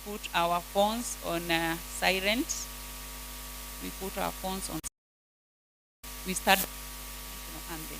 put our phones on silent. We put our phones on. We start and then.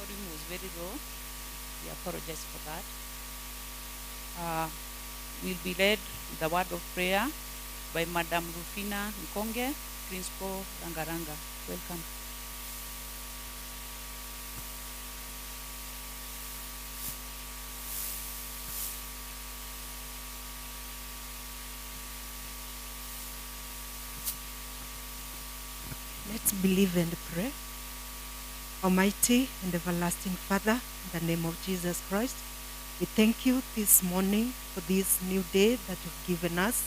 The volume was very low. We apologize for that. We'll be led with the word of prayer by Madam Rufina Nkonge, Principal Rangaranga. Welcome. Let's believe and pray. Almighty and everlasting Father, in the name of Jesus Christ, we thank you this morning for this new day that you've given us.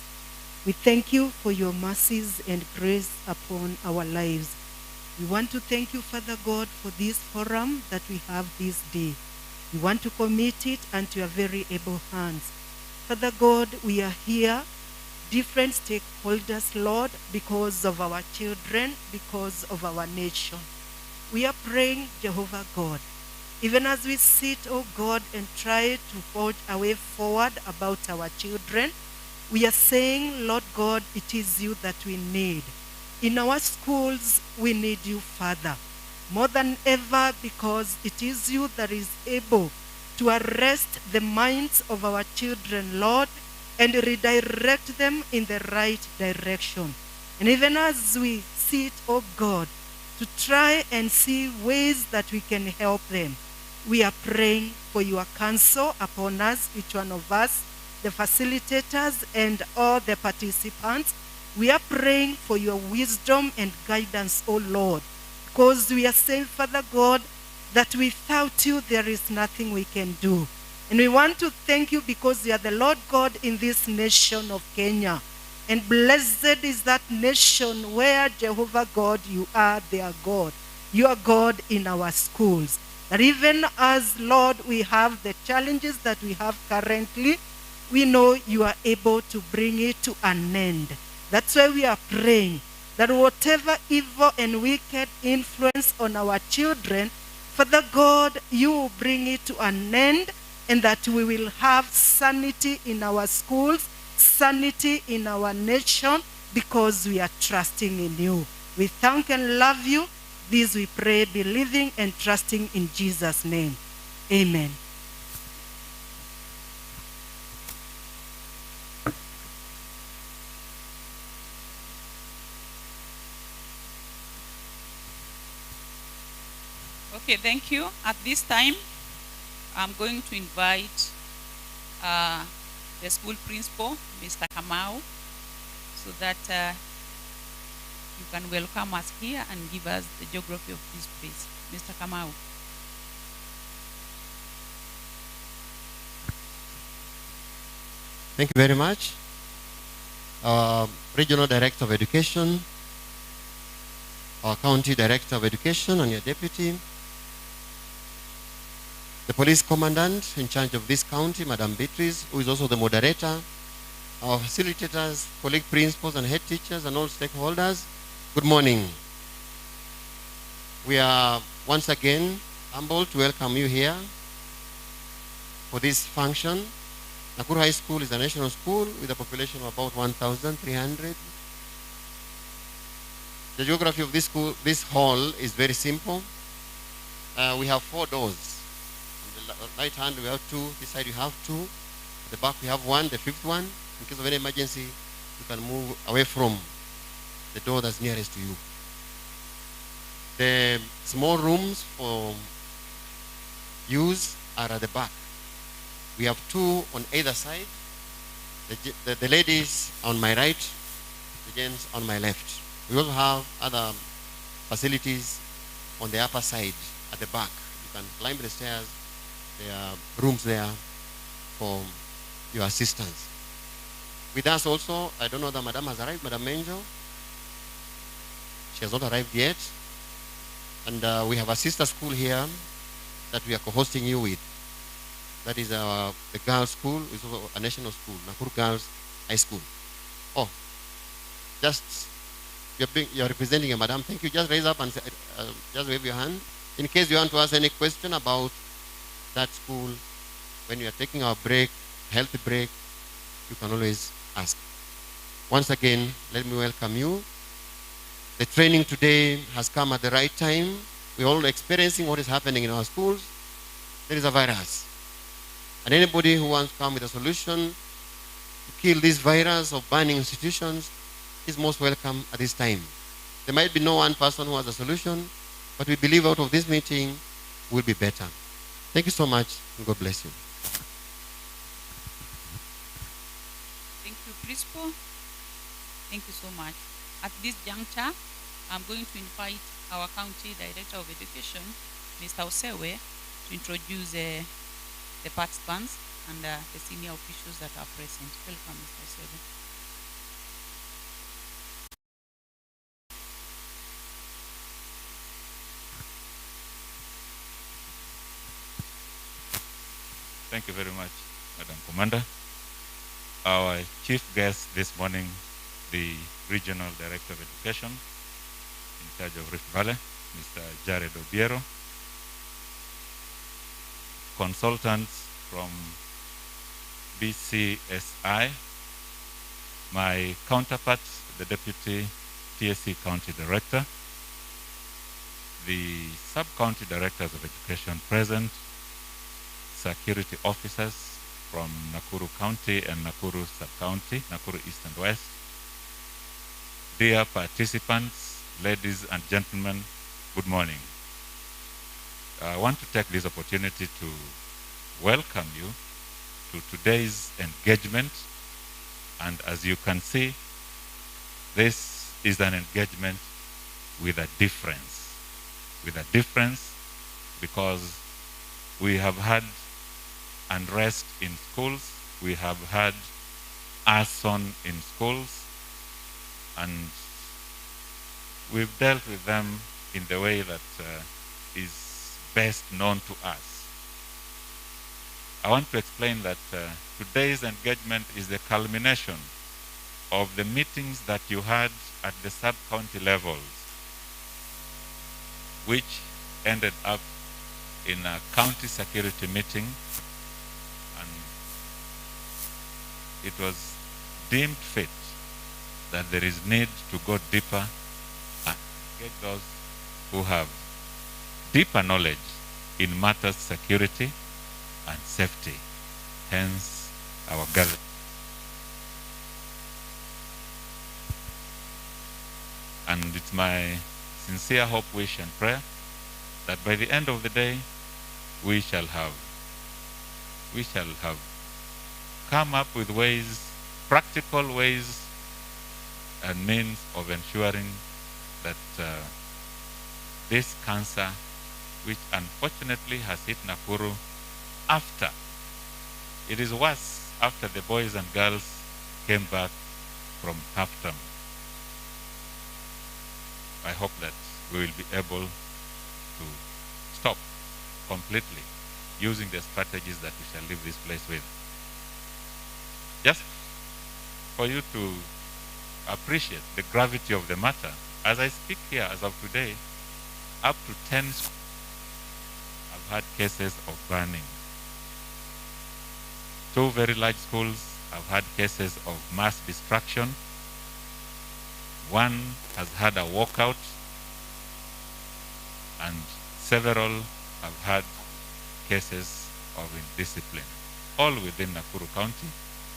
We thank you for your mercies and grace upon our lives. We want to thank you, Father God, for this forum that we have this day. We want to commit it unto your very able hands. Father God, we are here, different stakeholders, Lord, because of our children, because of our nation. We are praying, Jehovah God, even as we sit, oh God, and try to forge a way forward about our children, we are saying, Lord God, it is you that we need. In our schools, we need you, Father, more than ever, because it is you that is able to arrest the minds of our children, Lord, and redirect them in the right direction. And even as we sit, oh God, to try and see ways that we can help them, we are praying for your counsel upon us, each one of us, the facilitators and all the participants. We are praying for your wisdom and guidance, O Lord, because we are saying, Father God, that without you there is nothing we can do. And we want to thank you because you are the Lord God in this nation of Kenya. And blessed is that nation where, Jehovah God, you are their God. You are God in our schools. That even as, Lord, we have the challenges that we have currently, we know you are able to bring it to an end. That's why we are praying that whatever evil and wicked influence on our children, Father God, you will bring it to an end, and that we will have sanity in our schools, sanity in our nation, because we are trusting in you. We thank and love you. This we pray, believing and trusting in Jesus' name. Amen. Okay, thank you. At this time, I'm going to invite the school principal, Mr. Kamau, so that you can welcome us here and give us the geography of this place. Mr. Kamau. Thank you very much. Our Regional Director of Education, our County Director of Education and your deputy, the police commandant in charge of this county, Madam Beatrice, who is also the moderator, our facilitators, colleague principals and head teachers and all stakeholders, good morning. We are once again humbled to welcome you here for this function. Nakuru High School is a national school with a population of about 1,300. The geography of this school, this hall is very simple. We have 4 doors. On the right hand we have 2, this side we have 2. At the back we have 1, the 5th one. In case of any emergency, you can move away from the door that's nearest to you. The small rooms for use are at the back. We have 2 on either side. The ladies on my right, the gents on my left. We also have other facilities on the upper side at the back. You can climb the stairs. There are rooms there for your assistance. With us also, I don't know that Madam has arrived, Madam Angel. She has not arrived yet. And we have a sister school here that we are co-hosting you with. That is the girls' school, is also a national school, Nakuru Girls High School. Oh, just you're representing a madam. Thank you. Just raise up and say, just wave your hand. In case you want to ask any question about that school, when you are taking our break, healthy break, you can always ask. Once again, let me welcome you. The training today has come at the right time. We're all experiencing what is happening in our schools. There is a virus. And anybody who wants to come with a solution to kill this virus of banning institutions is most welcome at this time. There might be no one person who has a solution, but we believe out of this meeting will be better. Thank you so much, and God bless you. Thank you, Principal. Thank you so much. At this juncture, I'm going to invite our County Director of Education, Mr. Osewe, to introduce the participants and the senior officials that are present. Welcome, Mr. Osewe. Thank you very much, Madam Commander. Our chief guest this morning, the Regional Director of Education in charge of Rift Valley, Mr. Jared Obiero, consultants from BCSI, my counterpart, the Deputy TSC County Director, the Sub-County Directors of Education present, security officers from Nakuru County and Nakuru Sub-County, Nakuru East and West, dear participants, ladies and gentlemen, good morning. I want to take this opportunity to welcome you to today's engagement. And as you can see, this is an engagement with a difference. With a difference because we have had unrest in schools, we have had arson in schools, and we've dealt with them in the way that is best known to us. I want to explain that today's engagement is the culmination of the meetings that you had at the sub-county levels, which ended up in a county security meeting, and it was deemed fit that there is need to go deeper and get those who have deeper knowledge in matters security and safety, hence our gathering. And it's my sincere hope, wish, and prayer that by the end of the day, we shall have come up with ways, practical ways and means of ensuring that this cancer, which unfortunately has hit Nakuru after, it is worse after the boys and girls came back from half-term. I hope that we will be able to stop completely using the strategies that we shall leave this place with. Just for you to appreciate the gravity of the matter, as I speak here as of today, up to 10 schools have had cases of burning. 2 very large schools have had cases of mass destruction. 1 has had a walkout, and several have had cases of indiscipline, all within Nakuru County,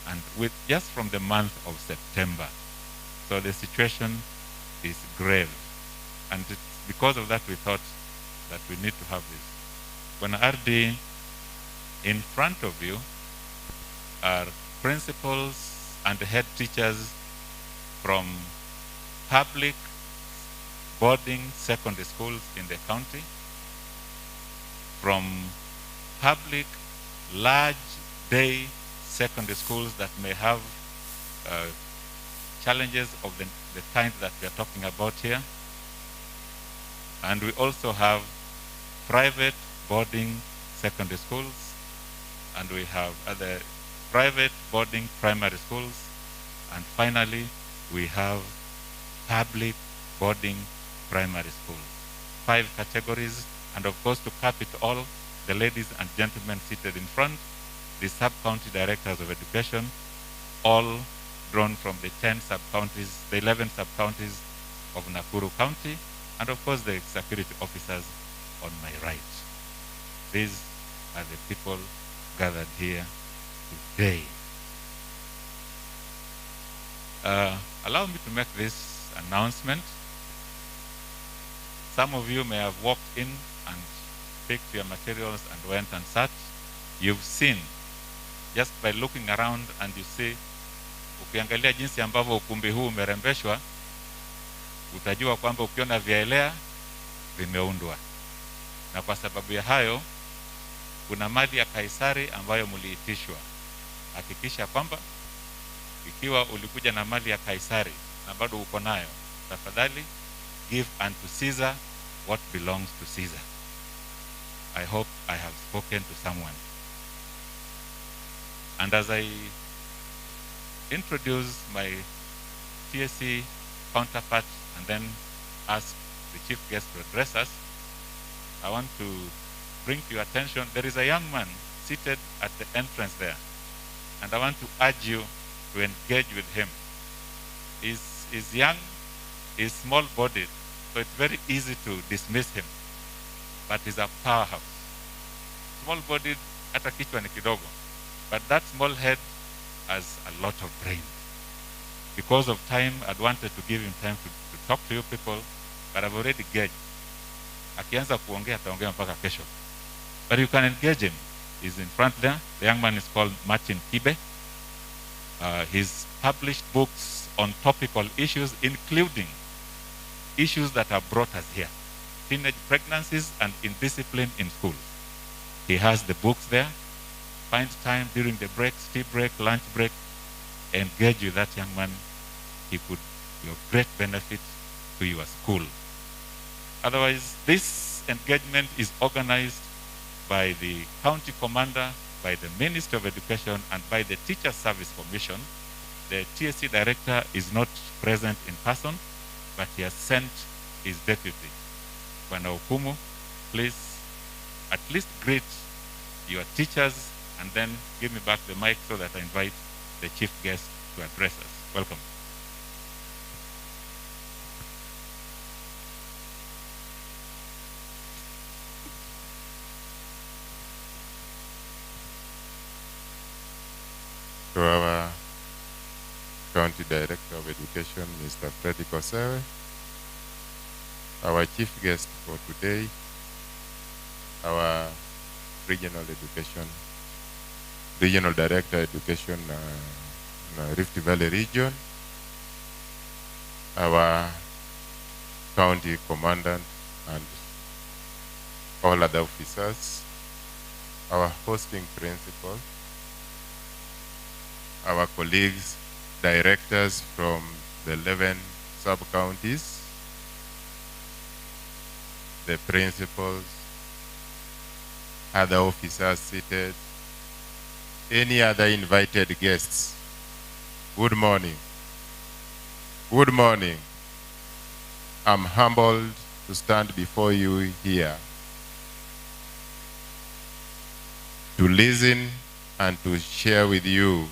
and with just from the month of September. So the situation is grave, and because of that we thought that we need to have this. When RD, in front of you are principals and head teachers from public boarding secondary schools in the county, from public large day secondary schools that may have challenges of the kind that we are talking about here. And we also have private boarding secondary schools, and we have other private boarding primary schools, and finally we have public boarding primary schools. 5 categories, and of course, to cap it all, the ladies and gentlemen seated in front, the sub-county directors of education, all drawn from the 10 sub-counties, the 11 sub-counties of Nakuru County, and of course the security officers on my right. These are the people gathered here today. Allow me to make this announcement. Some of you may have walked in and picked your materials and went and sat. You've seen, just by looking around, and you see, ukiangalia jinsi ambavyo ukumbi huu umerembeshwa, utajua kwamba ukiona vyaelea vimeundwa. Na kwa sababu ya hayo, kuna mali ya Kaisari ambayo mliitishwa. Hakikisha kwamba ikiwa ulikuja na mali ya Kaisari na bado uko nayo, tafadhali give unto Caesar what belongs to Caesar. I hope I have spoken to someone. And as I introduce my TSC counterpart and then ask the chief guest to address us, I want to bring to your attention, there is a young man seated at the entrance there. And I want to urge you to engage with him. He's young, he's small-bodied, so it's very easy to dismiss him. But he's a powerhouse. Small-bodied, hata kichwa ni kidogo. But that small head has a lot of brain. Because of time, I'd wanted to give him time to talk to you people, but I've already gauged. Akianza kuongea, ataongea mpaka kesho. But you can engage him. He's in front there. The young man is called Martin Kibe. He's published books on topical issues, including issues that have brought us here. Teenage pregnancies and indiscipline in schools. He has the books there. Find time during the breaks, tea break, lunch break, engage with that young man. He could be of great benefit to your school. Otherwise, this engagement is organized by the county commander, by the Ministry of Education, and by the Teacher Service Commission. The TSC director is not present in person, but he has sent his deputy. Bwana Okumu, please at least greet your teachers and then give me back the mic so that I invite the chief guest to address us. Welcome. To our County Director of Education, Mr. Freddy Kosewe, our chief guest for today, our Regional Director Education, Rift Valley Region, our County Commandant and all other officers, our hosting principal, our colleagues, directors from the 11 sub-counties, the principals, other officers seated, any other invited guests. Good morning. Good morning. I'm humbled to stand before you here to listen and to share with you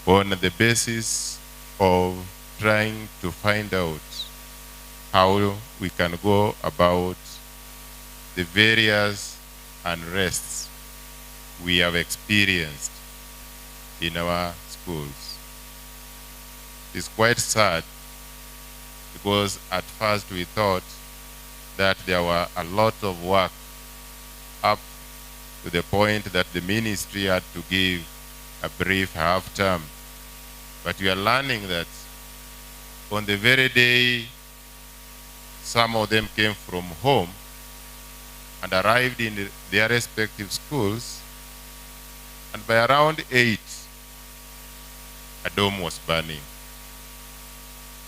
on the basis of trying to find out how we can go about the various unrests we have experienced in our schools. It's quite sad because at first we thought that there were a lot of work up to the point that the ministry had to give a brief half-term. But we are learning that on the very day some of them came from home and arrived in their respective schools, and by around 8, a dome was burning.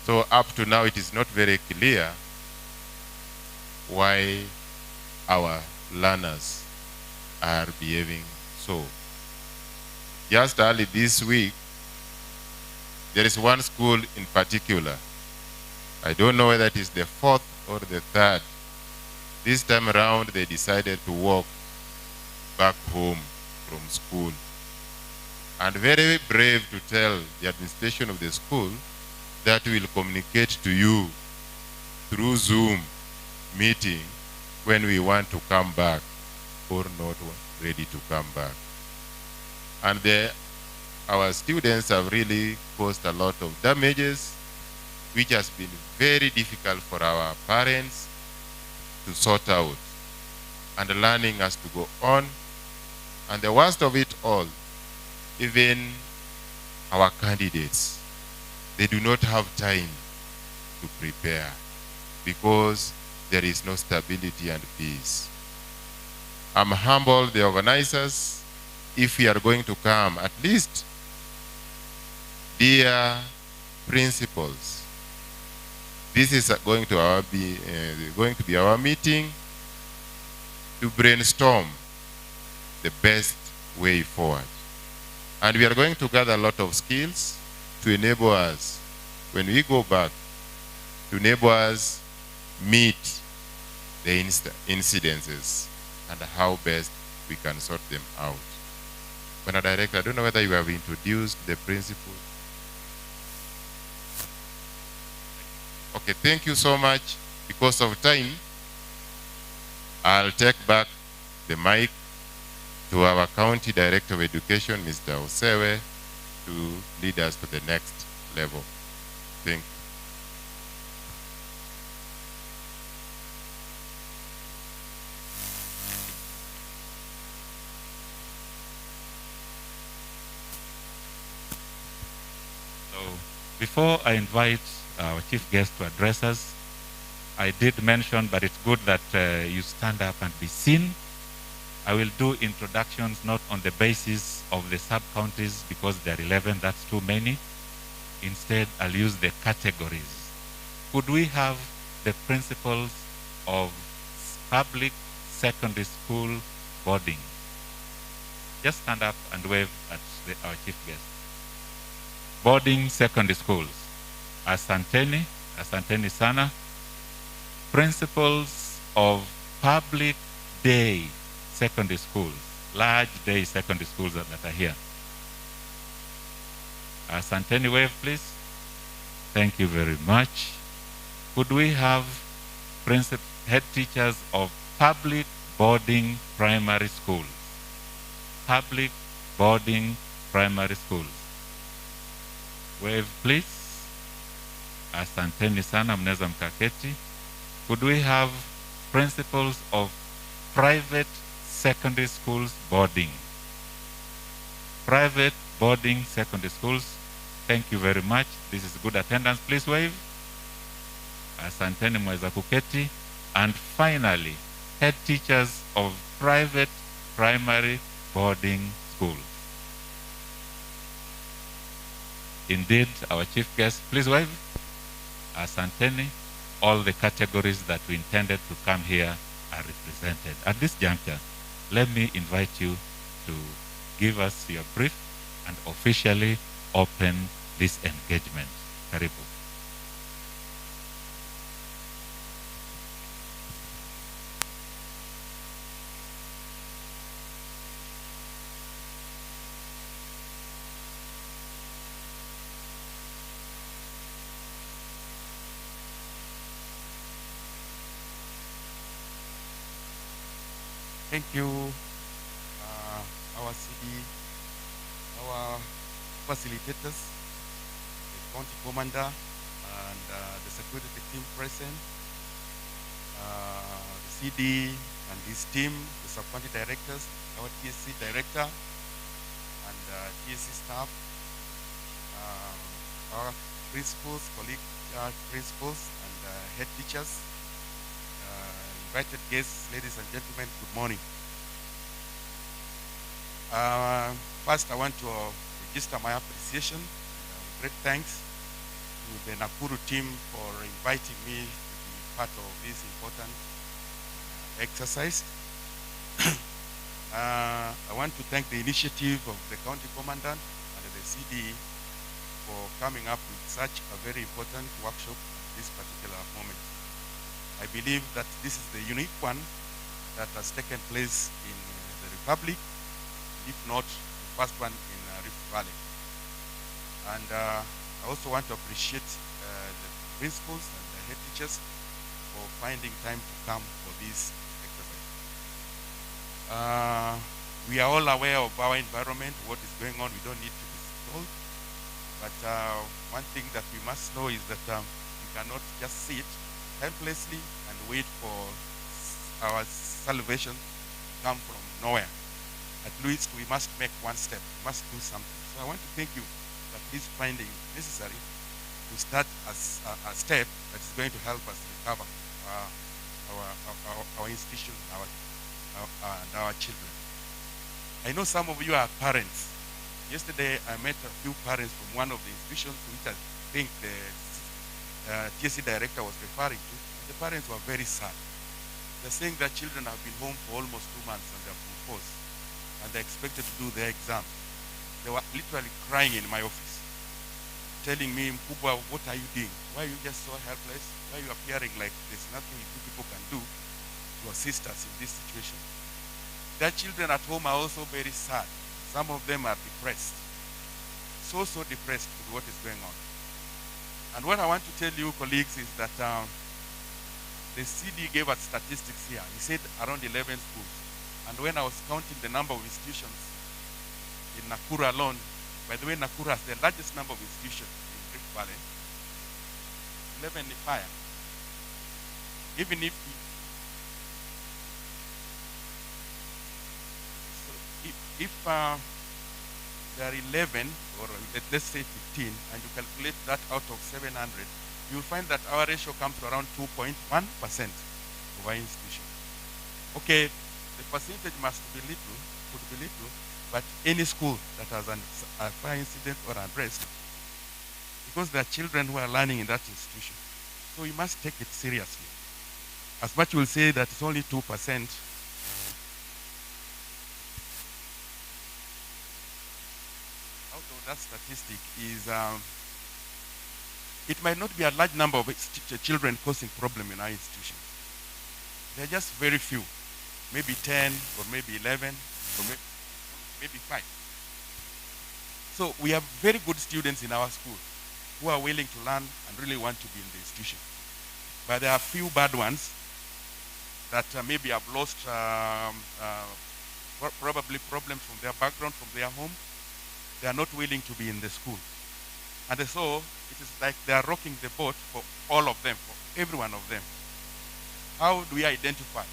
So up to now, it is not very clear why our learners are behaving so. Just early this week, there is one school in particular. I don't know whether it is the 4th or the 3rd. This time around, they decided to walk back home from school. And very brave to tell the administration of the school that we will communicate to you through Zoom meeting when we want to come back or not ready to come back. And our students have really caused a lot of damages, which has been very difficult for our parents to sort out. And the learning has to go on. And the worst of it all, even our candidates, they do not have time to prepare because there is no stability and peace. I'm humble, the organizers, if we are going to come, at least, dear principals, this is going to be our meeting to brainstorm the best way forward. And we are going to gather a lot of skills to enable us, when we go back, to enable us meet the incidences and how best we can sort them out. When a director, I don't know whether you have introduced the principles. Okay, thank you so much. Because of time, I'll take back the mic to our County Director of Education, Mr. Osewe, to lead us to the next level. Thank you. So before I invite our chief guest to address us, I did mention, but it's good that you stand up and be seen. I will do introductions not on the basis of the sub-counties because there are 11, that's too many. Instead, I'll use the categories. Could we have the principles of public secondary school boarding? Just stand up and wave at our chief guest. Boarding secondary schools. Asanteni sana. Principles of public day secondary schools, large day secondary schools that are here. Asanteni, wave please. Thank you very much. Could we have head teachers of public boarding primary schools? Public boarding primary schools. Wave please. Asanteni sana, mnaweza mkaketi. Could we have principles of private secondary schools boarding? Private boarding secondary schools. Thank you very much. This is good attendance. Please wave. Asanteni, mweza kuketi. And finally, head teachers of private primary boarding schools. Indeed, our chief guest, please wave. Asanteni. All the categories that we intended to come here are represented. At this juncture, let me invite you to give us your brief and officially open this engagement. Karibu. Thank you, our CD, our facilitators, the county commander, and the security team present, the CD and his team, the sub-county directors, our TSC director, and TSC staff, our principals, principals, and head teachers, invited guests, ladies and gentlemen, good morning. First, I want to register my appreciation, great thanks to the Nakuru team for inviting me to be part of this important exercise. I want to thank the initiative of the county commandant and the CD for coming up with such a very important workshop at this particular moment. I believe that this is the unique one that has taken place in the Republic, if not the first one in Rift Valley. And I also want to appreciate the principals and the head teachers for finding time to come for this exercise. We are all aware of our environment, what is going on, we don't need to be told. But one thing that we must know is that we cannot just sit helplessly and wait for our salvation to come from nowhere. At least we must make one step, we must do something. So I want to thank you for at least finding necessary to start as a step that is going to help us recover our institution and our children. I know some of you are parents. Yesterday I met a few parents from one of the institutions which I think the TSC director was referring to. The parents were very sad. They're saying their children have been home for almost 2 months on their full course. and they're expected to do their exam. They were literally crying in my office, telling me, Mkubwa, what are you doing? Why are you just so helpless? Why are you appearing like there's nothing you people can do to assist us in this situation? Their children at home are also very sad. Some of them are depressed. So depressed with what is going on. And what I want to tell you, colleagues, is that the CD gave us statistics here. He said around 11 schools. And when I was counting the number of institutions in Nakuru alone, by the way, Nakuru has the largest number of institutions in Rift Valley, 11 in fire. Even if there are 11, or let's say 15, and you calculate that out of 700, you'll find that our ratio comes to around 2.1% of our institution. Okay, the percentage must be little, could be little, but any school that has a fire incident or unrest, because there are children who are learning in that institution, so you must take it seriously. As much will say that it's only 2%, out of that statistic is, it might not be a large number of children causing problem in our institutions. They're just very few, maybe 10 or maybe 11 or maybe 5. So we have very good students in our school who are willing to learn and really want to be in the institution. But there are few bad ones that maybe have lost probably problems from their background, from their home. They are not willing to be in the school. And so it is like they are rocking the boat for all of them, for every one of them. How do we identify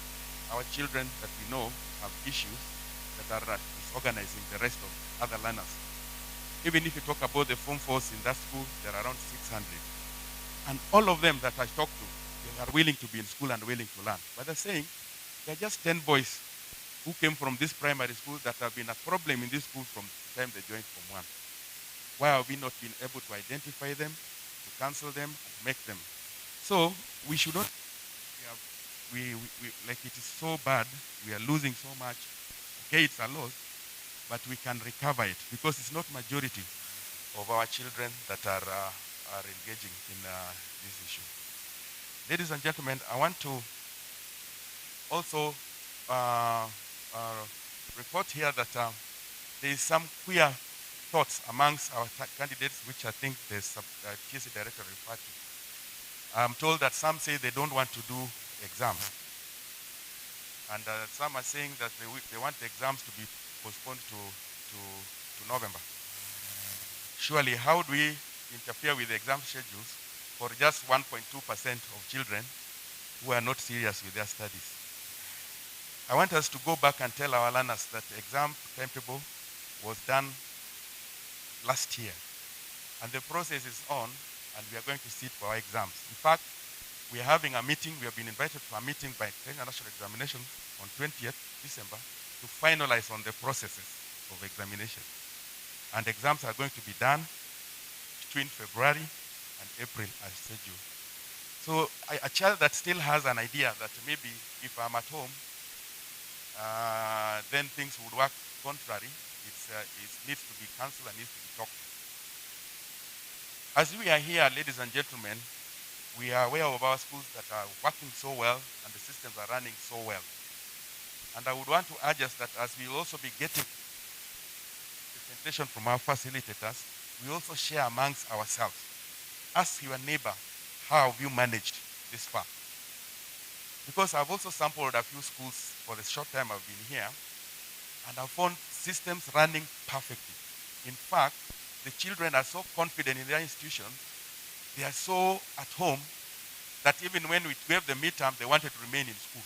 our children that we know have issues that are disorganizing the rest of other learners? Even if you talk about the Form 4s in that school, there are around 600. And all of them that I talk to, they are willing to be in school and willing to learn. But they're saying there are just 10 boys who came from this primary school that have been a problem in this school from the time they joined Form 1. Why have we not been able to identify them, to counsel them, and make them? So we should not, like it is so bad, we are losing so much. Okay, it's a loss, but we can recover it because it's not majority of our children that are engaging in this issue. Ladies and gentlemen, I want to also report here that there is some queer thoughts amongst our candidates, which I think the TSC director referred to. I'm told that some say they don't want to do exams. And some are saying that they want the exams to be postponed to November. Surely, how do we interfere with the exam schedules for just 1.2% of children who are not serious with their studies? I want us to go back and tell our learners that the exam timetable was done last year. And the process is on, and we are going to sit for our exams. In fact, we are having a meeting. We have been invited to a meeting by Kenya National Examination on 20th December to finalize on the processes of examination. And exams are going to be done between February and April as scheduled. So a child that still has an idea that maybe if I'm at home, then things would work contrary, it needs to be counseled and needs to be talked to. As we are here, ladies and gentlemen, we are aware of our schools that are working so well and the systems are running so well. And I would want to urge us that as we will also be getting presentation from our facilitators, we also share amongst ourselves. Ask your neighbor, how have you managed this far? Because I've also sampled a few schools for the short time I've been here, and I've found systems running perfectly. In fact, the children are so confident in their institution, they are so at home that even when we gave the midterm, they wanted to remain in school.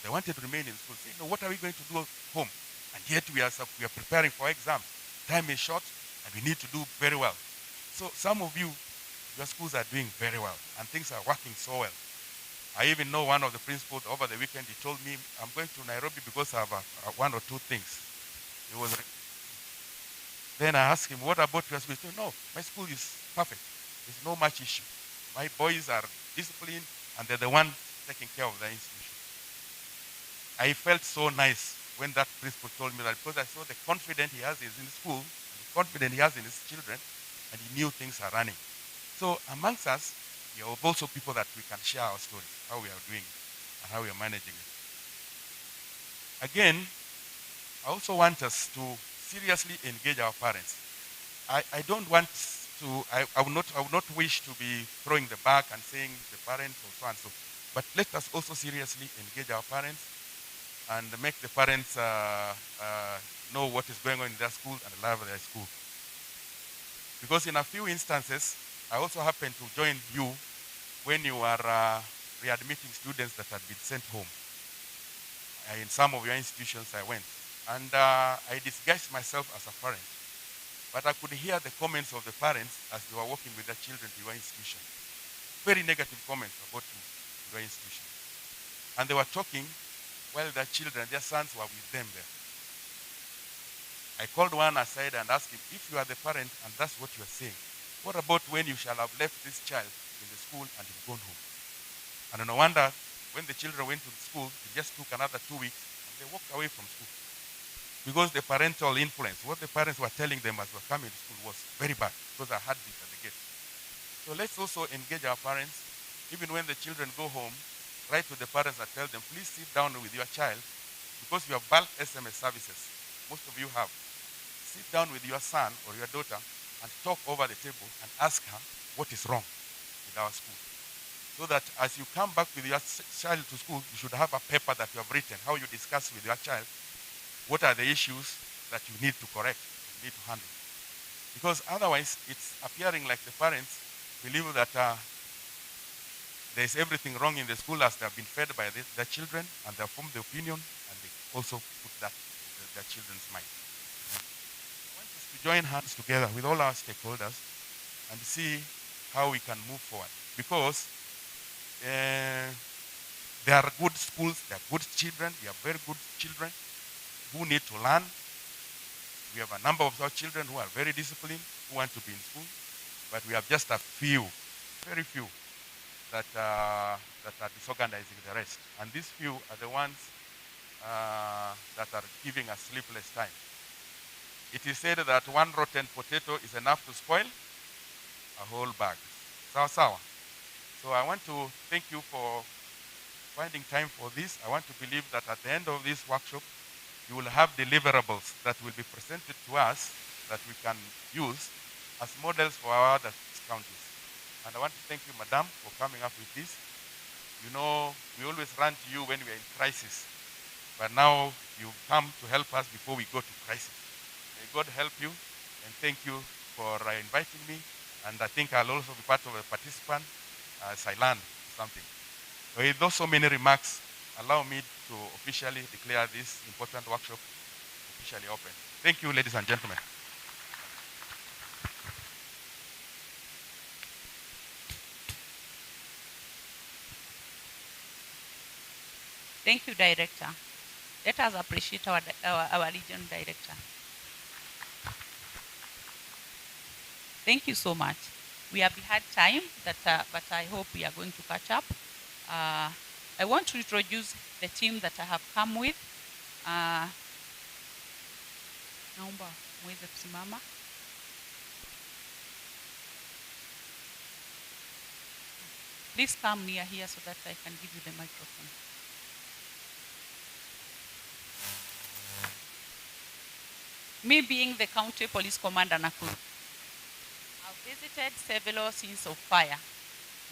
They wanted to remain in school. Say, no, what are we going to do at home? And yet we are preparing for exams. Time is short, and we need to do very well. So some of you, your schools are doing very well, and things are working so well. I even know one of the principals over the weekend, he told me, I'm going to Nairobi because I have one or two things. Then I asked him, what about your school? He said, no, my school is perfect. There's no much issue. My boys are disciplined, and they're the ones taking care of the institution. I felt so nice when that principal told me that, because I saw the confidence he has in his school, and the confidence he has in his children, and he knew things are running. So amongst us, we are also people that we can share our stories, how we are doing it, and how we are managing it. Again, I also want us to seriously engage our parents. I don't want to, I would not wish to be throwing the back and saying the parents or so and so. But let us also seriously engage our parents and make the parents know what is going on in their school and love their school. Because in a few instances, I also happened to join you when you are readmitting students that had been sent home. In some of your institutions I went. And I disguised myself as a parent. But I could hear the comments of the parents as they were working with their children to your institution. Very negative comments about you, your institution. And they were talking while their children, their sons were with them there. I called one aside and asked him, if you are the parent and that's what you are saying, what about when you shall have left this child in the school and you've gone home? And no wonder, when the children went to the school, it just took another 2 weeks and they walked away from school. Because the parental influence, what the parents were telling them as they were coming to school was very bad, because I had this at the gate. So let's also engage our parents, even when the children go home, write to the parents and tell them, please sit down with your child, because you have bulk SMS services, most of you have. Sit down with your son or your daughter and talk over the table and ask her what is wrong with our school. So that as you come back with your child to school, you should have a paper that you have written, how you discuss with your child, what are the issues that you need to correct, you need to handle. Because otherwise, it's appearing like the parents believe that there's everything wrong in the school as they have been fed by their children, and they have formed the opinion, and they also put that in their children's mind. I want us to join hands together with all our stakeholders and see how we can move forward. Because there are good schools, there are good children, we have very good children who need to learn. We have a number of our children who are very disciplined, who want to be in school, but we have just a few, very few, that are disorganizing the rest. And these few are the ones that are giving us sleepless time. It is said that one rotten potato is enough to spoil a whole bag. Sawa sawa. So I want to thank you for finding time for this. I want to believe that at the end of this workshop, you will have deliverables that will be presented to us that we can use as models for our other counties. And I want to thank you, Madam, for coming up with this. You know, we always run to you when we are in crisis. But now you've come to help us before we go to crisis. May God help you, and thank you for inviting me. And I think I'll also be part of a participant as I learn something. With those so many remarks, allow me to officially declare this important workshop officially open. Thank you, ladies and gentlemen. Thank you, Director. Let us appreciate our region director. Thank you so much. We have had time, but I hope we are going to catch up. I want to introduce the team that I have come with. Naomba muweze kusimama. Please come near here so that I can give you the microphone. Me being the County Police Commander Nakuru, I've visited several scenes of fire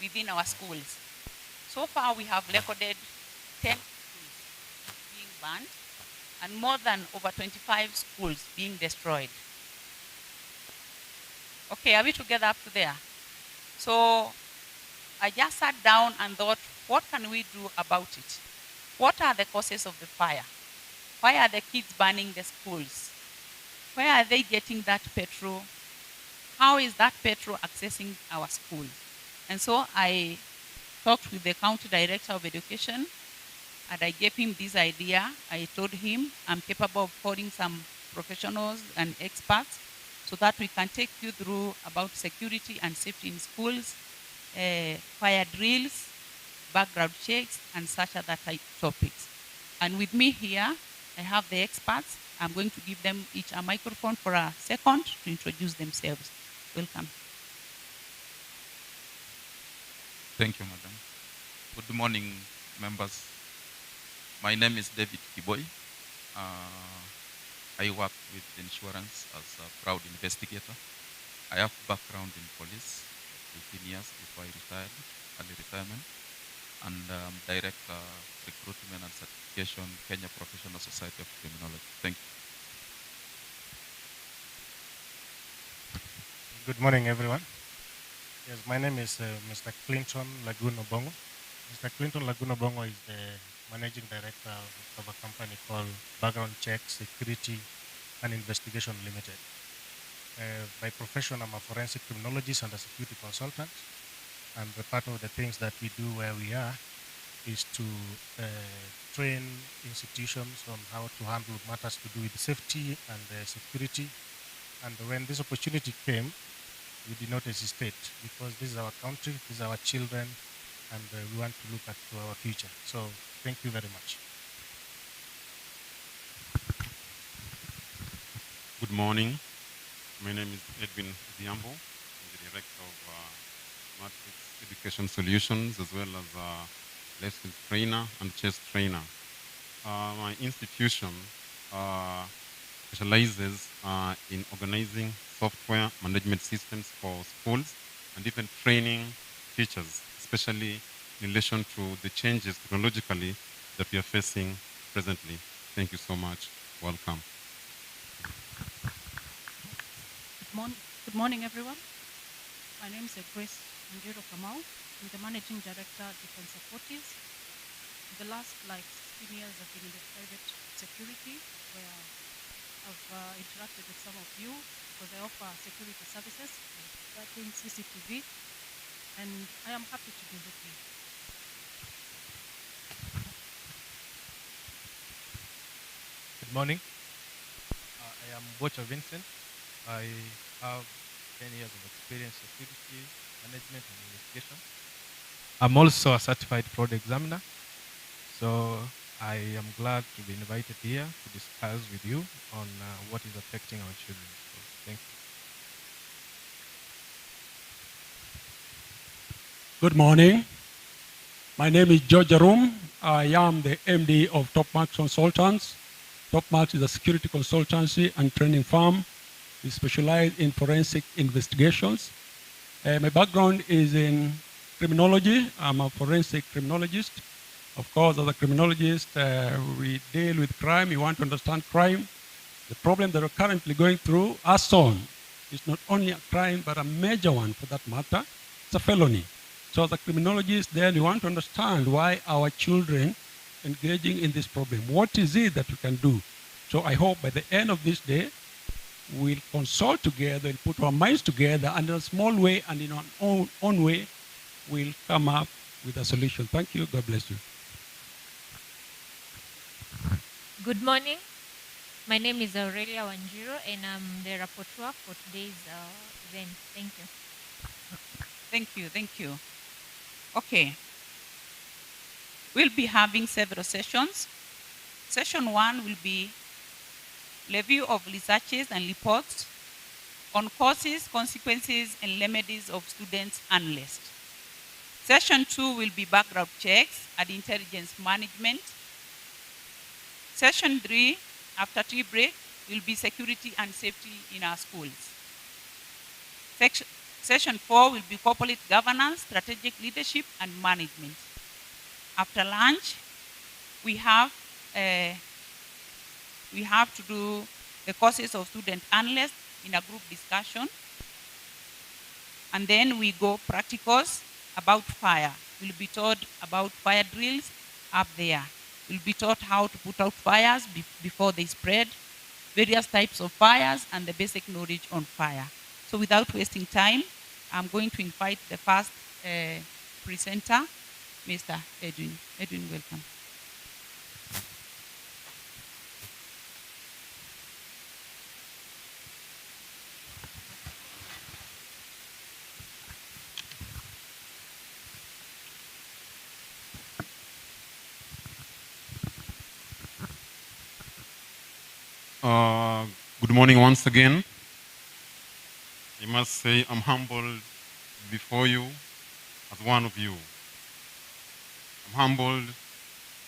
within our schools. So far, we have recorded 10 schools being burned and more than over 25 schools being destroyed. Okay, are we together up to there? So I just sat down and thought, what can we do about it? What are the causes of the fire? Why are the kids burning the schools? Where are they getting that petrol? How is that petrol accessing our schools? And so I talked with the County Director of Education and I gave him this idea. I told him I'm capable of calling some professionals and experts so that we can take you through about security and safety in schools, fire drills, background checks, and such other type topics. And with me here I have the experts. I'm going to give them each a microphone for a second to introduce themselves. Welcome. Thank you, madam. Good morning, members. My name is David Kiboy. I work with insurance as a fraud investigator. I have background in police, 18 years before I retired, early retirement, and director recruitment and certification, Kenya Professional Society of Criminology. Thank you. Good morning, everyone. Yes, my name is Mr. Clinton Laguna Bongo. Mr. Clinton Laguna Bongo is the managing director of a company called Background Check Security and Investigation Limited. By profession, I'm a forensic criminologist and a security consultant. And the part of the things that we do where we are is to train institutions on how to handle matters to do with safety and security. And when this opportunity came, we did not hesitate because this is our country, this is our children, and we want to look at to our future. So thank you very much. Good morning. My name is Edwin Diambo. I'm the director of Matrix Education Solutions, as well as life skills trainer and chess trainer. My institution specializes in organizing software management systems for schools and even training teachers, especially in relation to the changes technologically that we are facing presently. Thank you so much. Welcome. Good morning, everyone. My name is Grace Njiro Kamau. I'm the Managing Director at Consultative. The last 16 years I've been in the private security where I've interacted with some of you because I offer security services like tracking, CCTV, and I am happy to be with you. Good morning. I am Bocha Vincent. I have 10 years of experience in security, management, and investigation. I'm also a certified fraud examiner. So I am glad to be invited here to discuss with you on what is affecting our children. So thank you. Good morning. My name is George Arum. I am the MD of Topmarks Consultants. Topmarks is a security consultancy and training firm. We specialize in forensic investigations. My background is in criminology. I'm a forensic criminologist. Of course, as a criminologist, we deal with crime. We want to understand crime. The problem that we're currently going through, arson, is not only a crime, but a major one for that matter. It's a felony. So as a criminologist, then we want to understand why our children engaging in this problem. What is it that we can do? So I hope by the end of this day, we'll consult together and put our minds together, and in a small way and in our own way, we'll come up with a solution. Thank you. God bless you. Good morning. My name is Aurelia Wanjiro, and I'm the rapporteur for today's event. Thank you. Thank you. Thank you. Okay. We'll be having several sessions. Session 1 will be review of researches and reports on causes, consequences, and remedies of students' unrest. Session 2 will be background checks and intelligence management. Session 3, after tea break, will be security and safety in our schools. Session 4 will be corporate governance, strategic leadership, and management. After lunch, we have to do the causes of student unrest in a group discussion. And then we go practicals about fire. We'll be taught about fire drills up there. We'll be taught how to put out fires before they spread, various types of fires, and the basic knowledge on fire. So without wasting time, I'm going to invite the first presenter, Mr. Edwin. Edwin, welcome. Good morning once again. I must say I'm humbled before you as one of you. I'm humbled,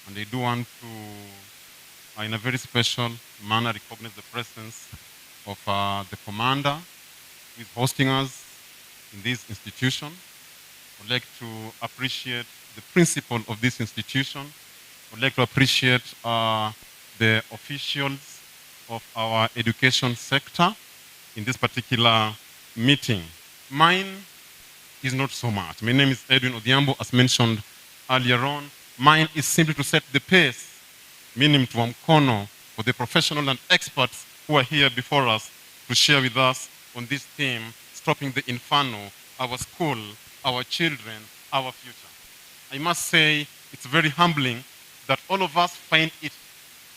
and I do want to, in a very special manner, recognize the presence of the commander who is hosting us in this institution. I'd like to appreciate the principal of this institution. I'd like to appreciate the officials of our education sector in this particular meeting. Mine is not so much. My name is Edwin Odhiambo, as mentioned earlier on. Mine is simply to set the pace, meaning to mkono for the professionals and experts who are here before us to share with us on this theme, stopping the Inferno, our school, our children, our future. I must say it's very humbling that all of us find it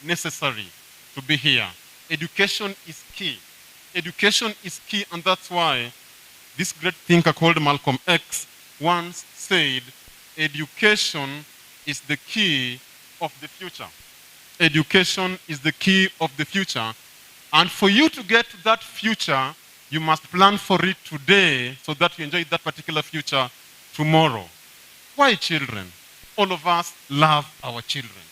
necessary to be here. Education is key. Education is key, and that's why this great thinker called Malcolm X once said, education is the key of the future. Education is the key of the future. And for you to get to that future, you must plan for it today so that you enjoy that particular future tomorrow. Why children? All of us love our children.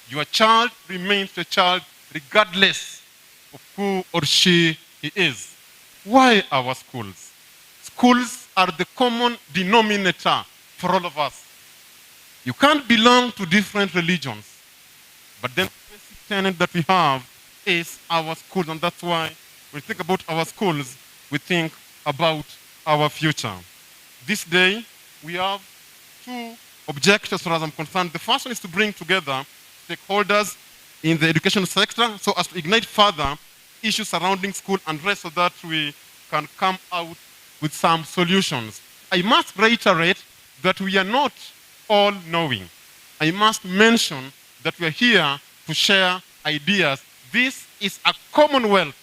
Your child remains your child regardless of who or she he is. Why our schools? Schools are the common denominator for all of us. You can't belong to different religions, but then the basic tenet that we have is our schools, and that's why when we think about our schools, we think about our future. This day, we have two objectives as far as I'm concerned. The first one is to bring together stakeholders in the education sector so as to ignite further issues surrounding school unrest so that we can come out with some solutions. I must reiterate that we are not all knowing. I must mention that we are here to share ideas. This is a commonwealth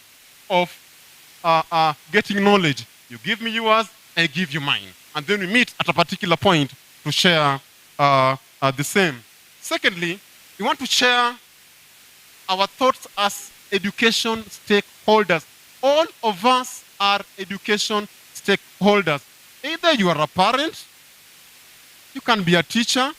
of getting knowledge. You give me yours, I give you mine. And then we meet at a particular point to share the same. Secondly, we want to share our thoughts as education stakeholders. All of us are education stakeholders. Either you are a parent, you can be a teacher,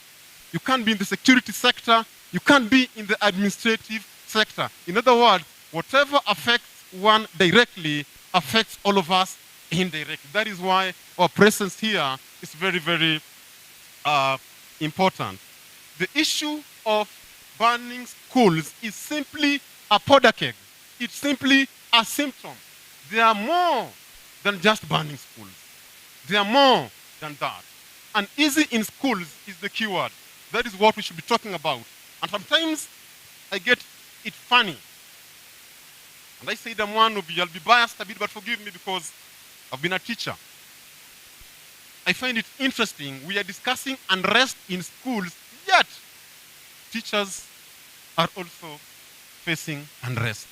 you can be in the security sector, you can be in the administrative sector. In other words, whatever affects one directly affects all of us indirectly. That is why our presence here is very, very important. The issue of burning schools is simply a powder keg. It's simply a symptom. There are more than just burning schools. There are more than that. And easy in schools is the keyword. That is what we should be talking about. And sometimes I get it funny. And I say I'm one of you, I'll be biased a bit, but forgive me because I've been a teacher. I find it interesting. We are discussing unrest in schools, yet teachers are also facing unrest.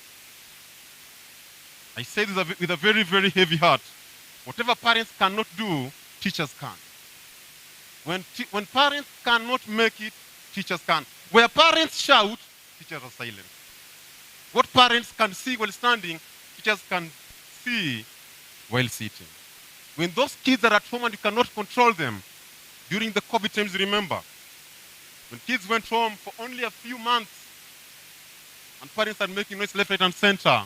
I say this with a very, very heavy heart. Whatever parents cannot do, teachers can. When parents cannot make it, teachers can. Where parents shout, teachers are silent. What parents can see while standing, teachers can see while sitting. When those kids are at home and you cannot control them, during the COVID times, remember, when kids went home for only a few months and parents are making noise left, right, and center,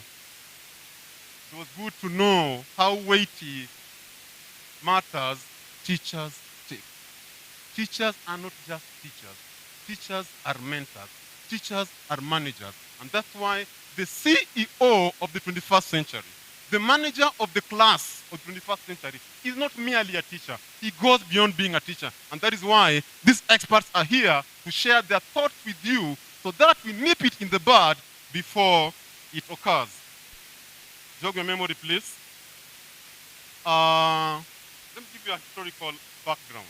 it was good to know how weighty matters teachers take. Teachers are not just teachers. Teachers are mentors. Teachers are managers. And that's why the CEO of the 21st century, the manager of the class of the 21st century, is not merely a teacher. He goes beyond being a teacher. And that is why these experts are here to share their thoughts with you so that we nip it in the bud before it occurs. Jog your memory, please. Let me give you a historical background.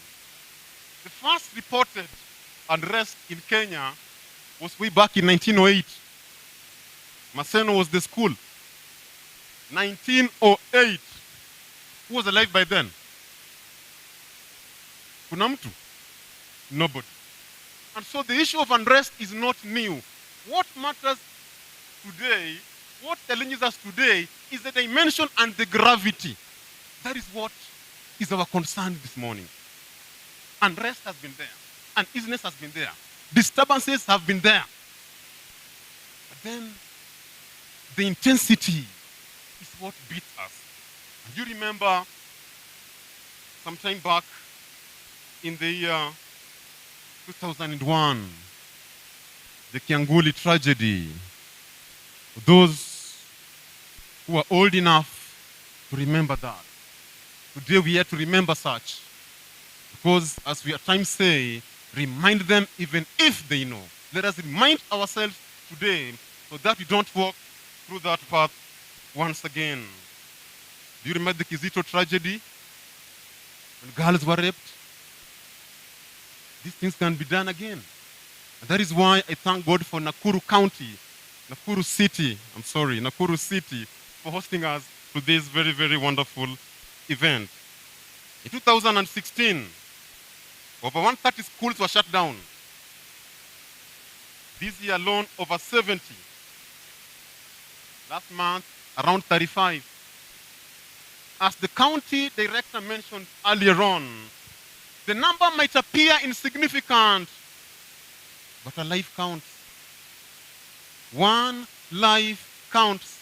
The first reported unrest in Kenya was way back in 1908. Maseno was the school. 1908. Who was alive by then? Kuna mtu? Nobody. And so the issue of unrest is not new. What matters today What challenges us today is the dimension and the gravity. That is what is our concern this morning. Unrest has been there. Uneasiness has been there. Disturbances have been there. But then the intensity is what beats us. And you remember some time back in the year 2001, the Kianguli tragedy. Those who are old enough to remember that. Today we have to remember such. Because as we at times say, remind them even if they know. Let us remind ourselves today so that we don't walk through that path once again. Do you remember the Kizito tragedy? When girls were raped? These things can be done again. And that is why I thank God for Nakuru City for hosting us to this very, very wonderful event. In 2016, over 130 schools were shut down. This year alone, over 70. Last month, around 35. As the county director mentioned earlier on, the number might appear insignificant, but a life counts. One life counts.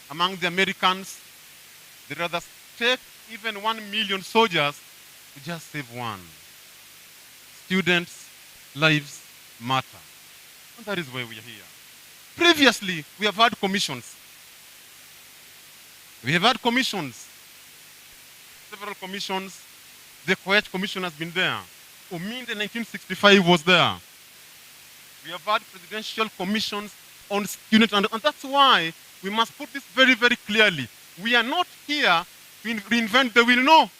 Among the Americans, they'd rather take even 1 million soldiers to just save one. Students' lives matter. And that is why we are here. Previously, we have had commissions. Several commissions. The Kuwait Commission has been there. Ominde 1965 was there. We have had presidential commissions on students, and that's why we must put this very, very clearly. We are not here to reinvent the wheel, no.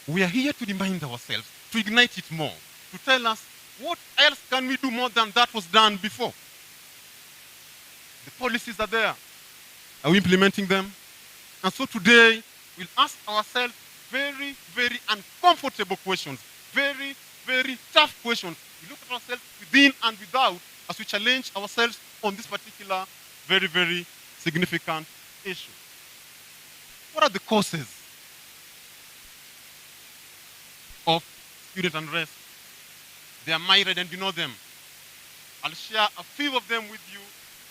We are here to remind ourselves, to ignite it more, to tell us what else can we do more than that was done before. The policies are there. Are we implementing them? And so today, we'll ask ourselves very, very uncomfortable questions, very, very tough questions. We look at ourselves within and without as we challenge ourselves on this particular very, very significant issue. What are the causes of student unrest? They are myriad and you know them. I'll share a few of them with you,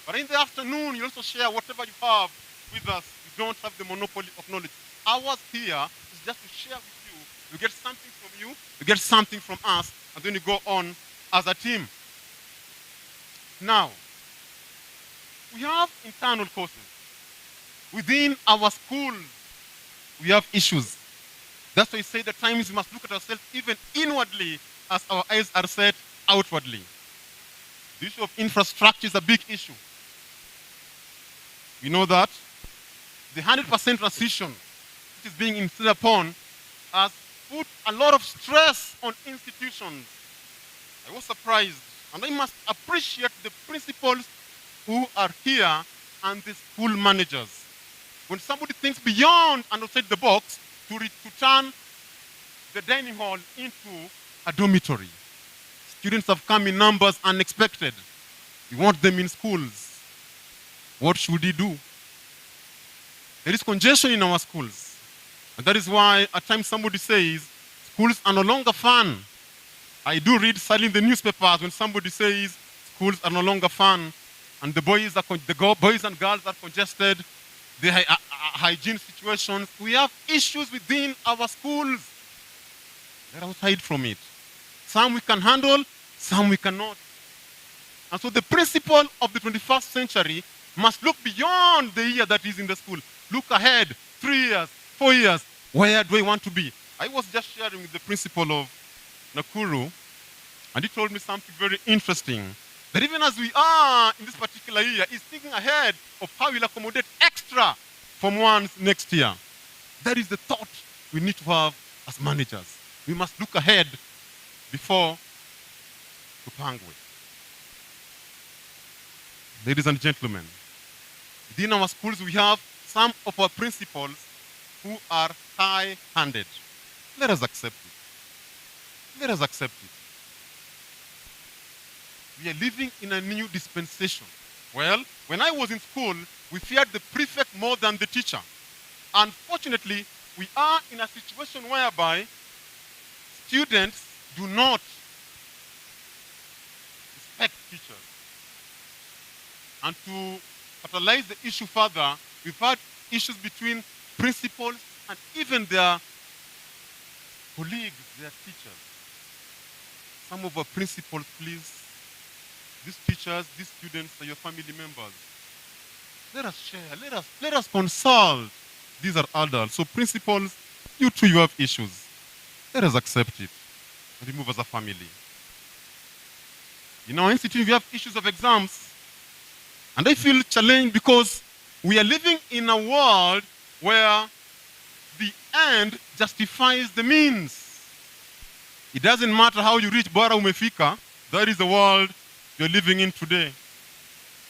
but in the afternoon, you also share whatever you have with us. We don't have the monopoly of knowledge. Ours here is just to share with you. You get something from you, you get something from us, and then you go on as a team. Now, we have internal causes. Within our schools, we have issues. That's why I say at times we must look at ourselves even inwardly as our eyes are set outwardly. The issue of infrastructure is a big issue. We know that the 100% transition which is being insisted upon has put a lot of stress on institutions. I was surprised, and I must appreciate the principals who are here and the school managers. When somebody thinks beyond and outside the box to turn the dining hall into a dormitory. Students have come in numbers unexpected. We want them in schools. What should we do? There is congestion in our schools. And that is why at times somebody says, schools are no longer fun. I do read sadly in the newspapers when somebody says schools are no longer fun and the boys and girls are congested, the hygiene situations. We have issues within our schools. Let us hide from it. Some we can handle, some we cannot. And so the principle of the 21st century must look beyond the year that is in the school. Look ahead, 3 years, 4 years. Where do I want to be? I was just sharing with the principal of Nakuru, and he told me something very interesting. That even as we are in this particular year, he's thinking ahead of how we'll accommodate extra from ones next year. That is the thought we need to have as managers. We must look ahead before to pangwe. Ladies and gentlemen, within our schools we have some of our principals who are high-handed. Let us accept it. Let us accept it. We are living in a new dispensation. Well, when I was in school, we feared the prefect more than the teacher. Unfortunately, we are in a situation whereby students do not respect teachers. And to catalyze the issue further, we've had issues between principals and even their colleagues, their teachers. Some of our principals, please, these teachers, these students are your family members. Let us share, let us consult. These are adults. So principals, you too, you have issues. Let us accept it and remove as a family. In our institute, we have issues of exams. And I feel challenged because we are living in a world where the end justifies the means. It doesn't matter how you reach Bora Umefika, that is the world you're living in today.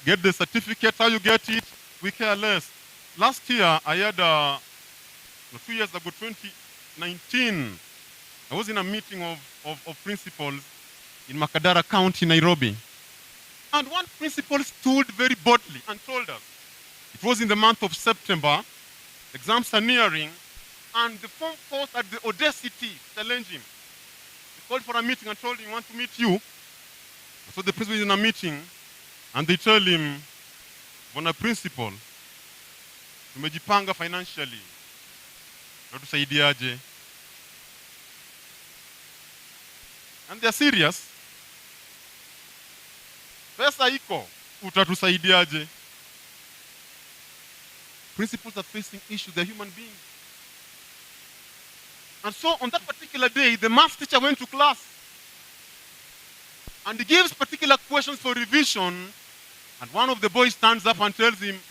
Get the certificate, how you get it, we care less. Last year, I had, 2 years ago, 2019, I was in a meeting of principals in Makadara County, Nairobi. And one principal stood very boldly and told us, it was in the month of September, exams are nearing, and the form force had the audacity to challenge him. He called for a meeting and told him, "I want to meet you." So the principal is in a meeting, and they tell him, "Bwana principal, tumejipanga financially. Unatusaidiaje?" And they're serious. Pesa iko, utatusaidiaje? Principals are facing issues, they're human beings. And so on that particular day, the math teacher went to class and he gives particular questions for revision, and one of the boys stands up and tells him,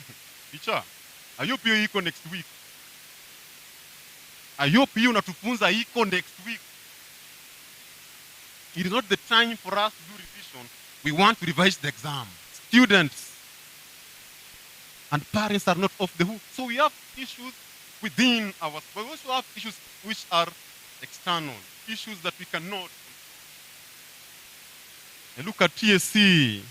"Teacher, I hope you iko next week. I hope you unatufunza iko next week. It is not the time for us to do revision. We want to revise the exam." Students and parents are not off the hook. So we have issues within our, but we also have issues which are external, issues that we cannot. I look at TSC,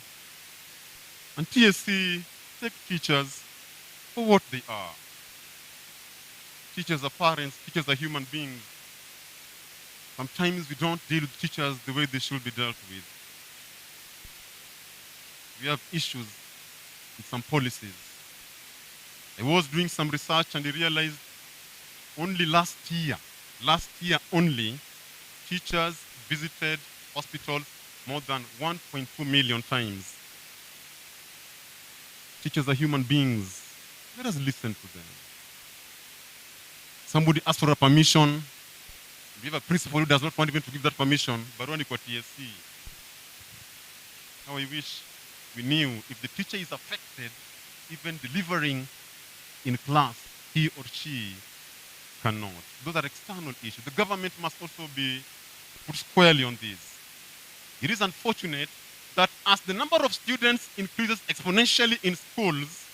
and TSC take teachers for what they are. Teachers are parents, teachers are human beings. Sometimes we don't deal with teachers the way they should be dealt with. We have issues with some policies. I was doing some research and I realized only last year only, teachers visited hospitals more than 1.2 million times. Teachers are human beings. Let us listen to them. Somebody asks for a permission. We have a principal who does not want even to give that permission. Baroni kwa TSC. How I wish we knew if the teacher is affected, even delivering in class, he or she cannot. Those are external issues. The government must also be put squarely on this. It is unfortunate that as the number of students increases exponentially in schools,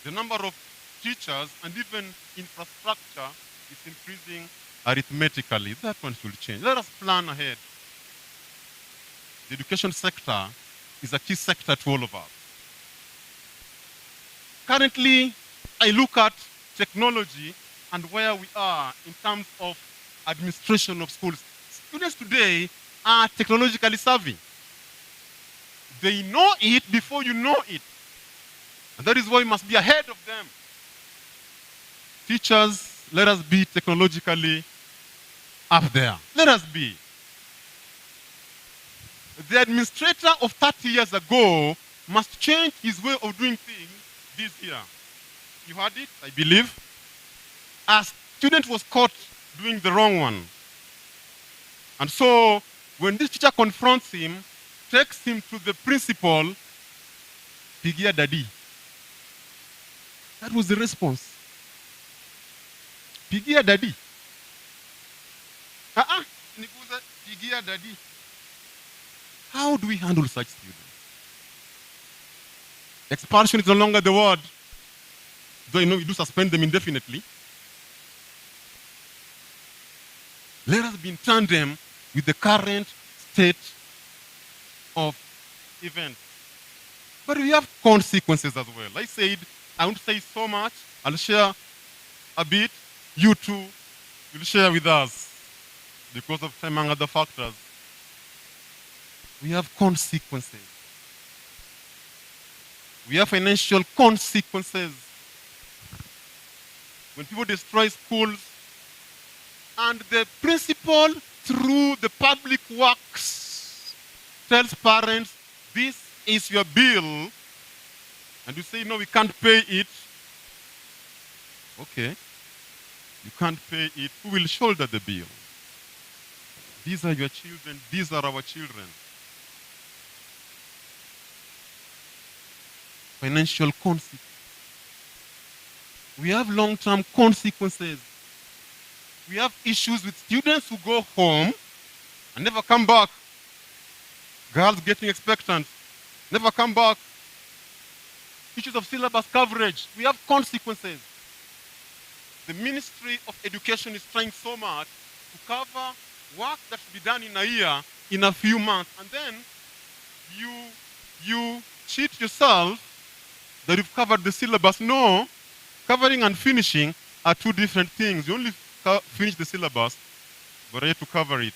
the number of teachers and even infrastructure is increasing arithmetically. That one should change. Let us plan ahead. The education sector is a key sector to all of us. Currently, I look at technology and where we are in terms of administration of schools. Students today are technologically savvy. They know it before you know it. And that is why we must be ahead of them. Teachers, let us be technologically up there. Let us be. The administrator of 30 years ago must change his way of doing things this year. You heard it, I believe. A student was caught doing the wrong one. And so when this teacher confronts him, takes him to the principal, pigia daddy. That was the response. Pigia daddy. Nikuza pigia daddy. How do we handle such students? Expulsion is no longer the word. Though you know we do suspend them indefinitely. Let us be in tandem with the current state of events. But we have consequences as well. I said, I won't say so much. I'll share a bit. You too will share with us because of among other factors. We have consequences. We have financial consequences. When people destroy schools, and the principal through the public works tells parents, this is your bill, and you say, no, we can't pay it. Okay, you can't pay it. Who will shoulder the bill? These are your children. These are our children. Financial consequences. We have long-term consequences. We have issues with students who go home and never come back. Girls getting expectant, never come back. Issues of syllabus coverage. We have consequences. The Ministry of Education is trying so much to cover work that should be done in a year, in a few months, and then you cheat yourself that you've covered the syllabus. No, covering and finishing are two different things. You only finish the syllabus, but you have to cover it.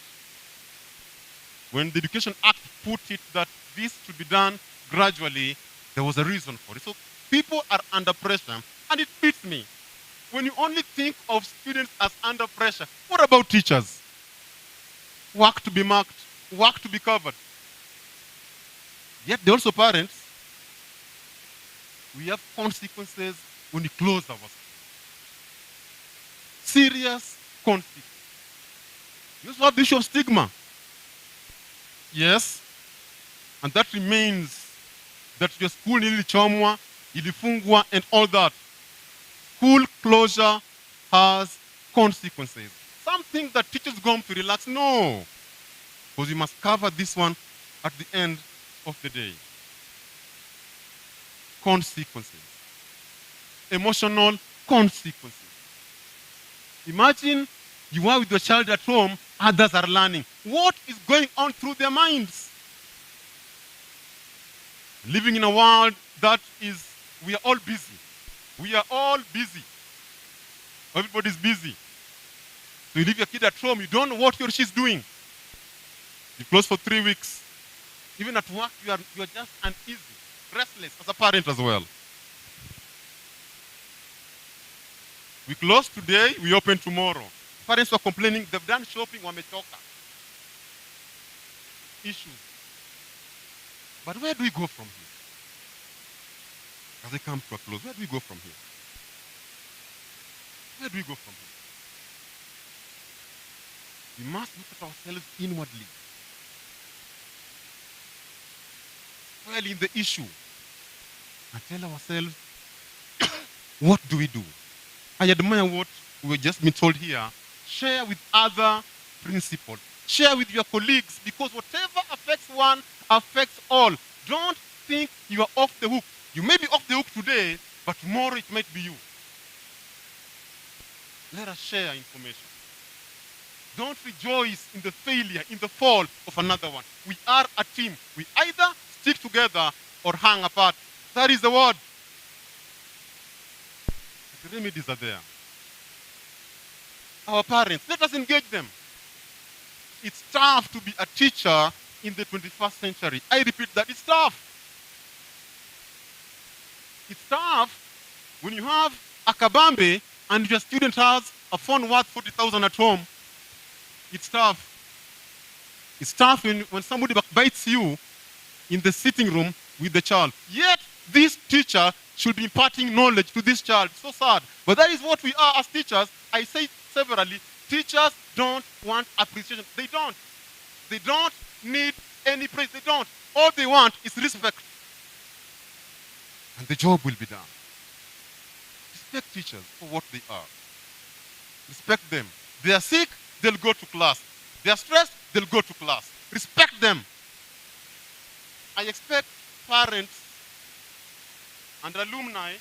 When the Education Act put it that this should be done gradually, there was a reason for it. So people are under pressure, and it beats me. When you only think of students as under pressure, what about teachers? Work to be marked, work to be covered. Yet they're also parents. We have consequences when we close our schools. Serious consequences. You also have the issue of stigma. Yes, and that remains, that your school ilichomwa, ilifungwa, and all that. School closure has consequences. Some think that teachers go home to relax. No, because you must cover this one at the end of the day. Consequences. Emotional consequences. Imagine you are with your child at home, others are learning. What is going on through their minds? Living in a world that is, we are all busy. We are all busy. Everybody's busy. So you leave your kid at home, you don't know what he or she's doing. You close for 3 weeks. Even at work, you are just uneasy, restless as a parent as well. We close today, we open tomorrow. Parents are complaining, they've done shopping, wamechoka. Issues. But where do we go from here? As I come to a close, where do we go from here? Where do we go from here? We must look at ourselves inwardly. Well, in the issue, and tell ourselves, what do we do? I admire what we've just been told here. Share with other principles. Share with your colleagues, because whatever affects one affects all. Don't think you are off the hook. You may be off the hook today, but tomorrow it might be you. Let us share information. Don't rejoice in the failure, in the fall of another one. We are a team. We either stick together or hang apart. That is the word. The remedies are there. Our parents, let us engage them. It's tough to be a teacher in the 21st century. I repeat that, it's tough. It's tough when you have a kabambe and your student has a phone worth 40,000 at home. It's tough. It's tough when somebody bites you in the sitting room with the child. Yet, this teacher should be imparting knowledge to this child. So sad. But that is what we are as teachers. I say severally, teachers don't want appreciation. They don't. They don't need any praise. They don't. All they want is respect. And the job will be done. Respect teachers for what they are. Respect them. They are sick, they'll go to class. They are stressed, they'll go to class. Respect them. I expect parents and alumni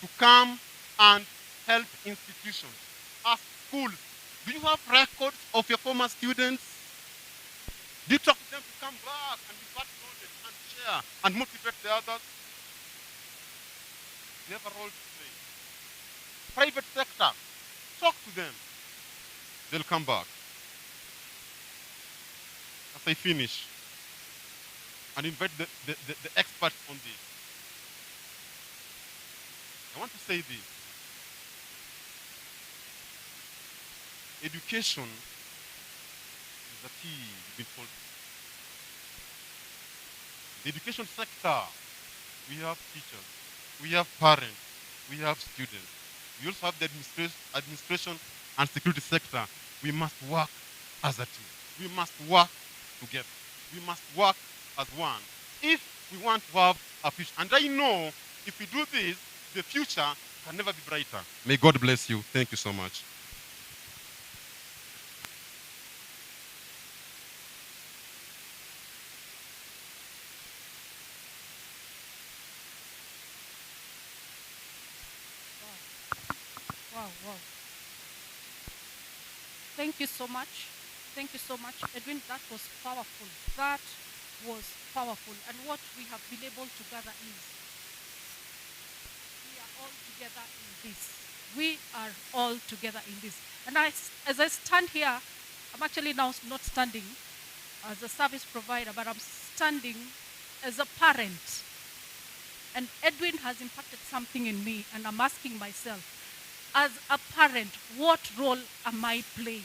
to come and help institutions. Ask schools, do you have records of your former students? Do you talk to them to come back and impart knowledge and share and motivate the others? They have a role to play. Private sector, talk to them. They'll come back. As I finish, and invite the experts on this. I want to say this. Education is the key you've been told. The education sector, we have teachers, we have parents, we have students. We also have the administration and security sector. We must work as a team. We must work together. We must work as one if we want to have a future. And I know if we do this, the future can never be brighter. May God bless you. Thank you so much. Wow, wow. Thank you so much. Thank you so much, Edwin. That was powerful. That was powerful. And what we have been able to gather is we are all together in this. We are all together in this. And as I stand here, I'm actually now not standing as a service provider, but I'm standing as a parent. And Edwin has impacted something in me, and I'm asking myself, as a parent, what role am I playing?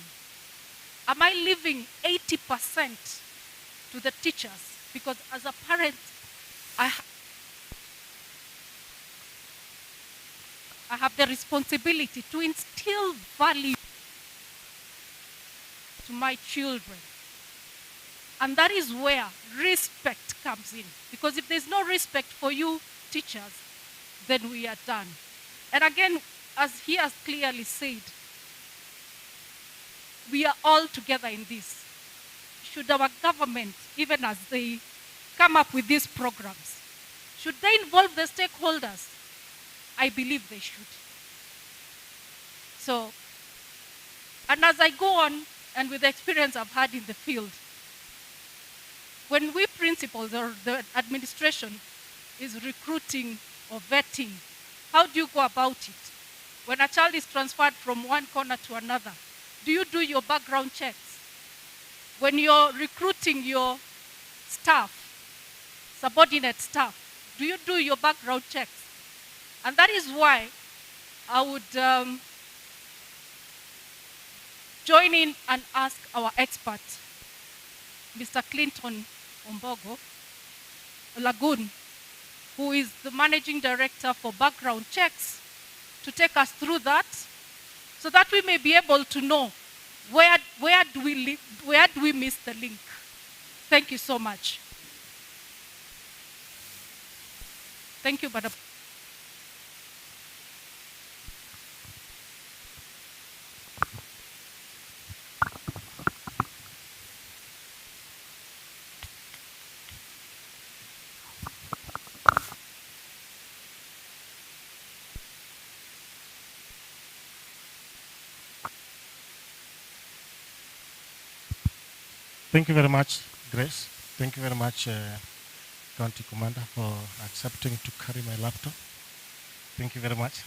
Am I leaving 80% to the teachers? Because as a parent, I have the responsibility to instill value to my children. And that is where respect comes in. Because if there's no respect for you, teachers, then we are done. And again, as he has clearly said, we are all together in this. Should our government, even as they come up with these programs, should they involve the stakeholders? I believe they should. So, and as I go on, and with the experience I've had in the field, when we principals or the administration is recruiting or vetting, how do you go about it? When a child is transferred from one corner to another, do you do your background checks? When you're recruiting your staff, subordinate staff, do you do your background checks? And that is why I would join in and ask our expert, Mr. Clinton Ombogo Lagoon, who is the managing director for background checks, to take us through that, so that we may be able to know where do we miss the link. Thank you so much. Thank you, Madam. Thank you very much, Grace. Thank you very much, County Commander, for accepting to carry my laptop. Thank you very much.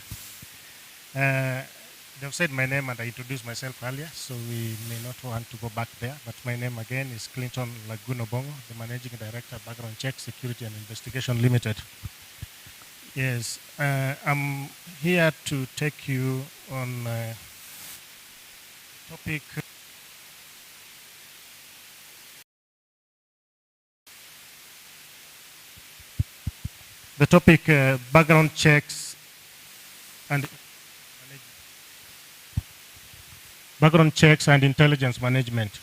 They've said my name and I introduced myself earlier, so we may not want to go back there. But my name again is Clinton Lagoon Obongo, the Managing Director, Background Check, Security and Investigation Limited. Yes, I'm here to take you on topic. The topic, background checks and intelligence management.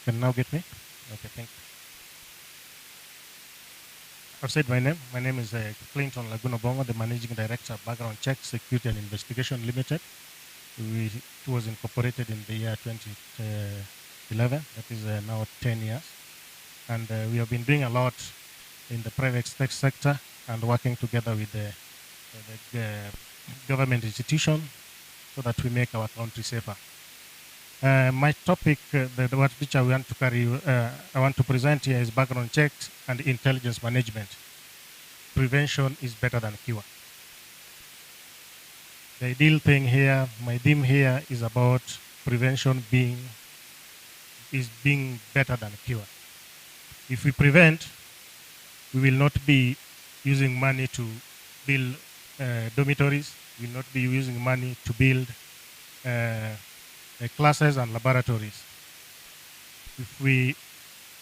Can you now get me? Okay, thank you. I've said my name. My name is Clinton Laguna Bongo, the Managing Director of Background Check Security and Investigation Limited. It was incorporated in the year 2011. That is now 10 years. And we have been doing a lot in the private sector and working together with the government institution so that we make our country safer. My topic, which I want to I want to present here is background checks and intelligence management. Prevention is better than cure. The ideal thing here, my theme here is about prevention being better than cure. If we prevent, we will not be using money to build dormitories. We will not be using money to build classes and laboratories. If we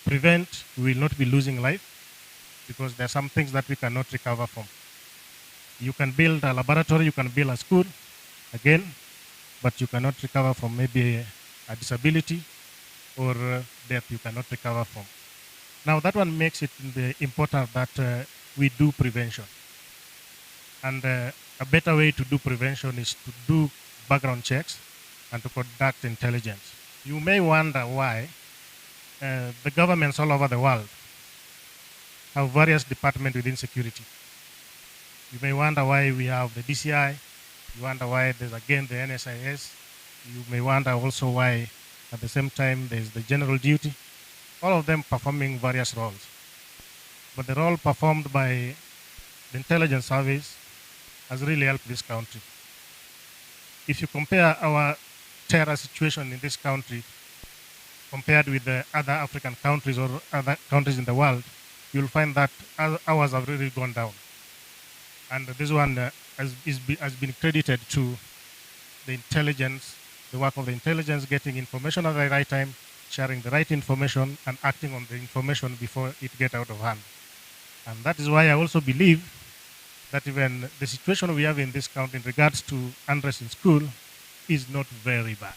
prevent, we will not be losing life because there are some things that we cannot recover from. You can build a laboratory, you can build a school again, but you cannot recover from maybe a disability or death you cannot recover from. Now that one makes it important that we do prevention. And a better way to do prevention is to do background checks and to conduct intelligence. You may wonder why the governments all over the world have various departments within security. You may wonder why we have the DCI. You wonder why there's again the NSIS. You may wonder also why at the same time there's the general duty. All of them performing various roles. But the role performed by the intelligence service has really helped this country. If you compare our terror situation in this country compared with the other African countries or other countries in the world, you'll find that ours have really gone down. And this one has been credited to the intelligence, the work of the intelligence, getting information at the right time, sharing the right information, and acting on the information before it gets out of hand. And that is why I also believe that even the situation we have in this country in regards to unrest in school is not very bad.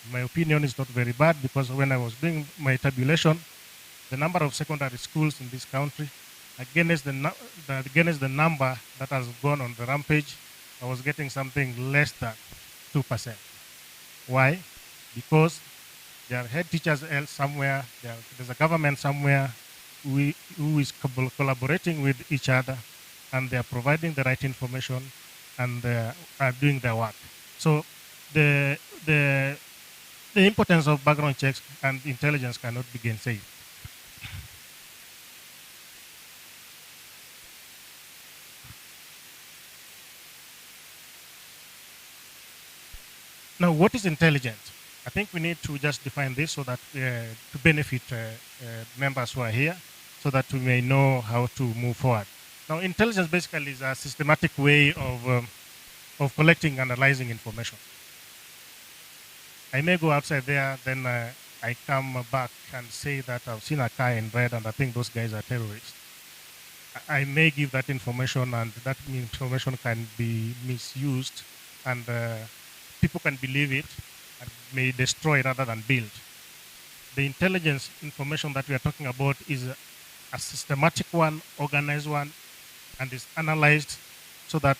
In my opinion, it's not very bad because when I was doing my tabulation, the number of secondary schools in this country, against the number that has gone on the rampage, I was getting something less than 2%. Why? Because there are head teachers somewhere, there's a government somewhere who is collaborating with each other, and they are providing the right information and are doing their work. So the importance of background checks and intelligence cannot be gainsaid. Now, what is intelligence? I think we need to just define this so that to benefit members who are here, so that we may know how to move forward. Now, intelligence basically is a systematic way of collecting and analyzing information. I may go outside there, then I come back and say that I've seen a car in red and I think those guys are terrorists. I may give that information, and that information can be misused, and people can believe it and may destroy rather than build. The intelligence information that we are talking about is a systematic one, organized one, and is analyzed so that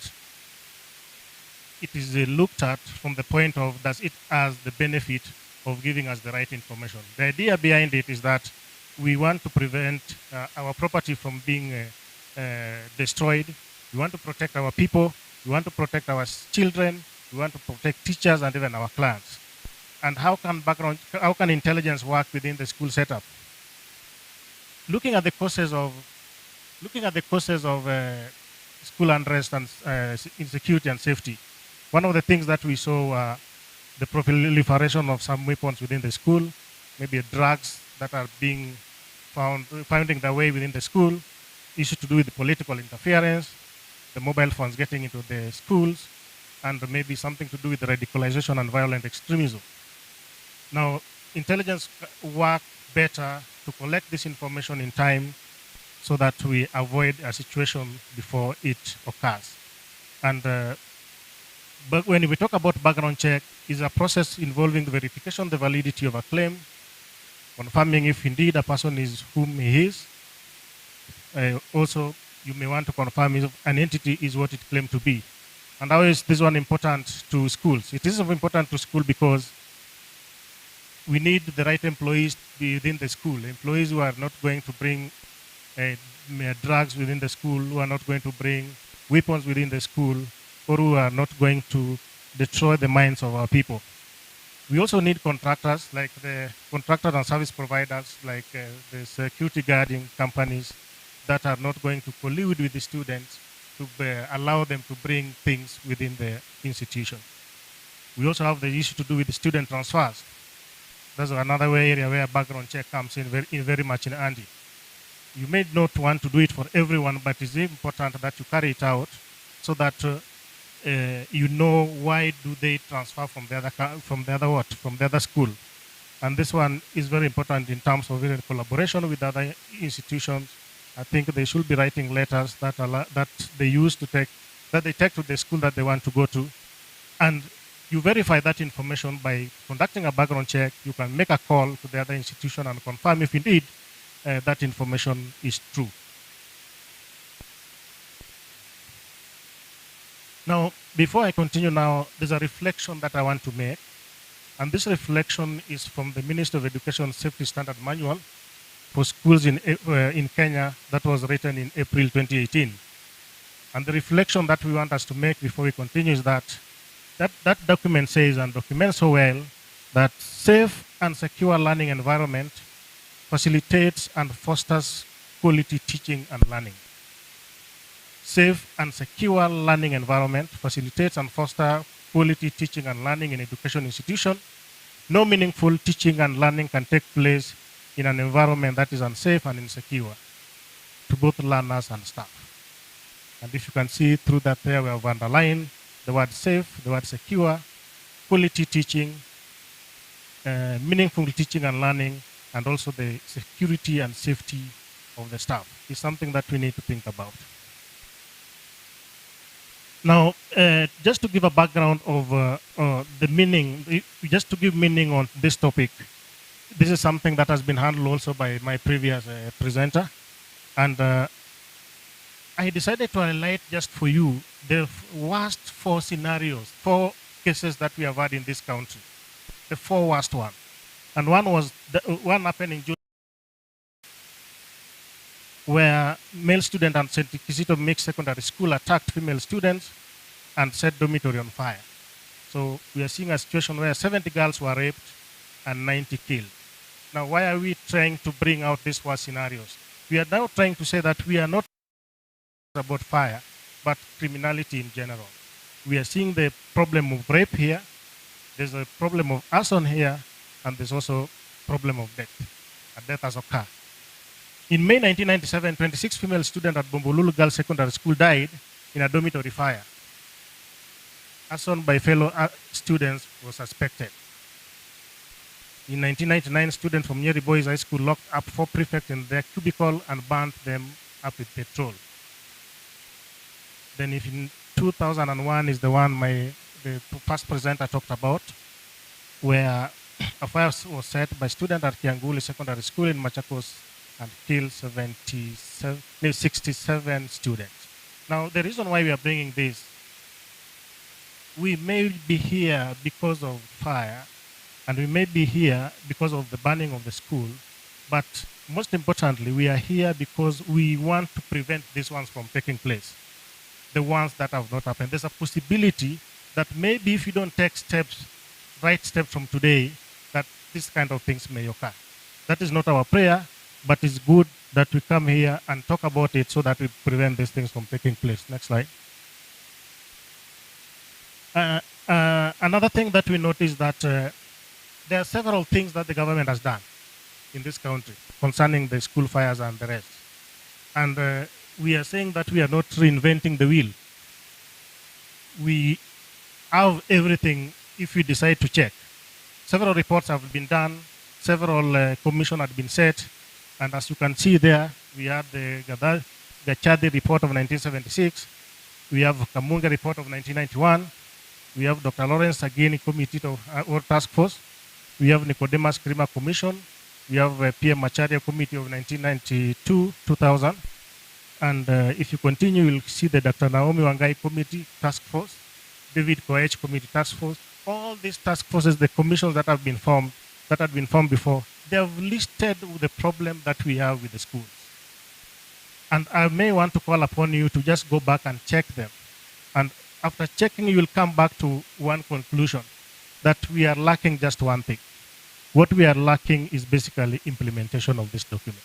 it is looked at from the point of does it has the benefit of giving us the right information. The idea behind it is that we want to prevent our property from being destroyed. We want to protect our people. We want to protect our children. We want to protect teachers and even our clients. And how can intelligence work within the school setup? Looking at the causes of school unrest and insecurity and safety, one of the things that we saw the proliferation of some weapons within the school, maybe drugs that are being finding their way within the school, issues to do with political interference, the mobile phones getting into the schools, and maybe something to do with radicalization and violent extremism. Now, intelligence work better to collect this information in time so that we avoid a situation before it occurs. And but when we talk about background check, is a process involving the verification of the validity of a claim, confirming if indeed a person is whom he is, also you may want to confirm if an entity is what it claimed to be. And how is this one important to schools? It is important to school because we need the right employees within the school, employees who are not going to bring drugs within the school, who are not going to bring weapons within the school, or who are not going to destroy the minds of our people. We also need contractors, like the contractors and service providers, like the security guarding companies that are not going to collude with the students to allow them to bring things within the institution. We also have the issue to do with the student transfers. That's another area where background check comes in very much in handy. You may not want to do it for everyone, but it's important that you carry it out so that you know why do they transfer from the other school. And this one is very important in terms of collaboration with other institutions. I think they should be writing letters that they take to the school that they want to go to, and you verify that information by conducting a background check. You can make a call to the other institution and confirm if indeed that information is true. Now, before I continue now, there's a reflection that I want to make. And this reflection is from the Ministry of Education Safety Standard Manual for schools in Kenya that was written in April 2018. And the reflection that we want us to make before we continue is that document says, and documents so well, that safe and secure learning environment facilitates and fosters quality teaching and learning. Safe and secure learning environment facilitates and fosters quality teaching and learning in education institution. No meaningful teaching and learning can take place in an environment that is unsafe and insecure to both learners and staff. And if you can see through that there, we have underlined the word safe, the word secure, quality teaching, meaningful teaching and learning, and also the security and safety of the staff is something that we need to think about. Now, just to give a background of the meaning, just to give meaning on this topic, this is something that has been handled also by my previous presenter. And I decided to highlight just for you the worst 4 scenarios, 4 cases that we have had in this country, the 4 worst ones. And one happened in June, where male student at St. Kizito Mixed Secondary School attacked female students and set dormitory on fire. So we are seeing a situation where 70 girls were raped and 90 killed. Now, why are we trying to bring out these 4 scenarios? We are now trying to say that we are not about fire, but criminality in general. We are seeing the problem of rape here, there's a problem of arson here, and there's also problem of death. A death has occurred. In May 1997, 26 female students at Bombolulu Girls Secondary School died in a dormitory fire. Arson by fellow students was suspected. In 1999, students from Nyeri Boys High School locked up 4 prefects in their cubicle and burnt them up with petrol. Then if in 2001 is the one the past presenter talked about, where a fire was set by students at Kianguli Secondary School in Machakos and killed 67 students. Now, the reason why we are bringing this, we may be here because of fire, and we may be here because of the burning of the school, but most importantly, we are here because we want to prevent these ones from taking place, the ones that have not happened. There's a possibility that maybe if you don't take right steps from today, that these kind of things may occur. That is not our prayer, but it's good that we come here and talk about it so that we prevent these things from taking place. Next slide. Another thing that we notice that there are several things that the government has done in this country concerning the school fires and the rest. And we are saying that we are not reinventing the wheel. We have everything if we decide to check. Several reports have been done, several commissions have been set, and as you can see there, we have the Gachadi report of 1976, we have Kamunga report of 1991, we have Dr. Lawrence Agini Committee or Task Force, we have Nicodemus Krima Commission, we have PM Macharia Committee of 1992-2000, And if you continue, you'll see the Dr. Naomi Wangai Committee Task Force, David Koech Committee Task Force, all these task forces, the commissions that have been formed, that had been formed before, they have listed the problem that we have with the schools. And I may want to call upon you to just go back and check them. And after checking, you will come back to one conclusion, that we are lacking just one thing. What we are lacking is basically implementation of this document.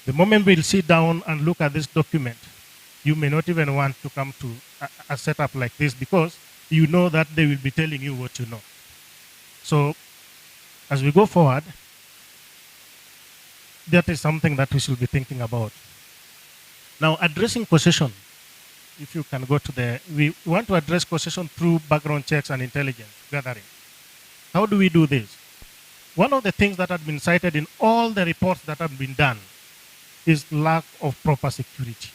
The moment we'll sit down and look at this document, you may not even want to come to a setup like this, because you know that they will be telling you what you know. So as we go forward, that is something that we should be thinking about. Now, addressing possession, if you can go to we want to address possession through background checks and intelligence gathering. How do we do this? One of the things that have been cited in all the reports that have been done is lack of proper security.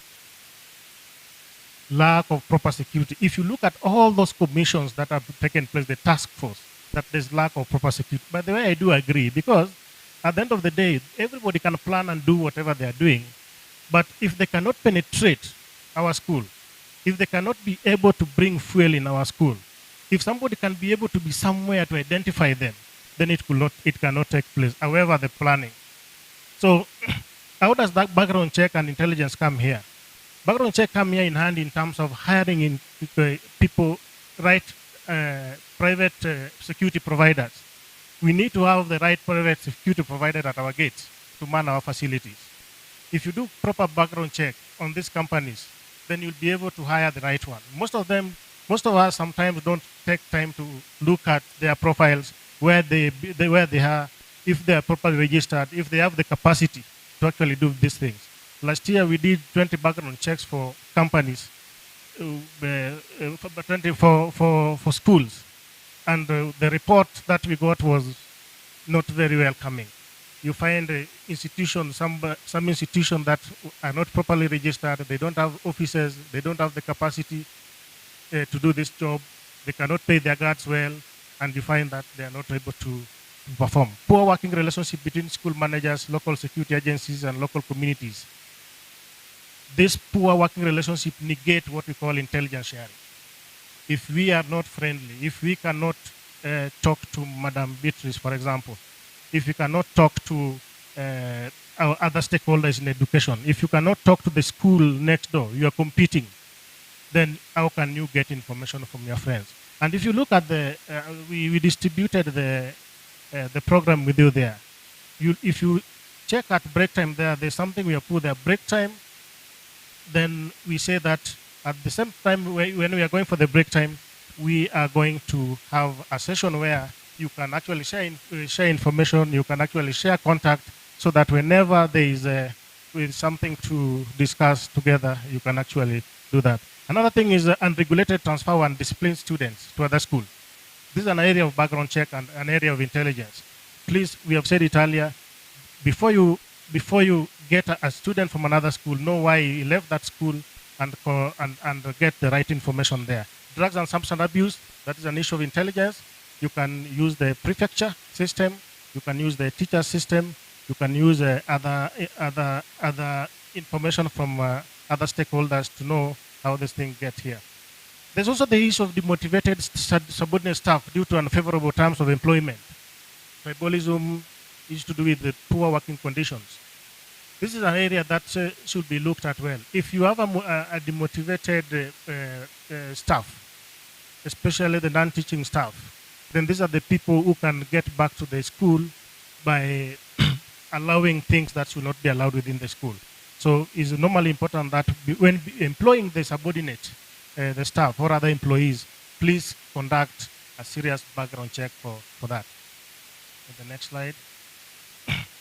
Lack of proper security. If you look at all those commissions that have taken place, the task force, that there's lack of proper security. By the way, I do agree, because at the end of the day, everybody can plan and do whatever they are doing, but if they cannot penetrate our school, if they cannot be able to bring fuel in our school, if somebody can be able to be somewhere to identify them, then it cannot take place, however the planning. So how does that background check and intelligence come here? Background check come here in hand in terms of hiring in people, right, private security providers. We need to have the right private security provider at our gates to man our facilities. If you do proper background check on these companies, then you'll be able to hire the right one. Most of us sometimes don't take time to look at their profiles, where they are, if they are properly registered, if they have the capacity to actually do these things. Last year we did 20 background checks for companies, 20 for schools, and the report that we got was not very welcoming. You find institutions, some institutions that are not properly registered, they don't have officers, they don't have the capacity to do this job, they cannot pay their guards well, and you find that they are not able to perform. Poor working relationship between school managers, local security agencies, and local communities. This poor working relationship negate what we call intelligence sharing. If we are not friendly, if we cannot talk to Madam Beatrice, for example, if you cannot talk to our other stakeholders in education, if you cannot talk to the school next door, you are competing, then how can you get information from your friends? And if you look at we distributed the program with you there. If you check at break time there's something we have put there, break time. Then we say that at the same time when we are going for the break time, we are going to have a session where you can actually share information, you can actually share contact, so that whenever there is something to discuss together, you can actually do that. Another thing is unregulated transfer and discipline students to other schools. This is an area of background check and an area of intelligence. Please, we have said it earlier, before you get a student from another school, know why he left that school and get the right information there. Drugs and substance abuse, that is an issue of intelligence. You can use the prefecture system, you can use the teacher system, you can use other information from other stakeholders to know how this thing get here. There's also the issue of demotivated subordinate staff due to unfavorable terms of employment. Tribalism is to do with the poor working conditions. This is an area that should be looked at well. If you have a demotivated staff, especially the non-teaching staff, then these are the people who can get back to the school by allowing things that should not be allowed within the school. So it's normally important that when employing the subordinate, the staff or other employees, please conduct a serious background check for that. The next slide.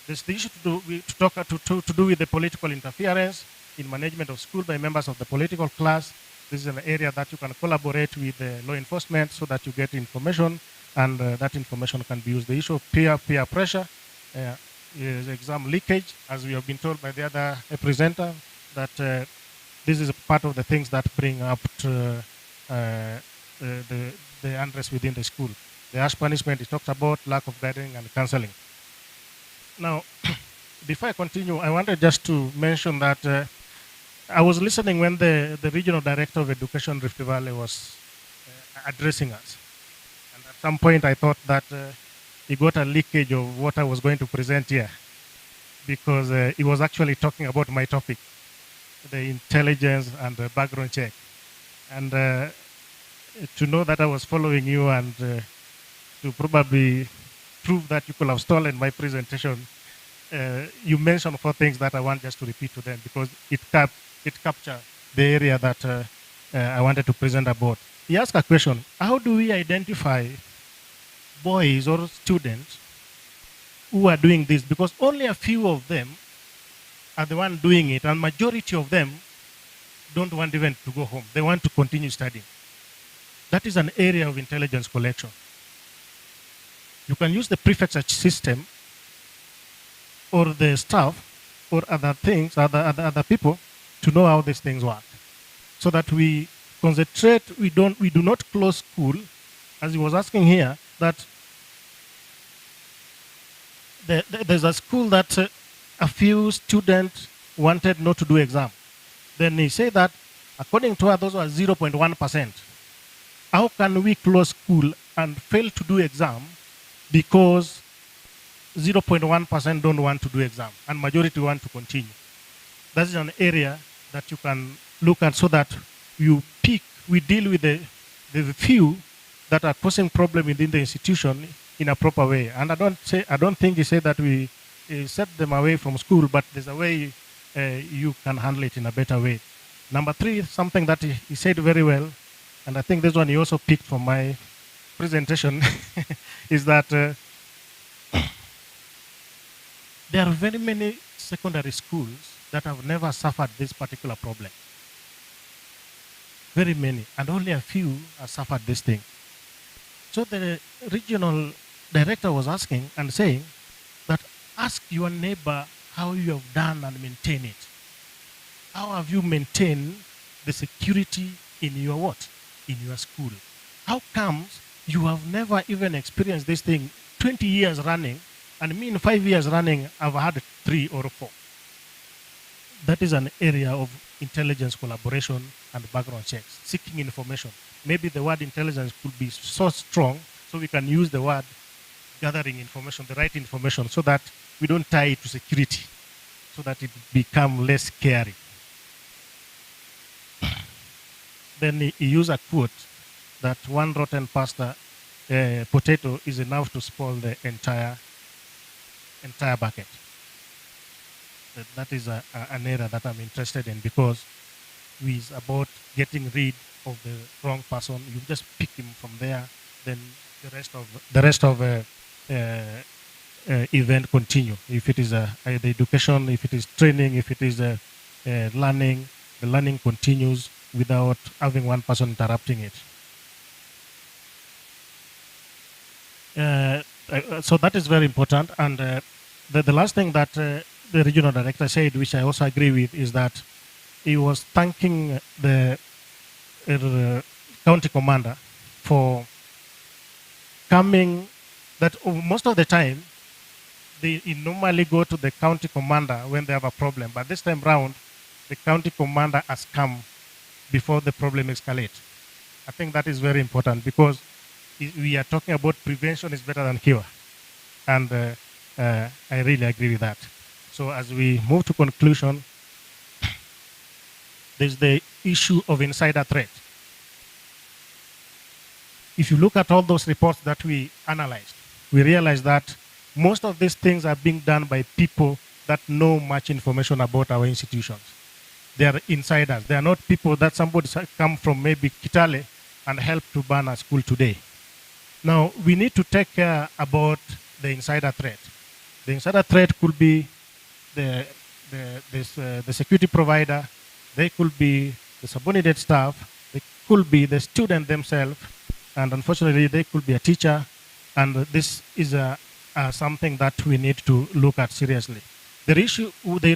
There's the issue to do with the political interference in management of school by members of the political class. This is an area that you can collaborate with law enforcement so that you get information, and that information can be used. The issue of peer pressure, is exam leakage, as we have been told by the other presenter, that this is a part of the things that bring up the unrest within the school. The harsh punishment is talked about, lack of guidance and counseling. Now, before I continue, I wanted just to mention that I was listening when the regional director of education Rift Valley was addressing us. And at some point, I thought that he got a leakage of what I was going to present here, because he was actually talking about my topic, the intelligence and the background check. And to know that I was following you and to probably prove that you could have stolen my presentation, you mentioned 4 things that I want just to repeat to them, because it captured the area that I wanted to present about. He asked a question: how do we identify boys or students who are doing this? Because only a few of them are the one doing it, and majority of them don't want even to go home. They want to continue studying. That is an area of intelligence collection. You can use the prefecture system or the staff or other things, other people, to know how these things work, so that we concentrate. We do not close school, as he was asking here. That there's a school that a few students wanted not to do exam. Then he said that according to her, those were 0.1%. How can we close school and fail to do exam because 0.1% don't want to do exam and majority want to continue? That is an area that you can look at, so that we deal with the few that are causing problem within the institution in a proper way. And I don't think he said that we set them away from school, but there's a way you can handle it in a better way. Number 3, something that he said very well, and I think this one he also picked from my presentation, is that there are very many secondary schools that have never suffered this particular problem. Very many, and only a few have suffered this thing. So the regional director was asking and saying that ask your neighbor how you have done and maintain it. How have you maintained the security in your what? In your school. How comes you have never even experienced this thing 20 years running, and me in 5 years running, I've had 3 or 4. That is an area of intelligence collaboration and background checks, seeking information. Maybe the word intelligence could be so strong, so we can use the word gathering information, the right information, so that we don't tie it to security, so that it become less scary. Then he used a quote that one rotten pasta potato is enough to spoil the entire bucket. That is an area that I'm interested in, because it's about getting rid of the wrong person. You just pick him from there, then the rest of event continue. If it is the education, if it is training, if it is learning, the learning continues without having one person interrupting it. So that is very important. And the last thing that the regional director said, which I also agree with, is that he was thanking the county commander for coming. That most of the time, they normally go to the county commander when they have a problem. But this time round, the county commander has come before the problem escalates. I think that is very important, because we are talking about prevention is better than cure. And I really agree with that. So as we move to conclusion, there's the issue of insider threat. If you look at all those reports that we analyzed, we realize that most of these things are being done by people that know much information about our institutions. They are insiders. They are not people that somebody come from maybe Kitale and help to burn a school today. Now, we need to take care about the insider threat. The insider threat could be the security provider. They could be the subordinate staff. They could be the student themselves. And unfortunately, they could be a teacher. And this is something that we need to look at seriously. The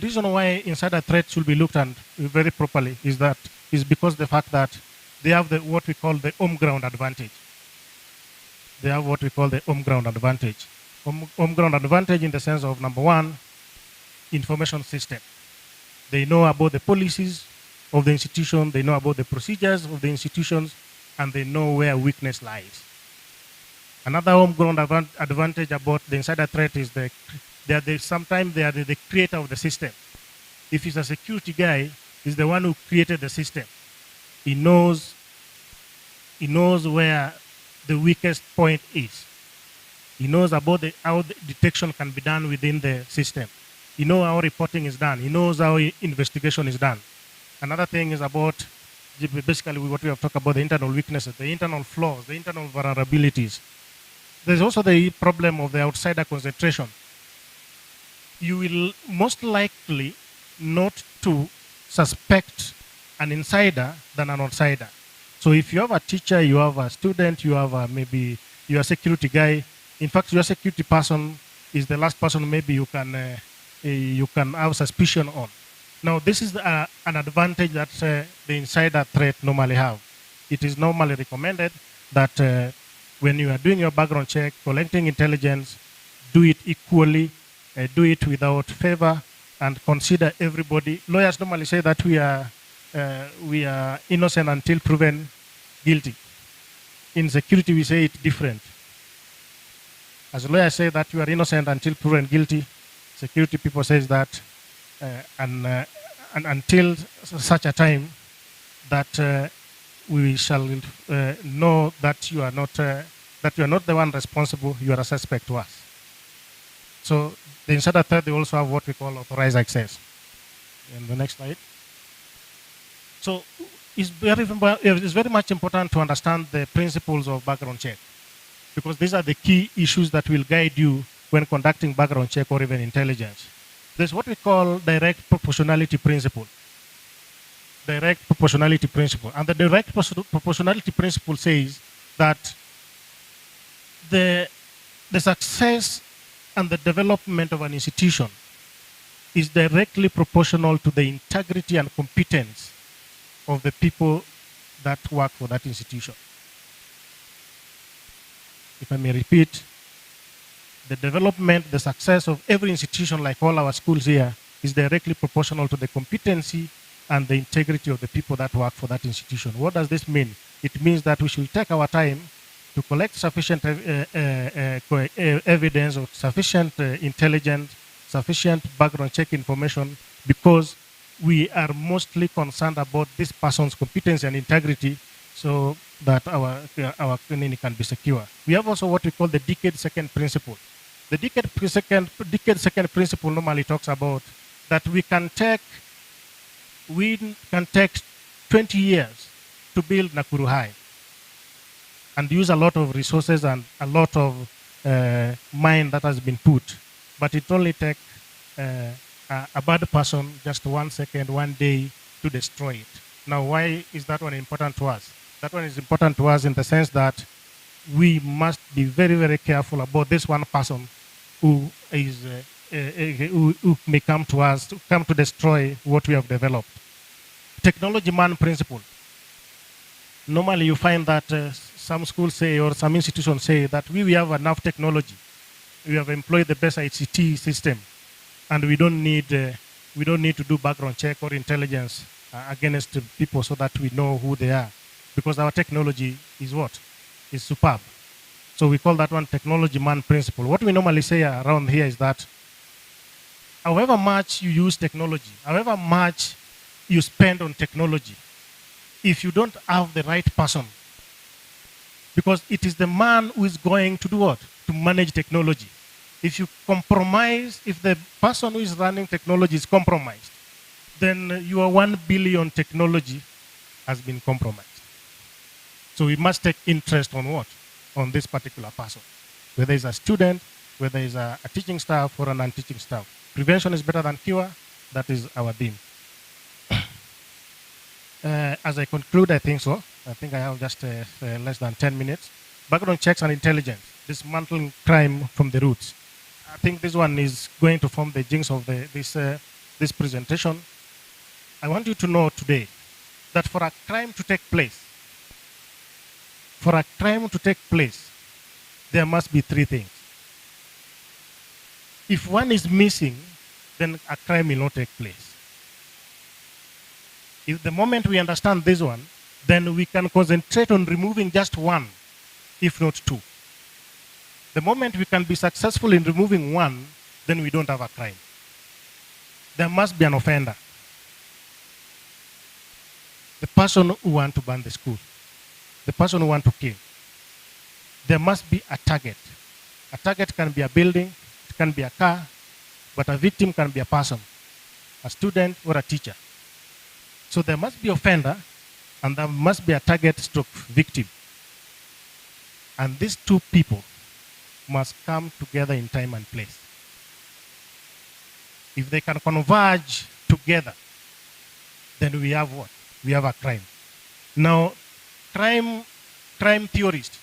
reason why insider threat should be looked at very properly is because the fact that they have what we call the home ground advantage. They have what we call the home ground advantage. Home ground advantage in the sense of, number one, information system. They know about the policies of the institution, they know about the procedures of the institutions, and they know where weakness lies. Another homegrown advantage about the insider threat is sometimes they are the creator of the system. If he's a security guy, he's the one who created the system. He knows where the weakest point is. He knows about how the detection can be done within the system. He knows how reporting is done. He knows how investigation is done. Another thing is about basically what we have talked about, the internal weaknesses, the internal flaws, the internal vulnerabilities. There's also the problem of the outsider concentration. You will most likely not to suspect an insider than an outsider. So if you have a teacher, you have a student, you have maybe you're a security guy. In fact, your security person is the last person maybe you can have suspicion on. Now, this is an advantage that the insider threat normally have. It is normally recommended that when you are doing your background check, collecting intelligence, do it equally, do it without favor, and consider everybody. Lawyers normally say that we are innocent until proven guilty. In security, we say it different. As lawyers say that you are innocent until proven guilty, security people says that and until such a time that we shall know that you are not the one responsible, you are a suspect to us. So the insider threat, they also have what we call authorized access. In the next slide. So it's very much important to understand the principles of background check, because these are the key issues that will guide you when conducting background check or even intelligence. There's what we call direct proportionality principle. Direct proportionality principle. And the direct proportionality principle says that the success and the development of an institution is directly proportional to the integrity and competence of the people that work for that institution. If I may repeat, the development, the success of every institution, like all our schools here, is directly proportional to the competency and the integrity of the people that work for that institution. What does this mean? It means that we should take our time to collect sufficient evidence or sufficient intelligence, sufficient background check information, because we are mostly concerned about this person's competence and integrity, so that our clinic can be secure. We have also what we call the decade second principle. The decade second principle normally talks about that we can take 20 years to build Nakuru High and use a lot of resources and a lot of mind that has been put, but it only takes a bad person just 1 second, 1 day to destroy it. Now, why is that one important to us? That one is important to us in the sense that we must be very, very careful about this one person who may come to us, to come to destroy what we have developed. Technology man principle. Normally you find that some schools say, or some institutions say, that we have enough technology. We have employed the best ICT system, and we don't need to do background check or intelligence against people so that we know who they are, because our technology is what? Is superb. So we call that one technology man principle. What we normally say around here is that however much you use technology, however much you spend on technology, if you don't have the right person, because it is the man who is going to do what? To manage technology. If you compromise, if the person who is running technology is compromised, then your 1 billion technology has been compromised. So we must take interest on what? On this particular person. Whether it's a student, whether it's a teaching staff or a non-teaching staff. Prevention is better than cure. That is our theme. As I conclude, I think so. I think I have just less than 10 minutes. Background checks and intelligence. Dismantling crime from the roots. I think this one is going to form the jinx of this presentation. I want you to know today that for a crime to take place, there must be 3 things. If one is missing, then a crime will not take place. If the moment we understand this one, then we can concentrate on removing just one, if not two. The moment we can be successful in removing one, then we don't have a crime. There must be an offender. The person who wants to burn the school, the person who wants to kill. There must be a target. A target can be a building, it can be a car, but a victim can be a person, a student or a teacher. So there must be offender, and there must be a target stroke victim. And these two people must come together in time and place. If they can converge together, then we have what? We have a crime. Now, crime theorists,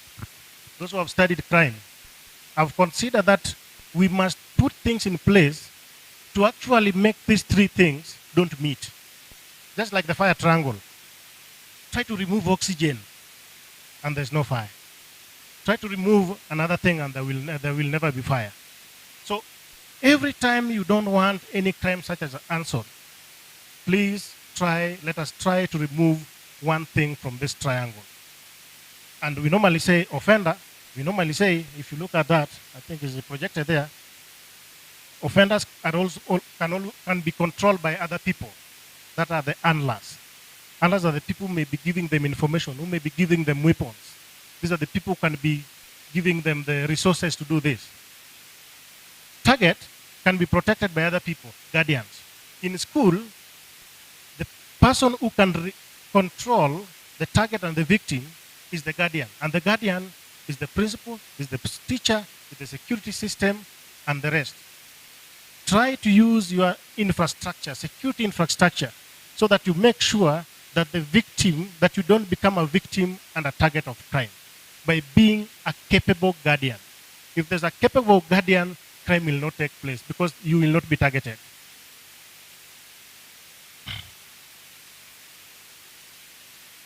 those who have studied crime, have considered that we must put things in place to actually make these three things don't meet. Just like the fire triangle. Try to remove oxygen and there's no fire. Try to remove another thing and there will never be fire. So every time you don't want any crime such as answered, please let us try to remove one thing from this triangle. And we normally say offender. We normally say, if you look at that, I think it's projected there, offenders can be controlled by other people. That are the handlers. Handlers are the people who may be giving them information, who may be giving them weapons. These are the people who can be giving them the resources to do this. Target can be protected by other people, guardians. In school, the person who can control the target and the victim is the guardian. And the guardian is the principal, is the teacher, is the security system, and the rest. Try to use your infrastructure, security infrastructure, so that you make sure that the victim, that you don't become a victim and a target of crime by being a capable guardian. If there's a capable guardian, crime will not take place because you will not be targeted.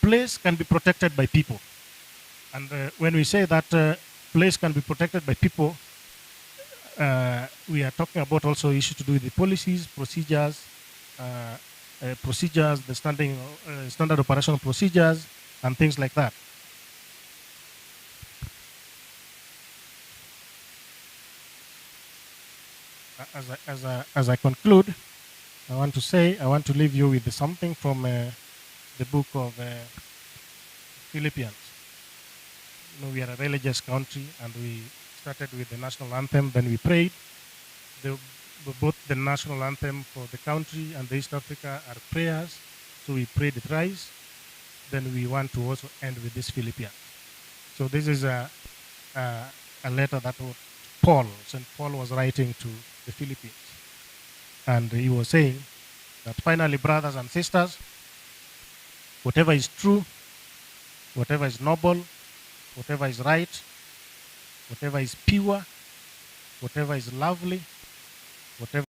Place can be protected by people. And when we say that place can be protected by people, we are talking about also issues to do with the policies, procedures, the standard operational procedures, and things like that. As I conclude, I want to leave you with something from the book of Philippians. You know, we are a religious country, and we started with the national anthem, then we prayed. Both the national anthem for the country and the East Africa are prayers, so we prayed thrice. Then we want to also end with this Philippians. So this is a letter that St. Paul was writing to the Philippines. And he was saying that finally, brothers and sisters, whatever is true, whatever is noble, whatever is right, whatever is pure, whatever is lovely, whatever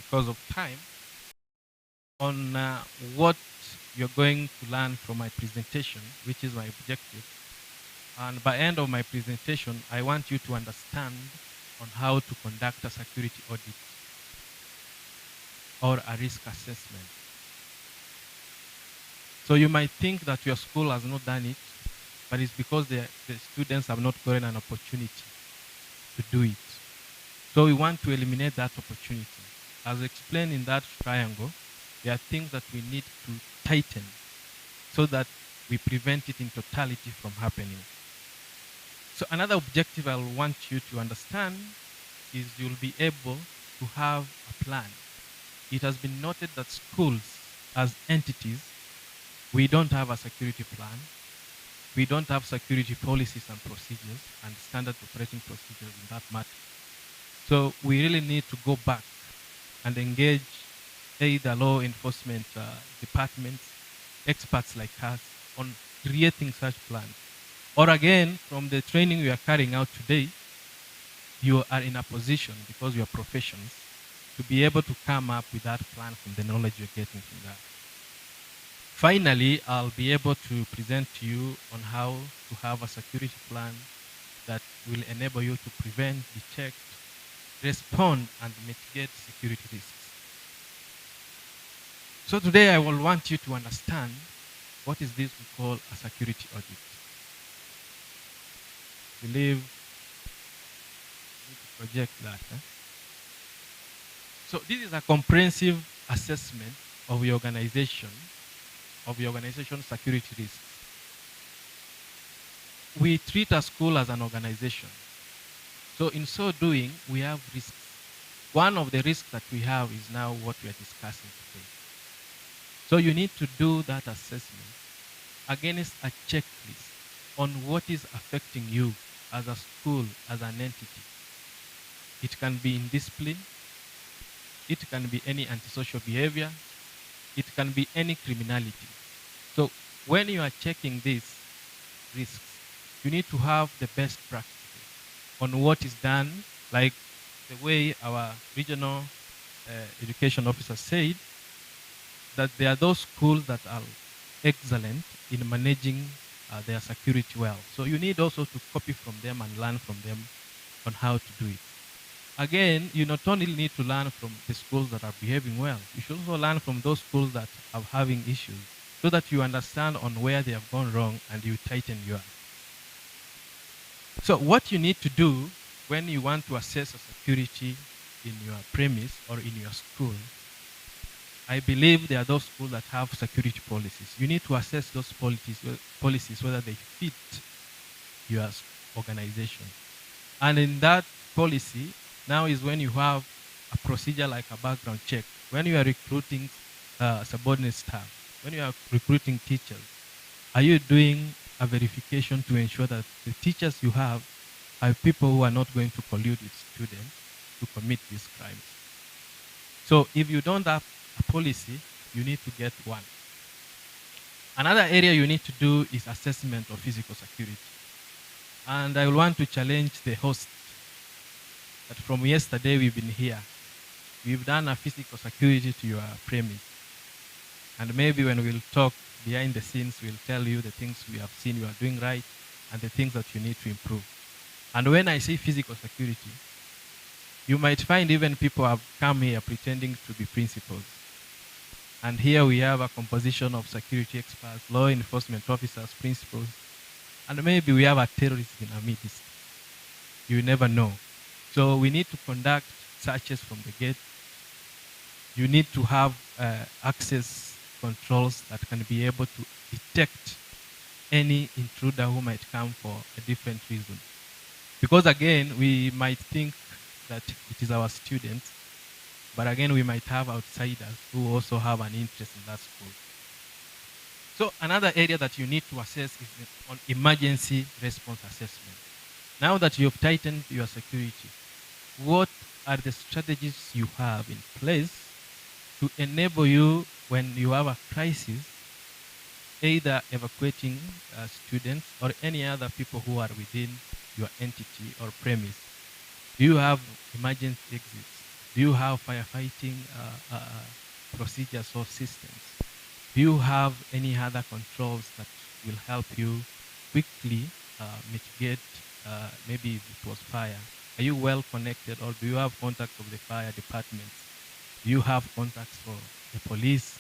because of time, on what you're going to learn from my presentation, which is my objective. And by end of my presentation, I want you to understand on how to conduct a security audit or a risk assessment. So you might think that your school has not done it, but it's because the students have not gotten an opportunity to do it. So we want to eliminate that opportunity. As explained in that triangle, there are things that we need to tighten so that we prevent it in totality from happening. So another objective I want you to understand is you'll be able to have a plan. It has been noted that schools as entities, we don't have a security plan. We don't have security policies and procedures and standard operating procedures in that matter. So we really need to go back and engage either law enforcement departments, experts like us on creating such plans. Or again, from the training we are carrying out today, you are in a position, because you are professionals, to be able to come up with that plan from the knowledge you're getting from that. Finally, I'll be able to present to you on how to have a security plan that will enable you to prevent, detect, respond, and mitigate security risks. So today I will want you to understand what is this we call a security audit. I believe we need to project that. So this is a comprehensive assessment of your organization, security risks. We treat a school as an organization. So in so doing, we have risks. One of the risks that we have is now what we are discussing today. So you need to do that assessment against a checklist on what is affecting you as a school, as an entity. It can be in discipline. It can be any antisocial behavior. It can be any criminality. So when you are checking these risks, you need to have the best practices on what is done, like the way our regional education officer said, that there are those schools that are excellent in managing their security well. So you need also to copy from them and learn from them on how to do it. Again, you not only need to learn from the schools that are behaving well, you should also learn from those schools that are having issues so that you understand on where they have gone wrong and you tighten yours. So what you need to do when you want to assess a security in your premise or in your school, I believe there are those schools that have security policies. You need to assess those policies whether they fit your organization. And in that policy, now is when you have a procedure like a background check. When you are recruiting subordinate staff, when you are recruiting teachers, are you doing a verification to ensure that the teachers you have are people who are not going to collude with students to commit these crimes? So if you don't have a policy, you need to get one. Another area you need to do is assessment of physical security. And I will want to challenge the host that from yesterday we've been here. We've done a physical security to your premise. And maybe when we'll talk behind the scenes, we'll tell you the things we have seen you are doing right and the things that you need to improve. And when I say physical security, you might find even people have come here pretending to be principals. And here we have a composition of security experts, law enforcement officers, principals, and maybe we have a terrorist in our midst. You never know. So we need to conduct searches from the gate. You need to have access controls that can be able to detect any intruder who might come for a different reason. Because again, we might think that it is our students, but again, we might have outsiders who also have an interest in that school. So another area that you need to assess is on emergency response assessment. Now that you've tightened your security, what are the strategies you have in place to enable you when you have a crisis, either evacuating students or any other people who are within your entity or premise? Do you have emergency exits? Do Do you have firefighting procedures or systems? Do you have any other controls that will help you quickly mitigate maybe if it was fire? Are you well connected, or do you have contacts of the fire departments? Do you have contacts for the police,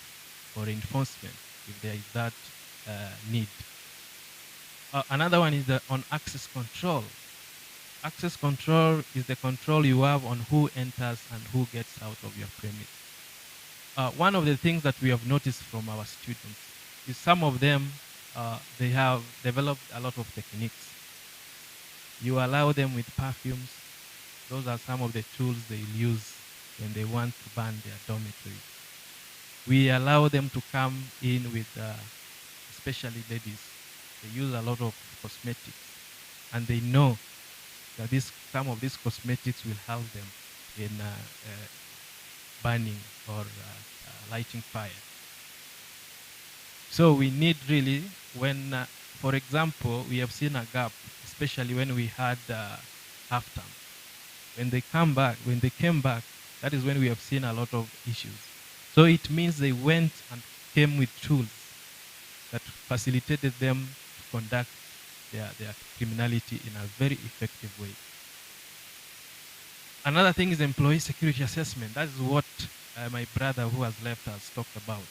for enforcement, if there is that need? Another one is on access control. Access control is the control you have on who enters and who gets out of your premise. One of the things that we have noticed from our students is some of them, they have developed a lot of techniques. You allow them with perfumes. Those are some of the tools they use when they want to burn their dormitories. We allow them to come in with, especially ladies, they use a lot of cosmetics, and they know that some of these cosmetics will help them in burning or lighting fire. So we need really, when, for example, we have seen a gap, especially when we had half term. When they came back, that is when we have seen a lot of issues. So it means they went and came with tools that facilitated them to conduct their criminality in a very effective way. Another thing is employee security assessment. That is what my brother who has left us talked about.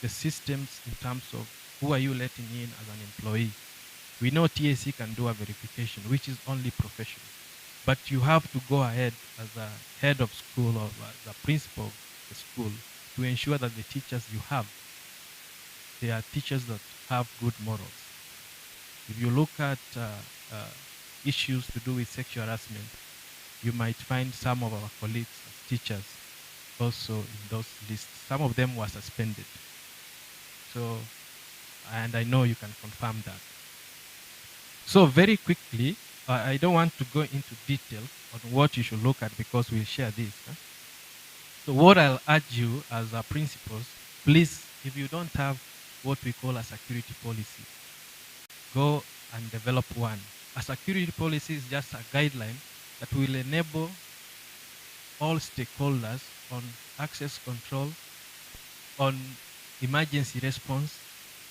The systems in terms of who are you letting in as an employee. We know TAC can do a verification, which is only professional. But you have to go ahead as a head of school or as a principal of the school to ensure that the teachers you have, they are teachers that have good morals. If you look at issues to do with sexual harassment, you might find some of our colleagues, teachers, also in those lists. Some of them were suspended. So, and I know you can confirm that. So very quickly, I don't want to go into detail on what you should look at because we'll share this. So what I'll urge you as our principals, please, if you don't have what we call a security policy, go and develop one. A security policy is just a guideline that will enable all stakeholders on access control, on emergency response,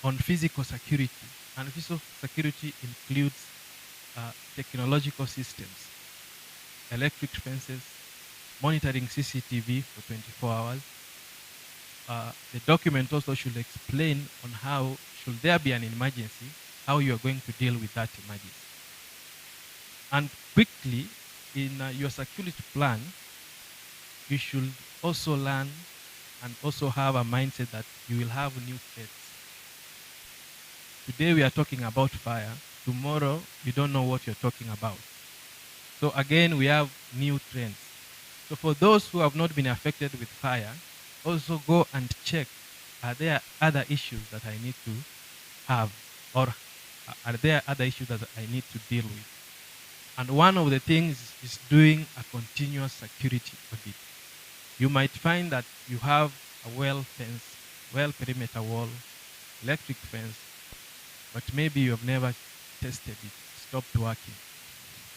on physical security. And physical security includes technological systems, electric fences, monitoring CCTV for 24 hours. The document also should explain on how, should there be an emergency, how you are going to deal with that emergency. And quickly, in your security plan, you should also learn and also have a mindset that you will have new threats. Today we are talking about fire. Tomorrow, you don't know what you're talking about. So again, we have new trends. So for those who have not been affected with fire, also go and check, are there other issues that I need to have? Or are there other issues that I need to deal with? And one of the things is doing a continuous security audit. You might find that you have a well-fenced, well-perimeter wall, electric fence, but maybe you have never tested it, stopped working.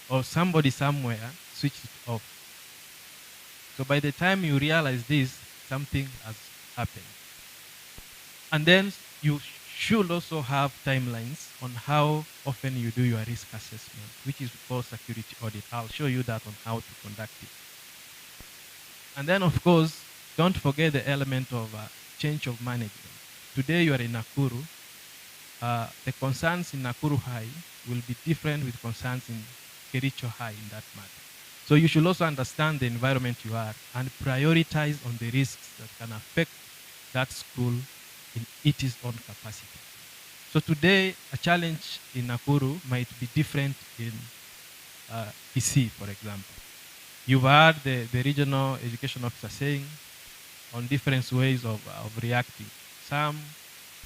Or somebody somewhere switched it off. So by the time you realize this, something has happened. And then you should also have timelines on how often you do your risk assessment, which is called security audit. I'll show you that on how to conduct it. And then, of course, don't forget the element of change of management. Today you are in Nakuru. The concerns in Nakuru High will be different with concerns in Kericho High in that matter. So you should also understand the environment you are and prioritize on the risks that can affect that school in its own capacity. So today, a challenge in Nakuru might be different in Kisii, for example. You've heard the regional education officer saying on different ways of reacting. Some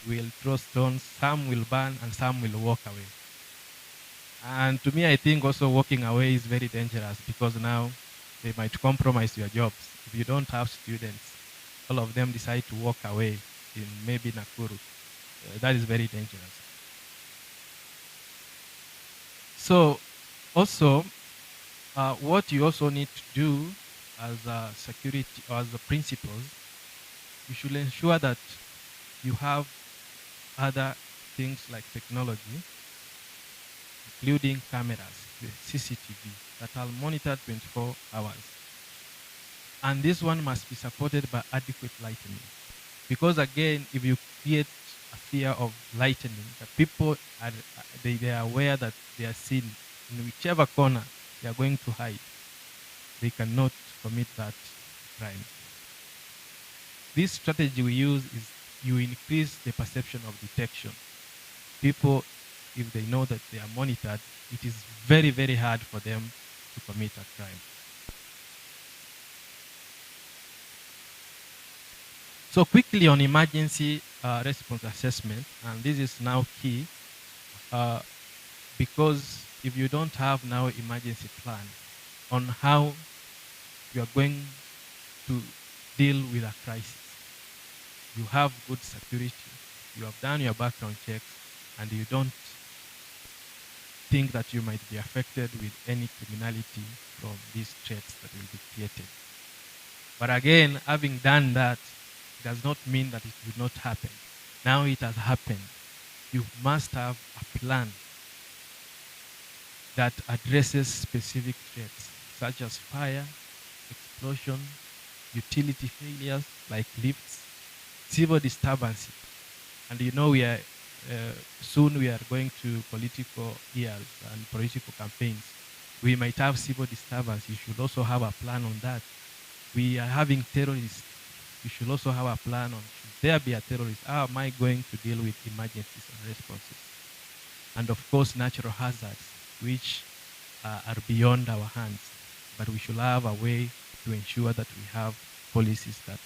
will throw stones, some will burn, and some will walk away. And to me, I think also walking away is very dangerous because now they might compromise your jobs. If you don't have students, all of them decide to walk away in maybe Nakuru. That is very dangerous. So also, what you also need to do as a security or as a principals, you should ensure that you have other things like technology, including cameras, the CCTV, that are monitored 24 hours. And this one must be supported by adequate lighting. Because again, if you create a fear of lightning, the people they are aware that they are seen in whichever corner they are going to hide. They cannot commit that crime. This strategy we use is you increase the perception of detection. People, if they know that they are monitored, it is very, very hard for them to commit a crime. So quickly on emergency response assessment, and this is now key, because if you don't have now emergency plan on how you are going to deal with a crisis, you have good security, you have done your background checks, and you don't think that you might be affected with any criminality from these threats that will be created. But again, having done that, does not mean that it will not happen. Now it has happened. You must have a plan that addresses specific threats, such as fire, explosion, utility failures like lifts, civil disturbances. And you know we are soon we are going to political years and political campaigns. We might have civil disturbance. You should also have a plan on that. We are having terrorists. You should also have a plan on, should there be a terrorist, how am I going to deal with emergencies and responses? And of course, natural hazards, which are beyond our hands. But we should have a way to ensure that we have policies that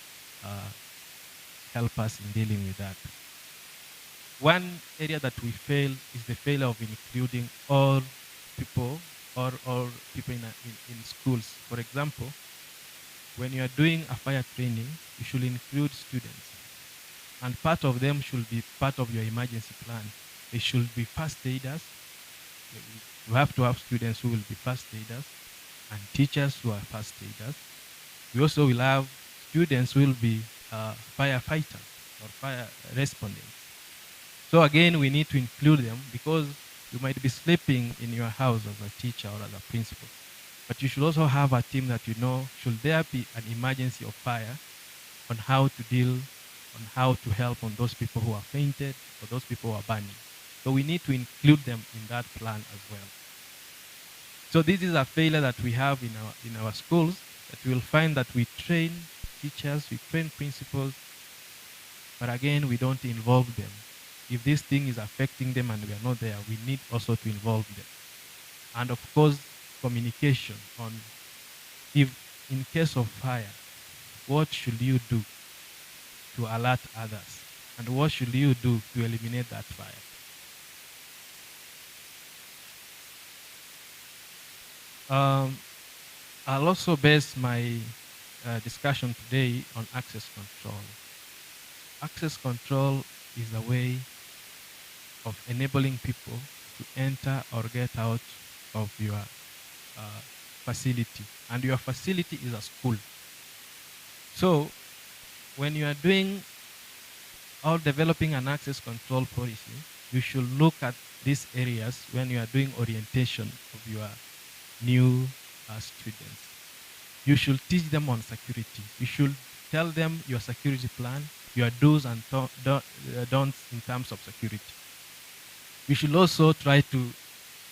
help us in dealing with that. One area that we fail is the failure of including all people or all people in schools. For example, when you are doing a fire training, you should include students. And part of them should be part of your emergency plan. They should be first aiders. You have to have students who will be first aiders and teachers who are first aiders. We also will have students who will be firefighters or fire respondents. So again, we need to include them because you might be sleeping in your house as a teacher or as a principal. But you should also have a team that you know, should there be an emergency of fire, on how to deal, on how to help on those people who are fainted or those people who are burning. So we need to include them in that plan as well. So this is a failure that we have in our schools, that we will find that we train teachers, we train principals, but again, we don't involve them. If this thing is affecting them and we are not there, we need also to involve them. And of course, communication on, if in case of fire, what should you do to alert others? And what should you do to eliminate that fire? I'll also base my discussion today on access control. Access control is a way of enabling people to enter or get out of your facility. And your facility is a school. So when you are doing or developing an access control policy, you should look at these areas when you are doing orientation of your new students. You should teach them on security. You should tell them your security plan, your do's and don'ts in terms of security. You should also try to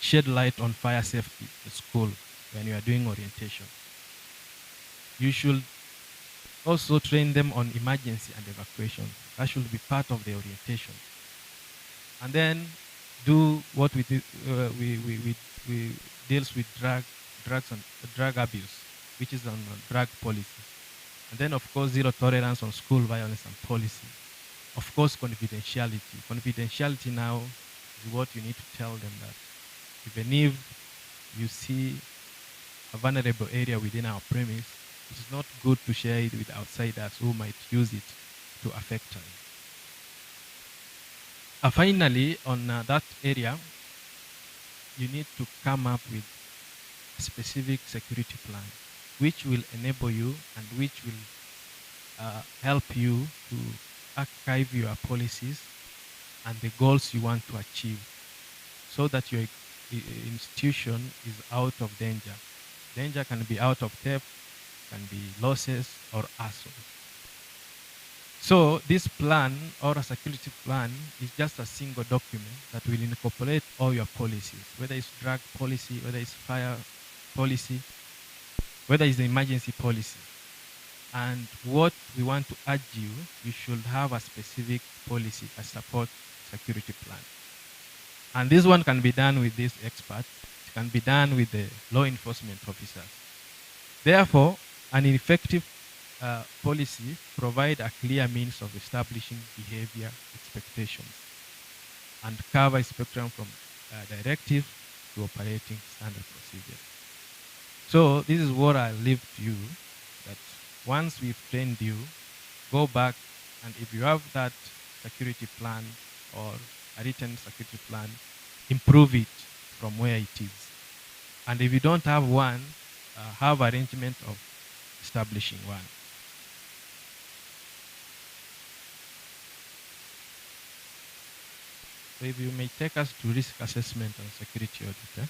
shed light on fire safety at school when you are doing orientation. You should also train them on emergency and evacuation. That should be part of the orientation. And then do what we do, we deals with drug abuse, which is on drug policy. And then of course, zero tolerance on school violence and policy. Of course, confidentiality. Confidentiality now is what you need to tell them, that even if you see a vulnerable area within our premise, it is not good to share it with outsiders who might use it to affect us. Finally, on that area, you need to come up with a specific security plan. which will enable you and which will help you to archive your policies and the goals you want to achieve so that your institution is out of danger. Danger can be out of theft, can be losses or assault. So this plan or a security plan is just a single document that will incorporate all your policies, whether it's drug policy, whether it's fire policy, whether it's the emergency policy. And what we want to urge you, you should have a specific policy that supports security plan. And this one can be done with these experts. It can be done with the law enforcement officers. Therefore, an effective policy provide a clear means of establishing behavior expectations and cover a spectrum from directive to operating standard procedure. So this is what I leave to you, that once we've trained you, go back, and if you have that security plan or a written security plan, improve it from where it is. And if you don't have one, have arrangement of establishing one. So if you may take us to risk assessment and security audit,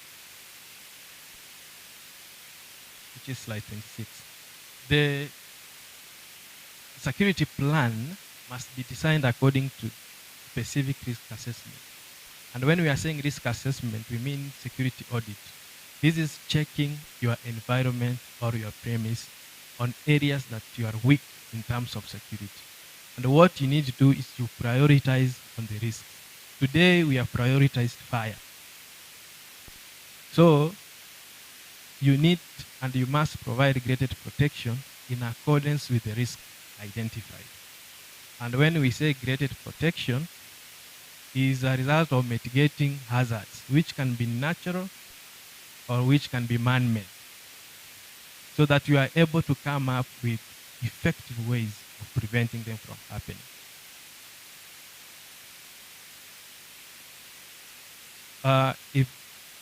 which is slide 26. The security plan must be designed according to specific risk assessment. And when we are saying risk assessment, we mean security audit. This is checking your environment or your premise on areas that you are weak in terms of security. And what you need to do is to prioritize on the risks. Today, we have prioritized fire. So, you need and you must provide graded protection in accordance with the risk identified. And when we say graded protection, is a result of mitigating hazards, which can be natural or which can be man-made, so that you are able to come up with effective ways of preventing them from happening.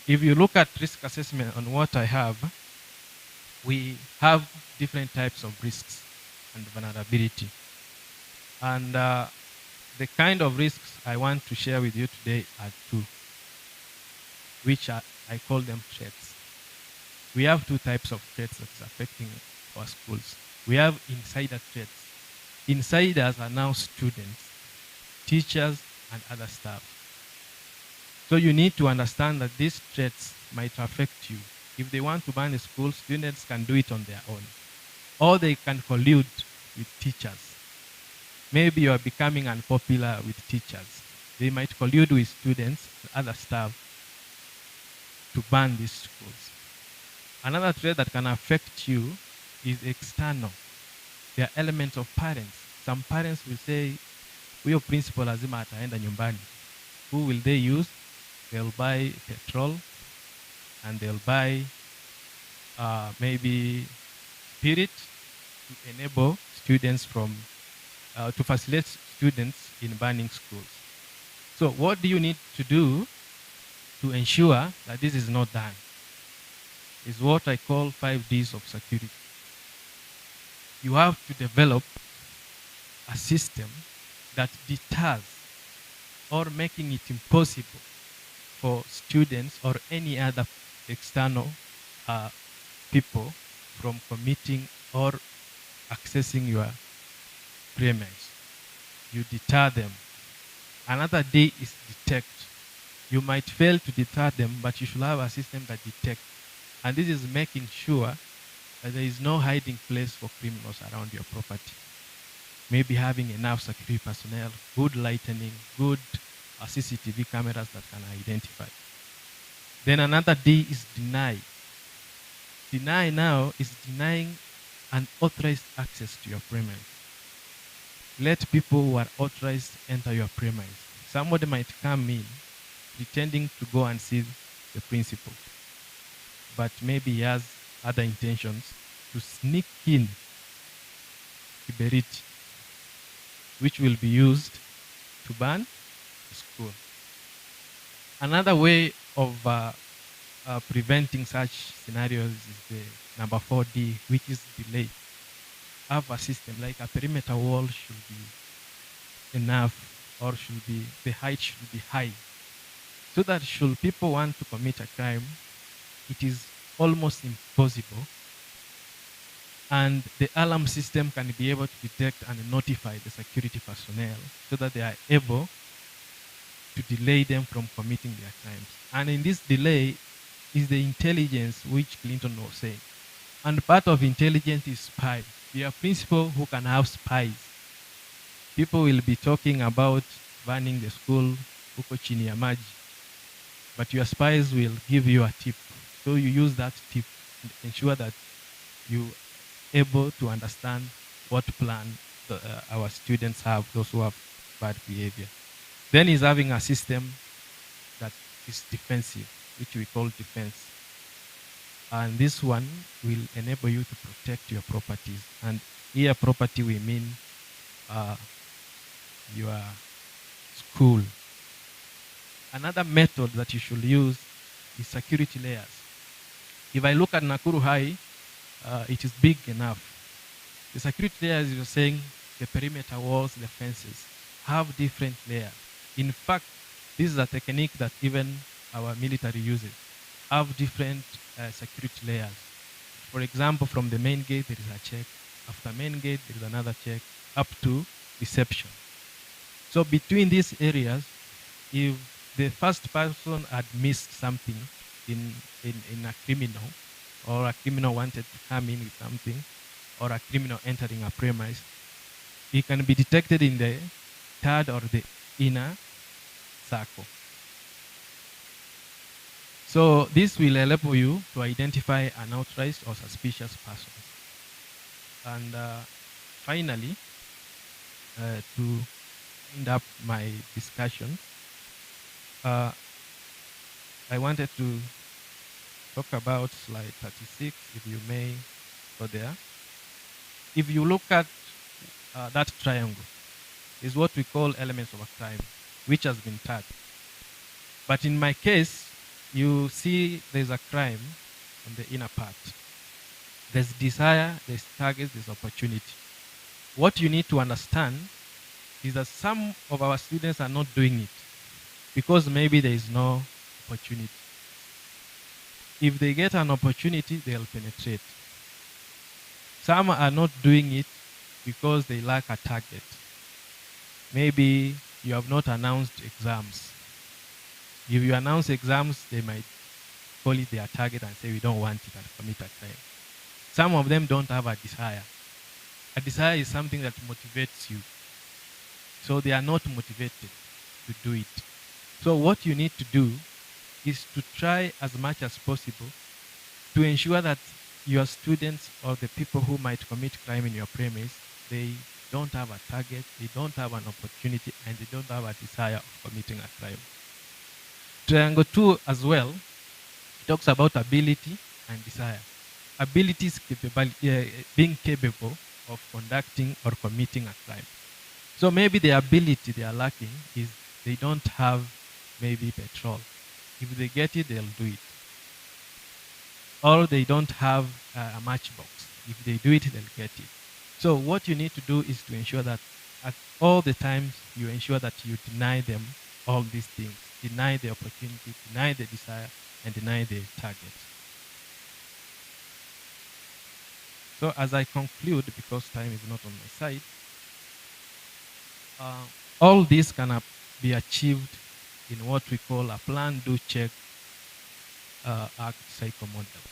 If you look at risk assessment on what I have, we have different types of risks and vulnerability. And the kind of risks I want to share with you today are two, which I call them threats. We have two types of threats that is affecting our schools. We have insider threats. Insiders are now students, teachers, and other staff. So you need to understand that these threats might affect you. If they want to ban the school, students can do it on their own. Or they can collude with teachers. Maybe you are becoming unpopular with teachers. They might collude with students and other staff to ban these schools. Another threat that can affect you is external. There are elements of parents. Some parents will say, huyo principal lazima ataenda nyumbani. Who will they use? They'll buy petrol and they'll buy maybe spirit to enable students to facilitate students in banning schools. So what do you need to do to ensure that this is not done? Is what I call 5 Ds of security. You have to develop a system that deters or making it impossible for students or any other external people from committing or accessing your premise. You deter them. Another D is detect. You might fail to deter them, but you should have a system that detects. And this is making sure that there is no hiding place for criminals around your property. Maybe having enough security personnel, good lighting, good CCTV cameras that can identify. Then another D is deny. Deny now is denying unauthorized access to your premise. Let people who are authorized enter your premise. Somebody might come in pretending to go and see the principal, but maybe he has other intentions to sneak in kiberiti, which will be used to ban the school. Another way of preventing such scenarios is the number 4D, which is delay. Have a system like a perimeter wall should be enough, or should be the height should be high, so that should people want to commit a crime, it is almost impossible, and the alarm system can be able to detect and notify the security personnel so that they are able to delay them from committing their crimes. And in this delay is the intelligence which Clinton was saying. And part of intelligence is spy. There are principals who can have spies. People will be talking about banning the school, huko chini ya maji, but your spies will give you a tip. So you use that tip and ensure that you able to understand what plan our students have, those who have bad behavior. Then he's having a system that is defensive, which we call defense. And this one will enable you to protect your properties. And here property we mean your school. Another method that you should use is security layers. If I look at Nakuru High, it is big enough. The security layers, you're saying, the perimeter walls, the fences, have different layers. In fact, this is a technique that even our military uses, have different security layers. For example, from the main gate, there is a check. After main gate, there is another check, up to reception. So between these areas, if the first person had missed something in a criminal, or a criminal wanted to come in with something, or a criminal entering a premise, it can be detected in the third or the inner circle. So this will enable you to identify unauthorized or suspicious persons. And finally, to end up my discussion, I wanted to talk about slide 36, if you may go there. If you look at that triangle, is what we call elements of a crime, which has been tagged. But in my case, you see there's a crime on the inner part. There's desire, there's target, there's opportunity. What you need to understand is that some of our students are not doing it because maybe there is no opportunity. If they get an opportunity, they'll penetrate. Some are not doing it because they lack a target. Maybe you have not announced exams. If you announce exams, they might call it their target and say, we don't want it, and commit a crime. Some of them don't have a desire. A desire is something that motivates you. So they are not motivated to do it. So what you need to do is to try as much as possible to ensure that your students or the people who might commit crime in your premise, they don't have a target, they don't have an opportunity, and they don't have a desire of committing a crime. Triangle 2 as well talks about ability and desire. Ability is being capable of conducting or committing a crime. So maybe the ability they are lacking is they don't have maybe petrol. If they get it, they'll do it. Or they don't have a matchbox. If they do it, they'll get it. So what you need to do is to ensure that at all the times you ensure that you deny them all these things. Deny the opportunity, deny the desire, and deny the target. So as I conclude, because time is not on my side, all this can be achieved in what we call a plan, do, check, act, cycle model.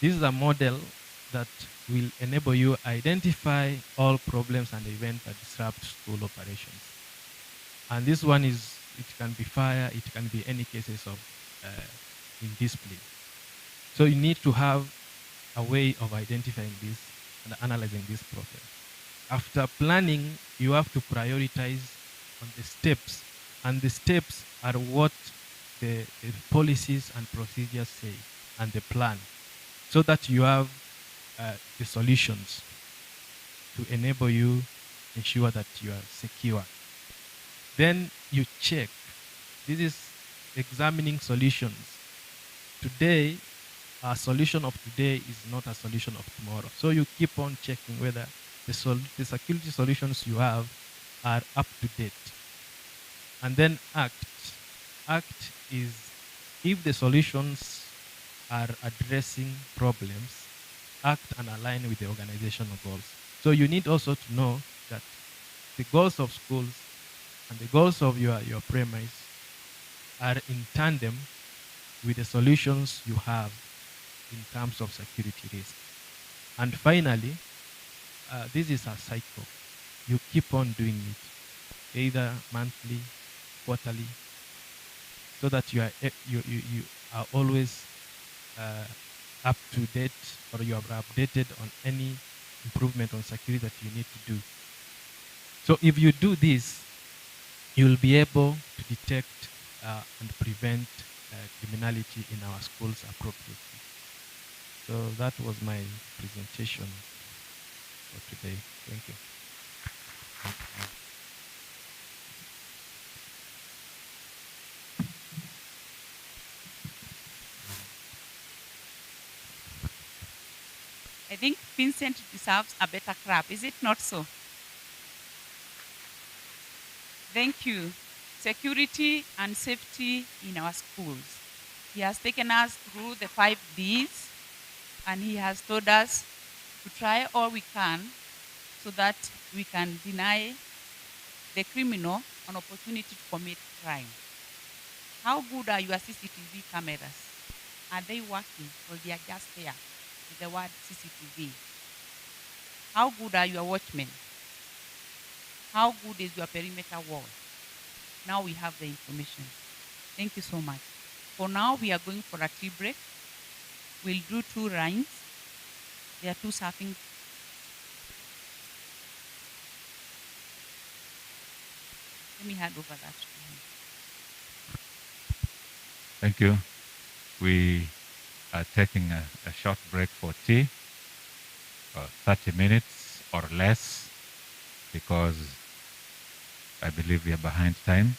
This is a model that will enable you identify all problems and events that disrupt school operations. And this one is, it can be fire, it can be any cases of indiscipline. So you need to have a way of identifying this and analyzing this problem. After planning, you have to prioritize on the steps, and the steps are what the policies and procedures say, and the plan, so that you have the solutions to enable you ensure that you are secure. Then you check. This is examining solutions. today, a solution of today is not a solution of tomorrow. So you keep on checking whether the security solutions you have are up to date. And then act. Act is if the solutions are addressing problems, act and align with the organizational goals. So you need also to know that the goals of schools and the goals of your premise are in tandem with the solutions you have in terms of security risk. And finally, this is a cycle. You keep on doing it, either monthly, quarterly, so that you are always up to date, or you are updated on any improvement on security that you need to do. So if you do this, you'll be able to detect and prevent criminality in our schools appropriately. So that was my presentation for today. Thank you. I think Vincent deserves a better clap. Is it not so? Thank you. Security and safety in our schools. He has taken us through the 5 Ds, and he has told us to try all we can so that we can deny the criminal an opportunity to commit crime. How good are your CCTV cameras? Are they working, or they are just there with the word CCTV? How good are your watchmen? How good is your perimeter wall? Now we have the information. Thank you so much. For now, we are going for a tea break. We'll do 2 rounds. There are 2 surfing. Let me hand over that to him. Thank you. We are taking a short break for tea, 30 minutes or less, because I believe we are behind time.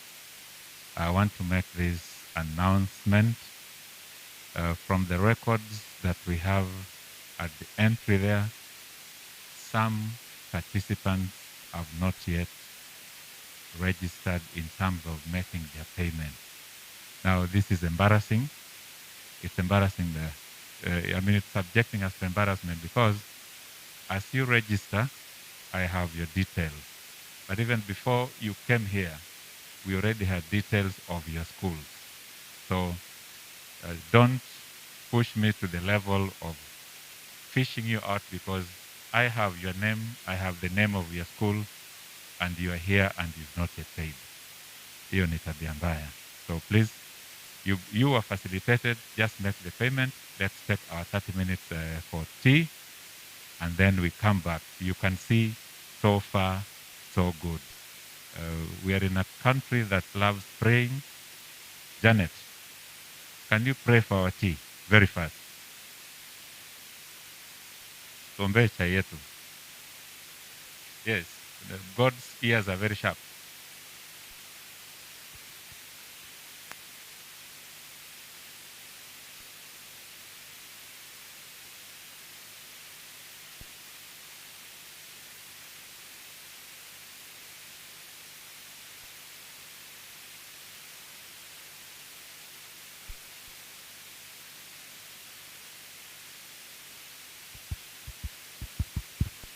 I want to make this announcement from the records that we have at the entry there. Some participants have not yet registered in terms of making their payment. Now, this is embarrassing. It's embarrassing. It's subjecting us to embarrassment because as you register, I have your details. But even before you came here, we already had details of your schools. So don't push me to the level of fishing you out because I have your name, I have the name of your school, and you are here and you've not yet paid. Hiyo ni tabia mbaya. So please, you are facilitated, just make the payment. Let's take our 30 minutes for tea, and then we come back. You can see so far, so good. We are in a country that loves praying. Janet, can you pray for our tea very fast? Tuombee chai yetu. Yes, God's ears are very sharp.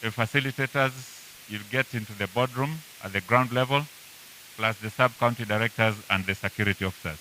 The facilitators, you'll get into the boardroom at the ground level, plus the sub-county directors and the security officers.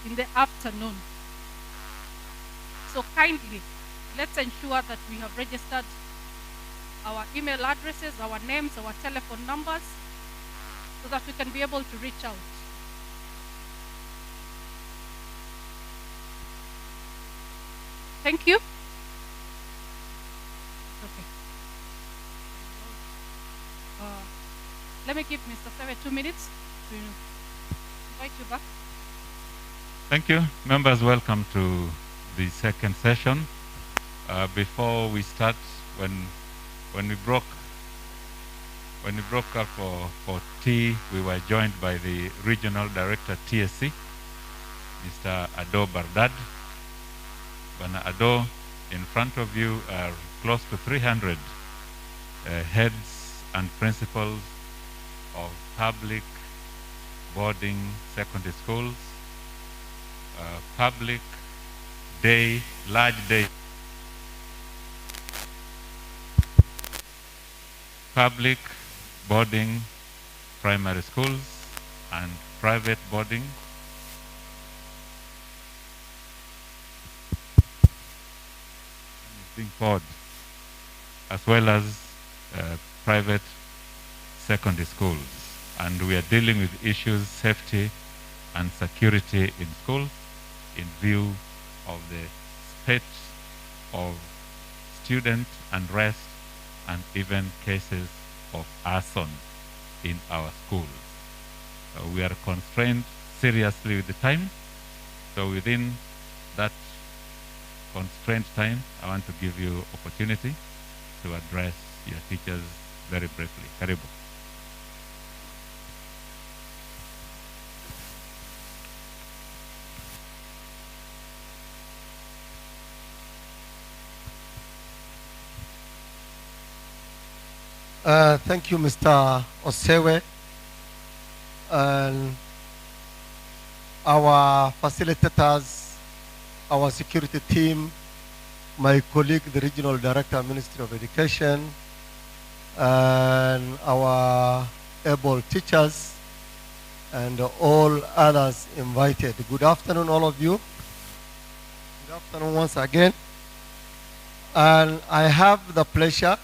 in the afternoon. So kindly, let's ensure that we have registered our email addresses, our names, our telephone numbers, so that we can be able to reach out. Thank you. Okay. Let me give Mr. Sewe 2 minutes to invite you back. Thank you. Members, welcome to the second session. Before we start, when we broke up for tea, we were joined by the Regional Director TSC, Mr. Ado Bardad. Bana Ado, in front of you are close to 300 heads and principals of public boarding secondary schools, public day, large day, public boarding primary schools and private boarding being poured, as well as private secondary schools. And we are dealing with issues safety and security in schools in view of the spate of student unrest and even cases of arson in our schools. We are constrained seriously with the time, so within that constrained time, I want to give you opportunity to address your teachers very briefly. Karibu. Thank you, Mr. Osewe, and our facilitators, our security team, my colleague, the Regional Director, Ministry of Education, and our able teachers, and all others invited. Good afternoon, all of you. Good afternoon once again. And I have the pleasure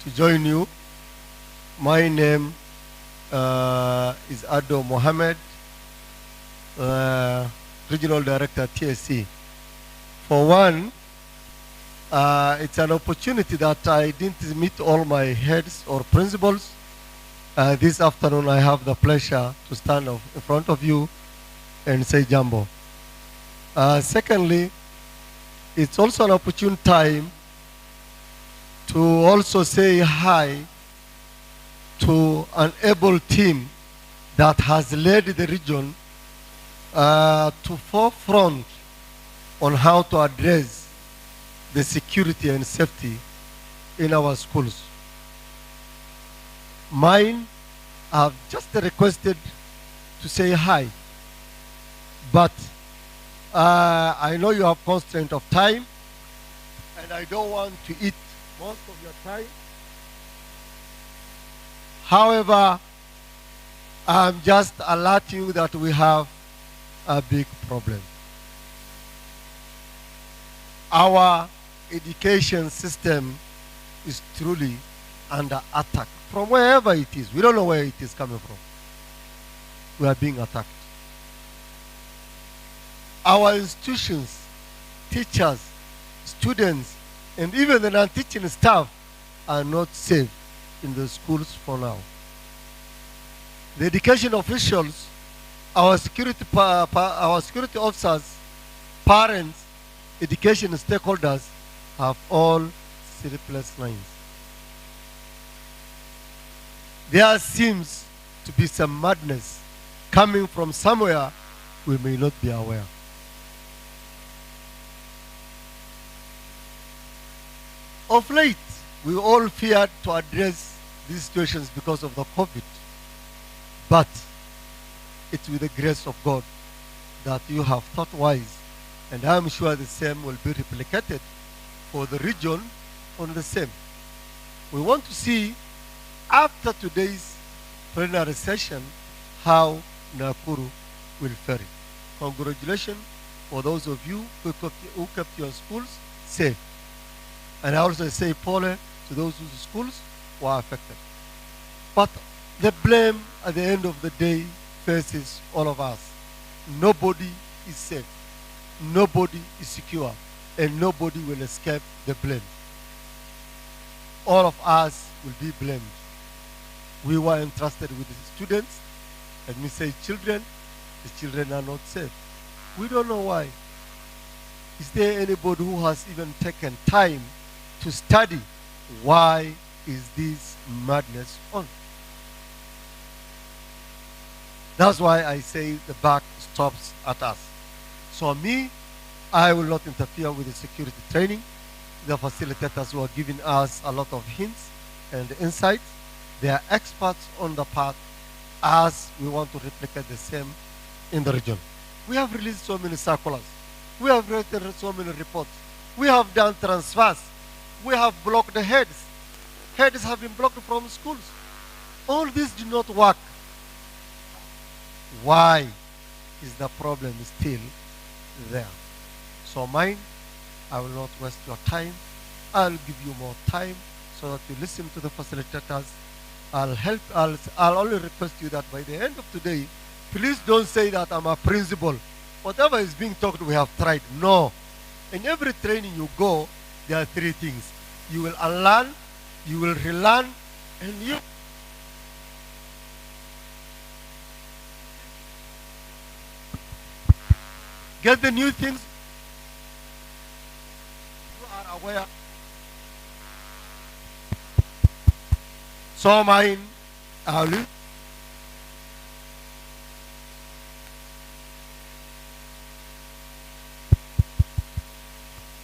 to join you. My name is Ado Mohammed, Regional Director TSC. For one, it's an opportunity that I didn't meet all my heads or principals. This afternoon I have the pleasure to stand in front of you and say jambo. Secondly, it's also an opportune time to also say hi to an able team that has led the region to forefront on how to address the security and safety in our schools. Mine, I've just requested to say hi, but I know you have constraint of time, and I don't want to eat most of your time. However, I'm just alerting you that we have a big problem. Our education system is truly under attack from wherever it is. We don't know where it is coming from. We are being attacked. Our institutions, teachers, students, and even the non-teaching staff are not safe in the schools for now. The education officials, our security officers, parents, education stakeholders have all sleepless nights. There seems to be some madness coming from somewhere we may not be aware. Of late, we all feared to address these situations because of the COVID. But it's with the grace of God that you have thought wise, and I'm sure the same will be replicated for the region on the same. We want to see, after today's plenary session, how Nakuru will fare. Congratulations for those of you who kept your schools safe. And I also say pole to those whose schools were affected. But the blame at the end of the day faces all of us. Nobody is safe. Nobody is secure. And nobody will escape the blame. All of us will be blamed. We were entrusted with the students. Let me say children. The children are not safe. We don't know why. Is there anybody who has even taken time to study why is this madness on? That's why I say the buck stops at us. So me, I will not interfere with the security training. The facilitators who are giving us a lot of hints and insights. They are experts on the path as we want to replicate the same in the region. We have released so many circulars. We have written so many reports. We have done transfers. We have blocked the heads. Heads have been blocked from schools. All this do not work. Why is the problem still there? So mine, I will not waste your time. I'll give you more time so that you listen to the facilitators. I'll only request you that by the end of today, please don't say that I'm a principal. Whatever is being talked, we have tried. No. In every training you go, there are three things. You will unlearn, you will relearn, and you get the new things. You are aware. So mine, Ali.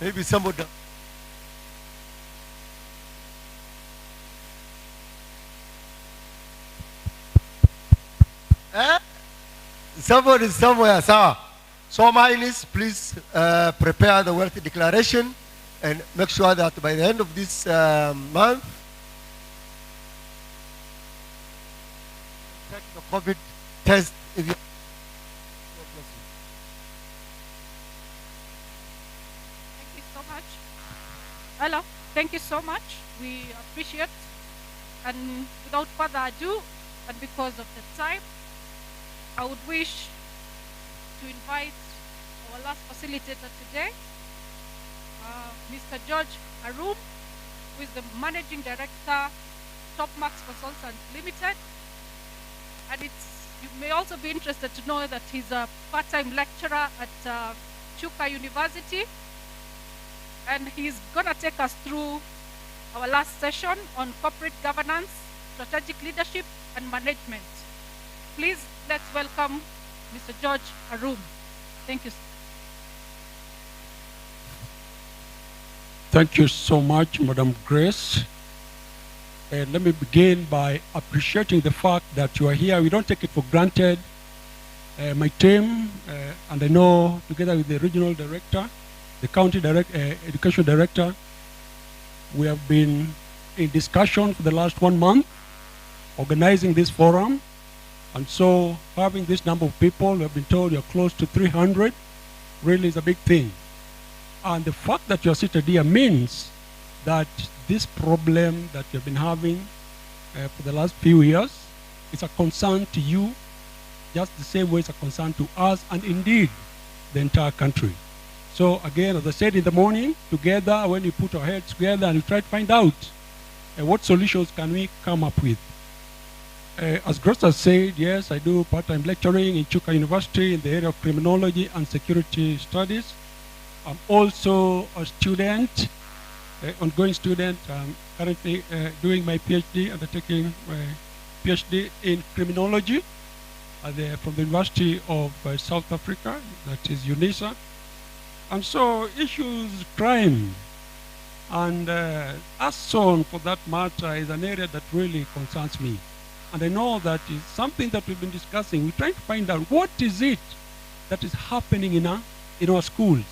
Maybe somebody. Somebody somewhere, sir. So mine is, please prepare the wealth declaration and make sure that by the end of this month, take the COVID test. If you Thank you so much. Hello. Thank you so much. We appreciate. And without further ado, and because of the time, I would wish to invite our last facilitator today, Mr. George Arum, who is the Managing Director, Topmax Consultants Limited. And you may also be interested to know that he's a part-time lecturer at Chuka University. And he's going to take us through our last session on corporate governance, strategic leadership, and management. Please, let's welcome Mr. George Arum. Thank you. Thank you so much, Madam Grace. Let me begin by appreciating the fact that you are here. We don't take it for granted. My team, and I know together with the regional director, the county education director, we have been in discussion for the last 1 month, organizing this forum. And so having this number of people, we have been told you're close to 300, really is a big thing. And the fact that you're seated here means that this problem that you've been having for the last few years is a concern to you, just the same way it's a concern to us, and indeed the entire country. So again, as I said in the morning, together, when we put our heads together and we try to find out what solutions can we come up with. As Grace has said, yes, I do part-time lecturing in Chuka University in the area of criminology and security studies. I'm also a student, ongoing student. I'm currently doing my PhD, undertaking my PhD in criminology from the University of South Africa, that is UNISA. And so issues, crime, and arson for that matter is an area that really concerns me. And I know that is something that we've been discussing. We're trying to find out what is it that is happening in our schools.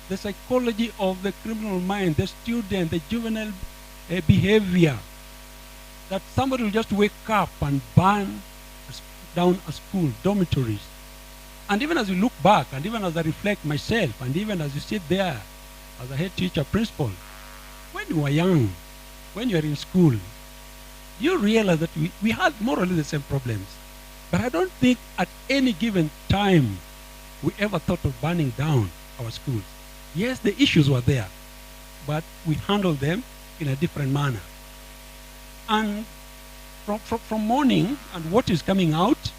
The psychology of the criminal mind, the student, the juvenile behavior. That somebody will just wake up and burn down a school, dormitories. And even as you look back, and even as I reflect myself, and even as you sit there as a head teacher, principal, when you were young, when you were in school, you realize that we had more or less the same problems. But I don't think at any given time we ever thought of burning down our schools. Yes, the issues were there, but we handled them in a different manner. And from morning, and what is coming out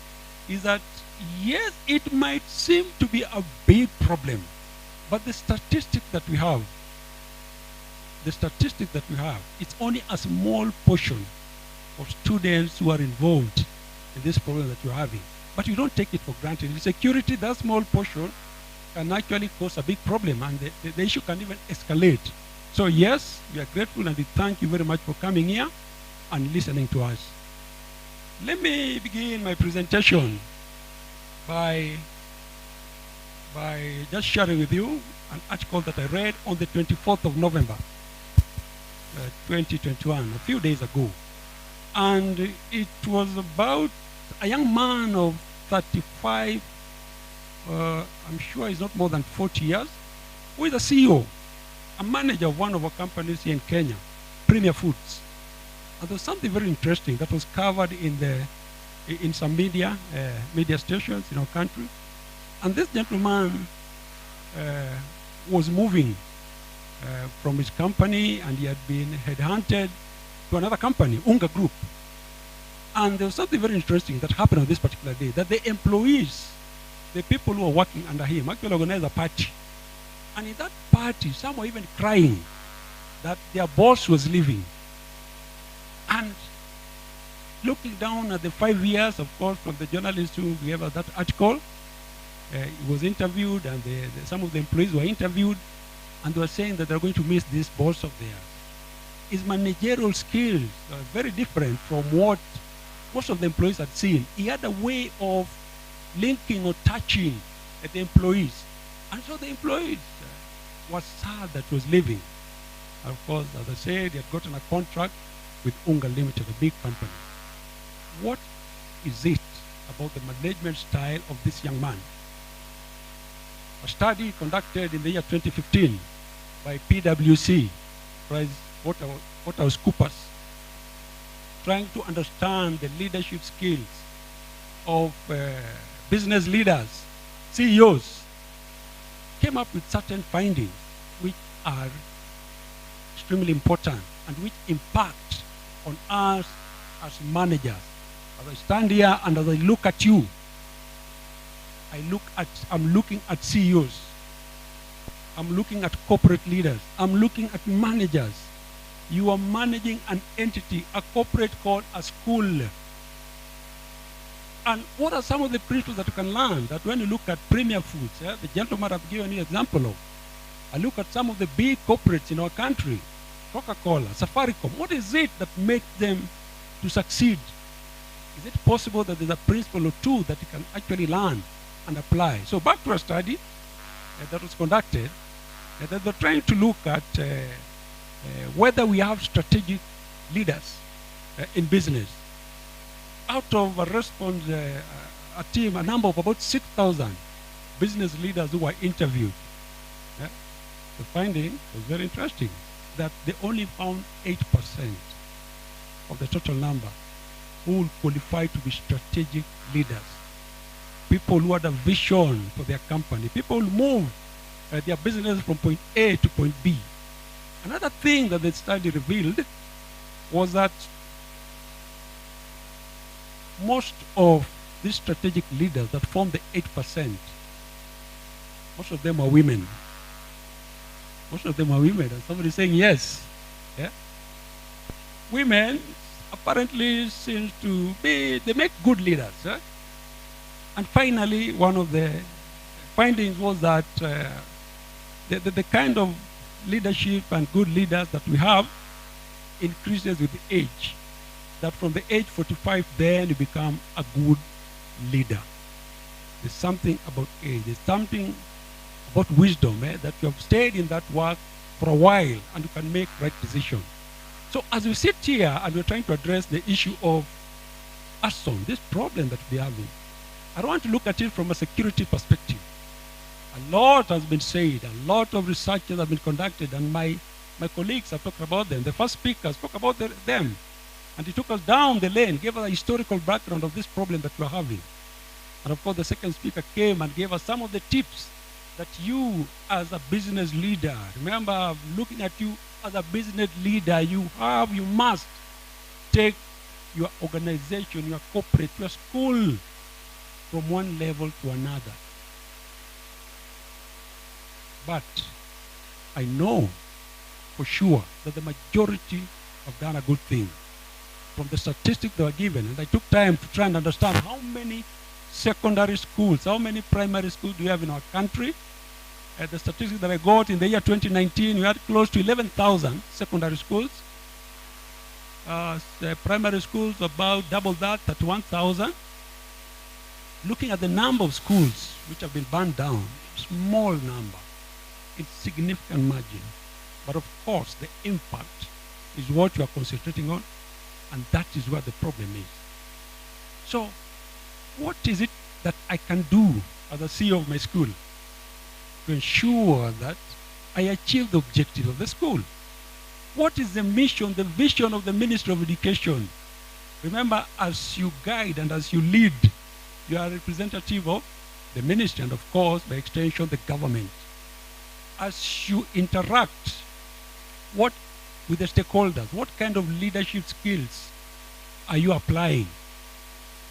is that, yes, it might seem to be a big problem, but the statistic that we have, it's only a small portion of students who are involved in this problem that you're having. But you don't take it for granted. In security, that small portion can actually cause a big problem, and the issue can even escalate. So yes, we are grateful, and we thank you very much for coming here and listening to us. Let me begin my presentation by just sharing with you an article that I read on the 24th of November, 2021, a few days ago. And it was about a young man of 35, I'm sure he's not more than 40 years, who is a CEO, a manager of one of our companies here in Kenya, Premier Foods. And there was something very interesting that was covered in some media stations in our country. And this gentleman was moving from his company, and he had been headhunted to another company, Unga Group. And there was something very interesting that happened on this particular day, that the employees, the people who were working under him, actually organized a party. And in that party, some were even crying that their boss was leaving. And looking down at the 5 years, of course, from the journalist who gave us that article, he was interviewed, and some of the employees were interviewed, and they were saying that they're going to miss this boss of theirs. His managerial skills are very different from what most of the employees had seen. He had a way of linking or touching the employees. And so the employees were sad that he was leaving. And of course, as I said, he had gotten a contract with Unga Limited, a big company. What is it about the management style of this young man? A study conducted in the year 2015 by PwC, PricewaterhouseCoopers, trying to understand the leadership skills of business leaders, CEOs, came up with certain findings which are extremely important and which impact on us as managers. As I stand here and as I look at you, I'm looking at CEOs. I'm looking at corporate leaders. I'm looking at managers. You are managing an entity, a corporate called a school. And what are some of the principles that you can learn? That when you look at Premier Foods, the gentleman I've given you an example of, I look at some of the big corporates in our country, Coca-Cola, Safaricom. What is it that makes them to succeed? Is it possible that there's a principle or two that you can actually learn and apply? So back to a study that was conducted, that they're trying to look at whether we have strategic leaders in business. Out of a response, a team, a number of about 6,000 business leaders who were interviewed, the finding was very interesting, that they only found 8% of the total number who will qualify to be strategic leaders. People who had a vision for their company, people who move their business from point A to point B. Another thing that the study revealed was that most of these strategic leaders that form the 8%, most of them are women. Most of them are women, and somebody saying yes. Yeah? Women apparently seems to be, they make good leaders. Yeah? And finally, one of the findings was that the kind of leadership and good leaders that we have increases with age. That from the age 45, then you become a good leader. There's something about age. There's something about wisdom, that you have stayed in that work for a while and you can make right decisions. So as we sit here and we're trying to address the issue of arson, this problem that we're having, I don't want to look at it from a security perspective. A lot has been said, a lot of researches have been conducted, and my colleagues have talked about them. The first speaker spoke about them, and he took us down the lane, gave us a historical background of this problem that we're having. And of course, the second speaker came and gave us some of the tips that you, as a business leader, remember, looking at you as a business leader, you must take your organization, your corporate, your school from one level to another. But I know for sure that the majority have done a good thing. From the statistics they were given, and I took time to try and understand how many secondary schools, how many primary schools do we have in our country. The statistics that I got in the year 2019, we had close to 11,000 secondary schools. The primary schools about double that, 31,000. Looking at the number of schools which have been burned down, small number, it's significant margin. But of course, the impact is what you are concentrating on, and that is where the problem is. So, what is it that I can do as a CEO of my school to ensure that I achieve the objective of the school? What is the mission, the vision of the Ministry of Education? Remember, as you guide and as you lead, you are a representative of the ministry and, of course, by extension, the government. As you interact with the stakeholders, what kind of leadership skills are you applying?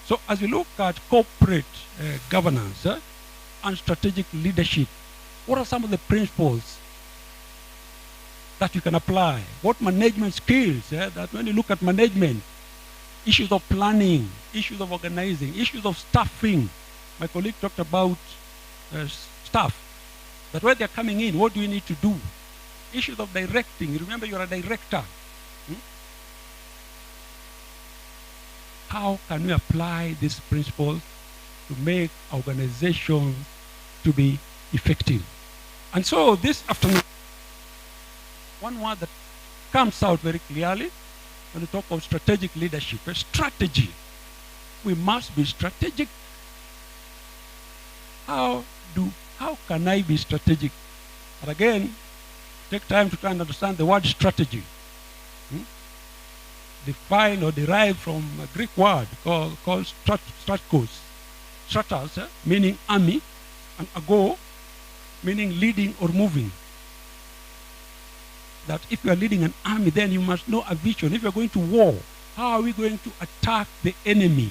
So as we look at corporate governance and strategic leadership, what are some of the principles that you can apply? What management skills that when you look at management, issues of planning, issues of organizing, issues of staffing. My colleague talked about staff, that when they're coming in, what do you need to do? Issues of directing. Remember, you're a director. How can we apply these principles to make organizations to be effective? And so this afternoon, one word that comes out very clearly when we talk of strategic leadership, a strategy. We must be strategic. How can I be strategic? And again, take time to try and understand the word strategy. Defined or derived from a Greek word called stratkos. Stratos, meaning army, and ago, meaning leading or moving. That if you are leading an army, then you must know a vision. If you are going to war, how are we going to attack the enemy?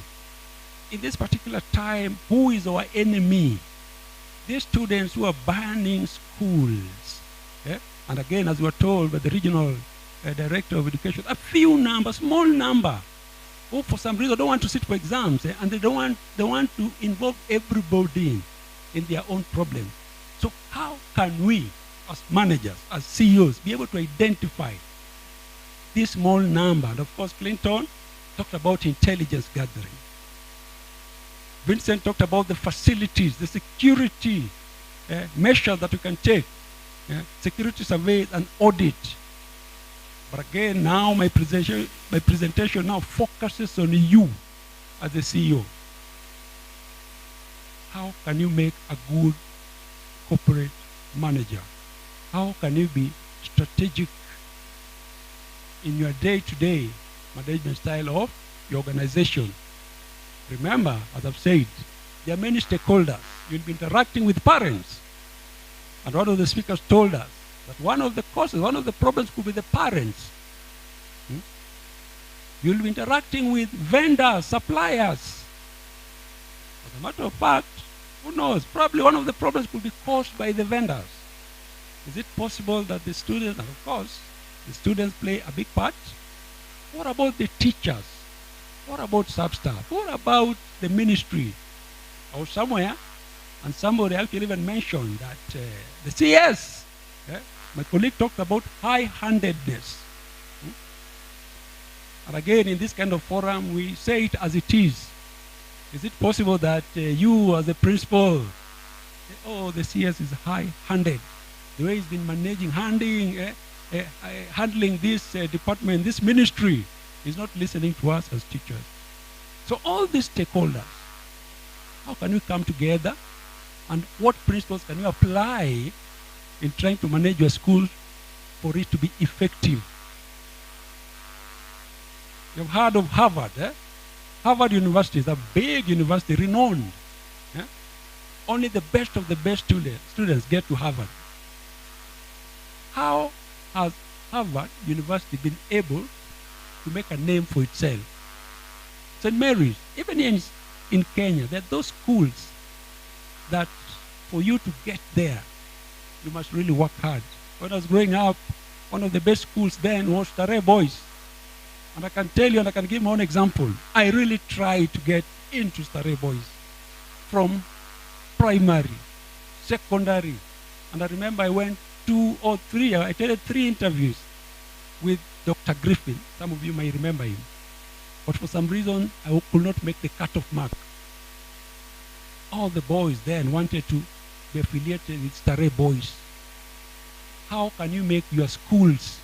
In this particular time, who is our enemy? These students who are burning schools. And again, as we were told by the regional director of education, a few number, small number, who for some reason don't want to sit for exams, and they want to involve everybody in their own problems. So how can we, as managers, as CEOs, be able to identify this small number? And of course, Clinton talked about intelligence gathering. Vincent talked about the facilities, the security measures that we can take, security surveys and audit. But again, now my presentation now focuses on you as a CEO. How can you make a good corporate manager? How can you be strategic in your day-to-day management style of your organization? Remember, as I've said, there are many stakeholders. You'll be interacting with parents. And one of the speakers told us that one of the causes, one of the problems could be the parents. You'll be interacting with vendors, suppliers. As a matter of fact, who knows? Probably one of the problems could be caused by the vendors. Is it possible that the students, and of course, the students play a big part? What about the teachers? What about sub-staff? What about the ministry? Or somewhere, and somebody actually even mentioned that the CS, my colleague talked about high-handedness. And again, in this kind of forum, we say it as it is. Is it possible that you as a principal, oh, the CS is high-handed? The way he's been managing, handling this department, this ministry, is not listening to us as teachers. So all these stakeholders, How can we come together? And what principles can you apply in trying to manage your school for it to be effective? You've heard of Harvard. Harvard University is a big university, renowned. Only the best of the best students get to Harvard. How has Harvard University been able to make a name for itself? St. Mary's, even in Kenya, there are those schools that for you to get there, you must really work hard. When I was growing up, one of the best schools then was Tare Boys. And I can tell you, and I can give my own example, I really tried to get into Tare Boys from primary, secondary. And I remember I went I attended 3 interviews with Dr. Griffin. Some of you may remember him. But for some reason, I could not make the cutoff mark. All the boys then wanted to be affiliated with Tare Boys. How can you make your schools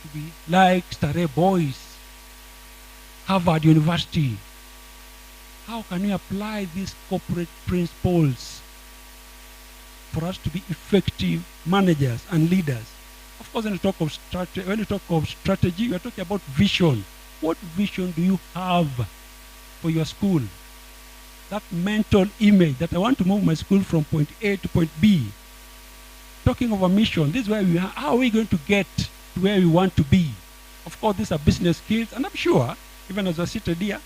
to be like Tare Boys, Harvard University? How can you apply these corporate principles for us to be effective managers and leaders? Of course, when you talk of strategy, we are talking about vision. What vision do you have for your school? That mental image that I want to move my school from point A to point B. Talking of a mission, this is where how are we going to get to where we want to be? Of course, these are business skills, and I'm sure, even as I seated here,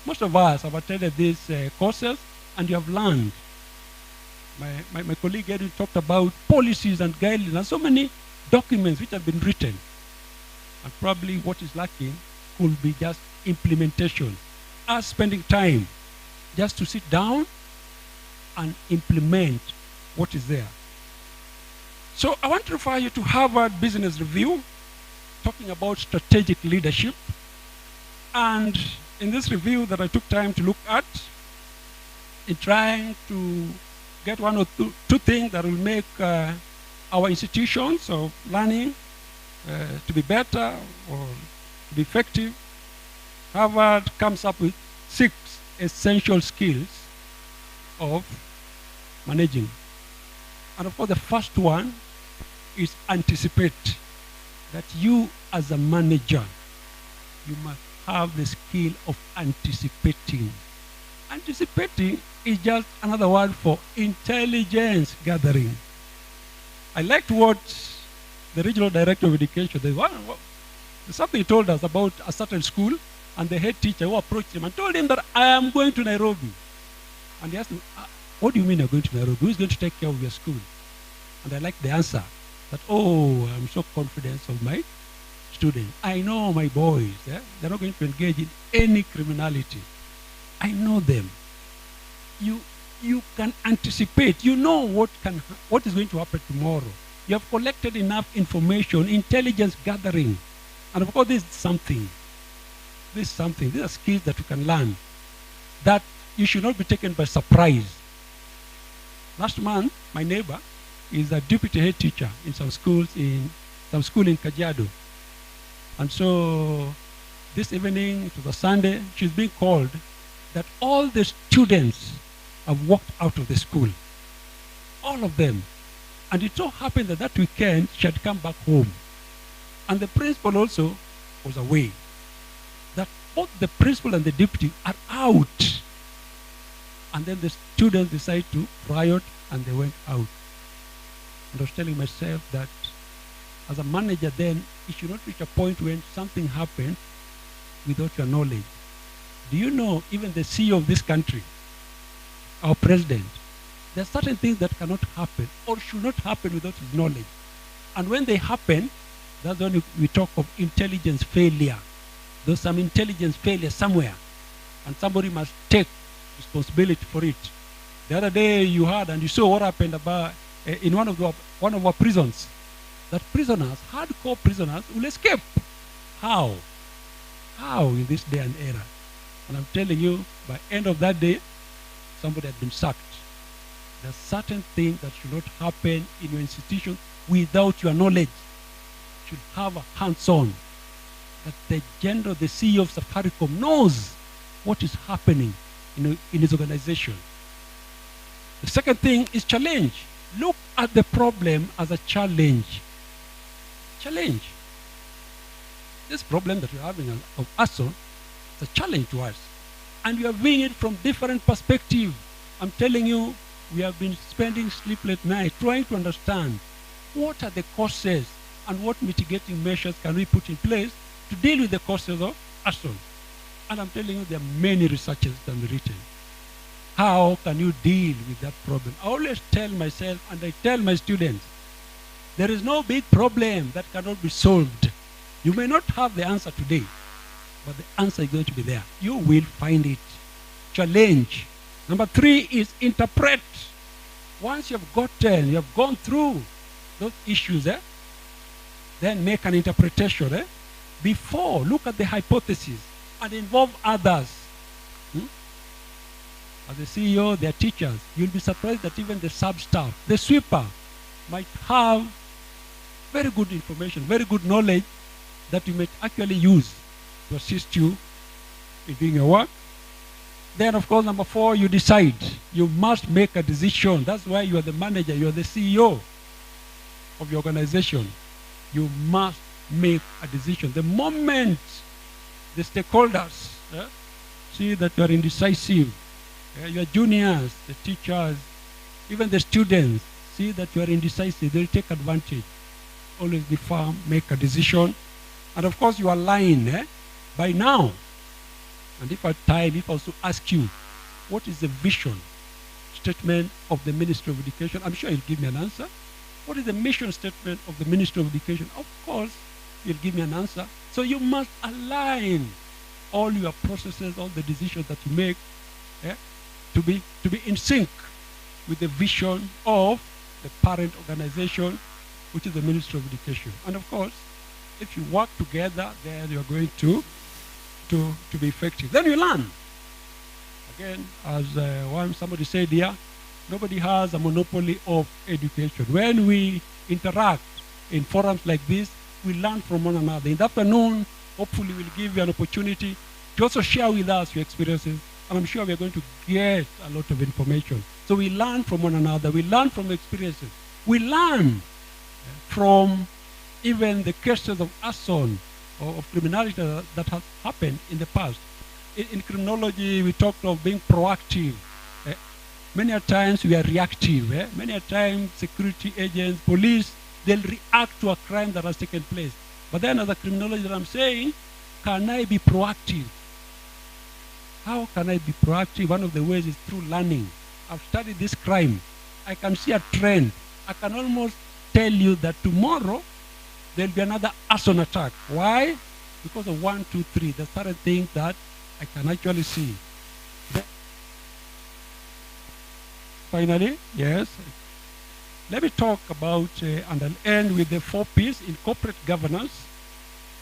most of us have attended these courses, and you have learned. My colleague Edwin talked about policies and guidelines, and so many documents which have been written. And probably what is lacking could be just implementation. Us spending time just to sit down and implement what is there. So I want to refer you to Harvard Business Review, talking about strategic leadership. And in this review that I took time to look at, in trying to get one or two things that will make our institutions of learning to be better or to be effective, Harvard comes up with 6 essential skills of managing. And of course, the first one is anticipate. That you as a manager, you must have the skill of anticipating. Anticipating is just another word for intelligence gathering. I liked what the regional director of education, there's something he told us about a certain school, and the head teacher who approached him and told him that I am going to Nairobi. And he asked him, what do you mean you're going to Nairobi? Who is going to take care of your school? And I liked the answer that, I'm so confident of my students. I know my boys. They're not going to engage in any criminality. I know them. You can anticipate. You know what is going to happen tomorrow. You have collected enough information, intelligence gathering. And of course, this is something. These are skills that you can learn. That you should not be taken by surprise. Last month, my neighbor is a deputy head teacher in some school in Kajiado. And so this evening, it was a Sunday, she's being called that all the students have walked out of the school. All of them. And it so happened that weekend, she had come back home. And the principal also was away. That both the principal and the deputy are out. And then the students decided to riot, and they went out. And I was telling myself that as a manager then, you should not reach a point when something happened without your knowledge. Do you know even the CEO of this country, our president, there are certain things that cannot happen or should not happen without his knowledge. And when they happen, that's when we talk of intelligence failure. There's some intelligence failure somewhere, and somebody must take responsibility for it. The other day you heard and you saw what happened about in one of our prisons. That prisoners, hardcore prisoners, will escape. How? How in this day and era? And I'm telling you, by end of that day, somebody had been sacked. There are certain things that should not happen in your institution without your knowledge. You should have a hands-on. That the general, the CEO of Safaricom knows what is happening in his organization. The second thing is challenge. Look at the problem as a challenge. Challenge. This problem that we're having of arson is a challenge to us. And we are viewing it from different perspectives. I'm telling you, we have been spending sleepless nights trying to understand what are the causes and what mitigating measures can we put in place to deal with the causes of arson. And I'm telling you, there are many researches that have been written. How can you deal with that problem? I always tell myself and I tell my students, there is no big problem that cannot be solved. You may not have the answer today, but the answer is going to be there. You will find it. Challenge. Number 3 is interpret. Once you have gone through those issues, then make an interpretation. Before, look at the hypothesis and involve others. As the CEO, their teachers, you'll be surprised that even the sub-staff, the sweeper, might have very good information, very good knowledge that you might actually use to assist you in doing your work. Then, of course, number 4, you decide. You must make a decision. That's why you are the manager, you are the CEO of your organization. You must make a decision. The moment the stakeholders see that you are indecisive, your juniors, the teachers, even the students see that you are indecisive, they'll take advantage. Always be firm, make a decision. And of course, you align by now. And if I have time, if I also ask you, what is the vision statement of the Ministry of Education? I'm sure you'll give me an answer. What is the mission statement of the Ministry of Education? Of course, you'll give me an answer. So you must align all your processes, all the decisions that you make, to be in sync with the vision of the parent organization, which is the Ministry of Education. And of course, if you work together, then you're going to be effective. Then you learn. Again, as somebody said here, nobody has a monopoly of education. When we interact in forums like this, we learn from one another. In the afternoon, hopefully we'll give you an opportunity to also share with us your experiences. And I'm sure we're going to get a lot of information. So we learn from one another. We learn from experiences. We learn from even the cases of arson or of criminality that has happened in the past. In criminology, we talked of being proactive. Many a times we are reactive. Many a times security agents, police, they'll react to a crime that has taken place. But then as a criminologist, I'm saying, can I be proactive? How can I be proactive? One of the ways is through learning. I've studied this crime. I can see a trend. I can almost tell you that tomorrow there'll be another arson attack. Why? Because of 1, 2, 3. There's certain things that I can actually see. Finally, yes. Let me talk about, and I'll end with the 4 P's in corporate governance.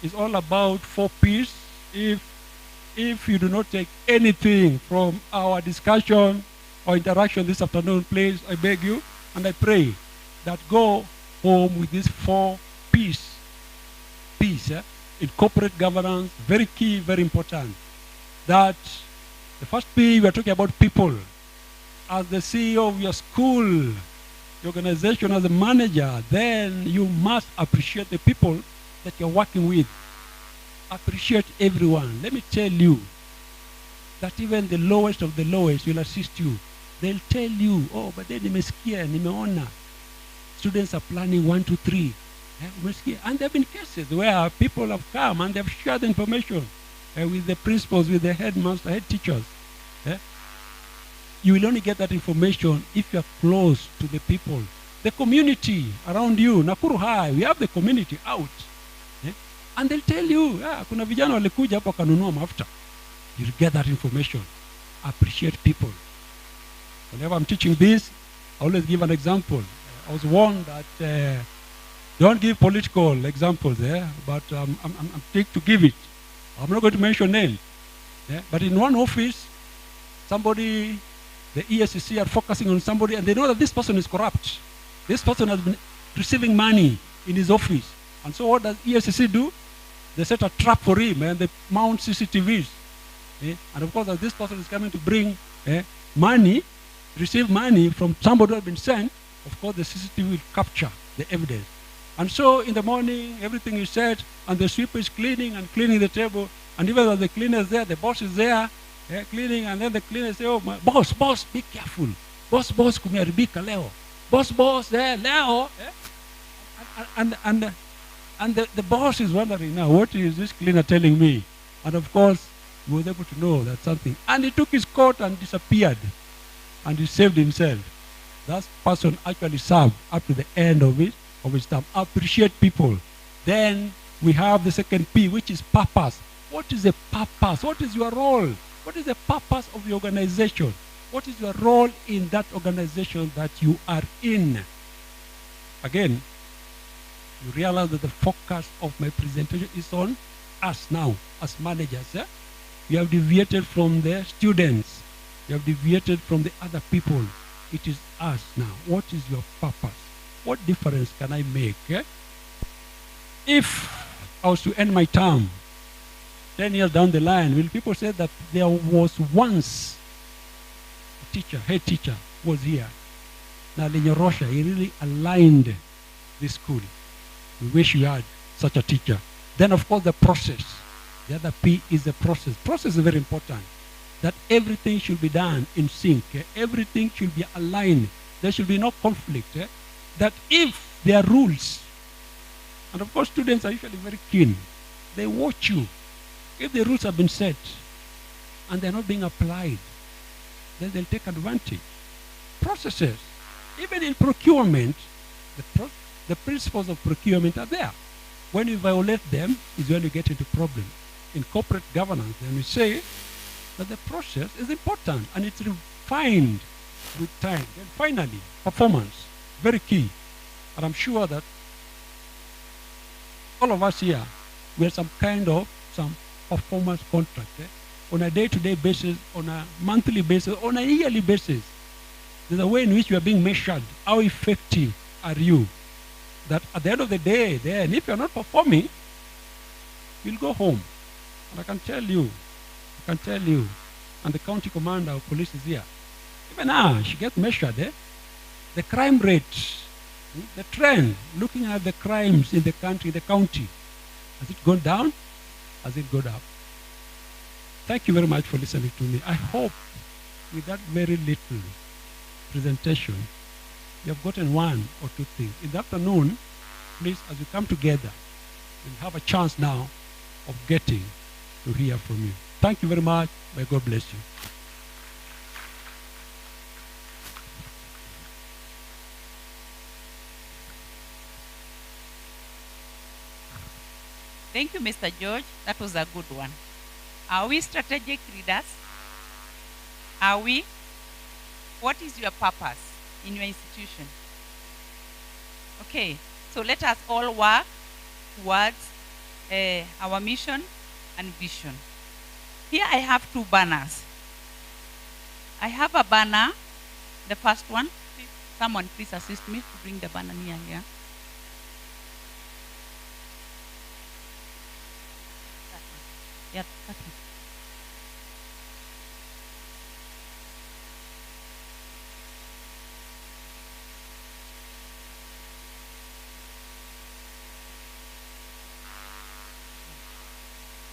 It's all about 4 P's. If you do not take anything from our discussion or interaction this afternoon, please, I beg you, and I pray that go home with these 4 P's. P's in corporate governance, very key, very important. That the first P, we are talking about people. As the CEO of your school, your organization, as a manager, then you must appreciate the people that you're working with. Appreciate everyone. Let me tell you that even the lowest of the lowest will assist you. They'll tell you, oh, but then nimesikia, nimeona. Students are planning 1, 2, 3. And there have been cases where people have come and they've shared information with the principals, with the headmaster, head teachers. You will only get that information if you are close to the people. The community around you, Nakuru High, we have the community out. And they'll tell you, kuna vijana walikuja hapo kanunua mafuta. You'll get that information. Appreciate people. Whenever I'm teaching this, I always give an example. I was warned that don't give political examples, but I'm take to give it. I'm not going to mention names. But in one office, somebody, the ESCC are focusing on somebody and they know that this person is corrupt. This person has been receiving money in his office. And so what does ESCC do? They set a trap for him and they mount CCTVs. And of course, as this person is coming to bring money, receive money from somebody who has been sent, of course, the CCTV will capture the evidence. And so in the morning, everything is set, and the sweeper is cleaning and cleaning the table. And even though the cleaner is there, the boss is there cleaning, and then the cleaner says, oh, boss, be careful. Boss, kumeharibika leo. Boss, leo. And the boss is wondering now, what is this cleaner telling me? And of course, he was able to know that something. And he took his coat and disappeared. And he saved himself. That person actually served up to the end of his term. Appreciate people. Then we have the second P, which is purpose. What is the purpose? What is your role? What is the purpose of the organization? What is your role in that organization that you are in? Again, you realize that the focus of my presentation is on us now, as managers. You have deviated from the students. You have deviated from the other people. It is us now. What is your purpose? What difference can I make? If I was to end my term 10 years down the line, will people say that there was once a teacher, head teacher, was here? Now, Lenyorosha, he really aligned this school. We wish you had such a teacher. Then, of course, the process. The other P is the process. Process is very important. That everything should be done in sync. Everything should be aligned. There should be no conflict. That if there are rules, and of course students are usually very keen, they watch you. If the rules have been set and they're not being applied, then they'll take advantage. Processes. Even in procurement, the principles of procurement are there. When you violate them is when you get into problems. In corporate governance, then we say that the process is important and it's refined with time. And finally, performance, very key. And I'm sure that all of us here, we have some performance contract on a day-to-day basis, on a monthly basis, on a yearly basis. There's a way in which you are being measured. How effective are you? That at the end of the day, then, if you're not performing, you'll go home. And I can tell you, and the county commander of police is here. Even now, she gets measured. The crime rate, the trend, looking at the crimes in the country, the county, has it gone down? Has it gone up? Thank you very much for listening to me. I hope with that very little presentation, you have gotten one or two things. In the afternoon, please, as we come together, we'll have a chance now of getting to hear from you. Thank you very much. May God bless you. Thank you, Mr. George. That was a good one. Are we strategic leaders? Are we? What is your purpose in your institution? Okay, so let us all work towards our mission and vision. Here I have two banners. I have a banner, the first one. Someone please assist me to bring the banner near here. Yeah, that one.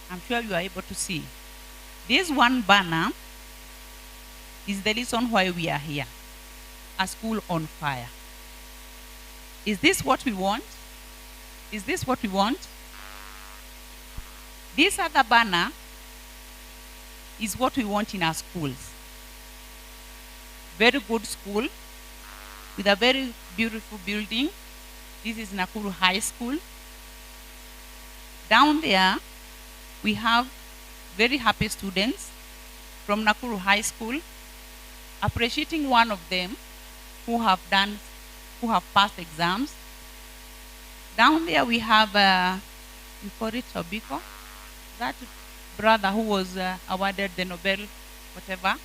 I'm sure you are able to see. This one banner is the reason why we are here. A school on fire. Is this what we want? Is this what we want? This other banner is what we want in our schools. Very good school with a very beautiful building. This is Nakuru High School. Down there, we have very happy students from Nakuru High School, appreciating one of them who have passed exams. Down there we have, you call it Tobiko, that brother who was awarded the Nobel, whatever.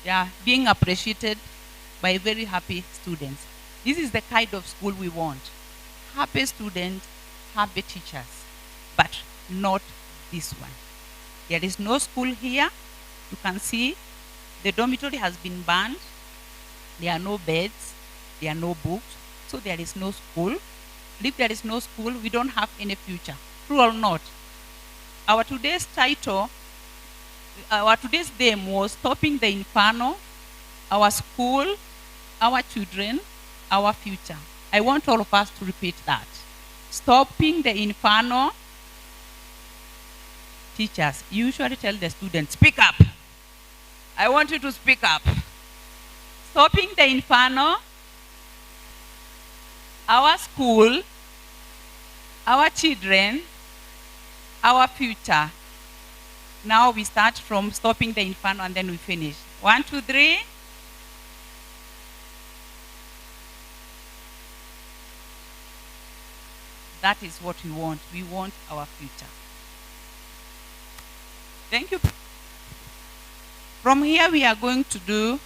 Yeah, being appreciated by very happy students. This is the kind of school we want. Happy students, happy teachers, but not this one. There is no school here. You can see the dormitory has been banned. There are no beds. There are no books. So there is no school. And if there is no school, we don't have any future. True or not? Our today's title, our today's theme was Stopping the Inferno, Our School, Our Children, Our Future. I want all of us to repeat that. Stopping the Inferno. Teachers usually tell the students, speak up. I want you to speak up. Stopping the Inferno, our school, our children, our future. Now we start from stopping the Inferno and then we finish. 1, 2, 3. That is what we want. We want our future. Thank you. From here, we are going to do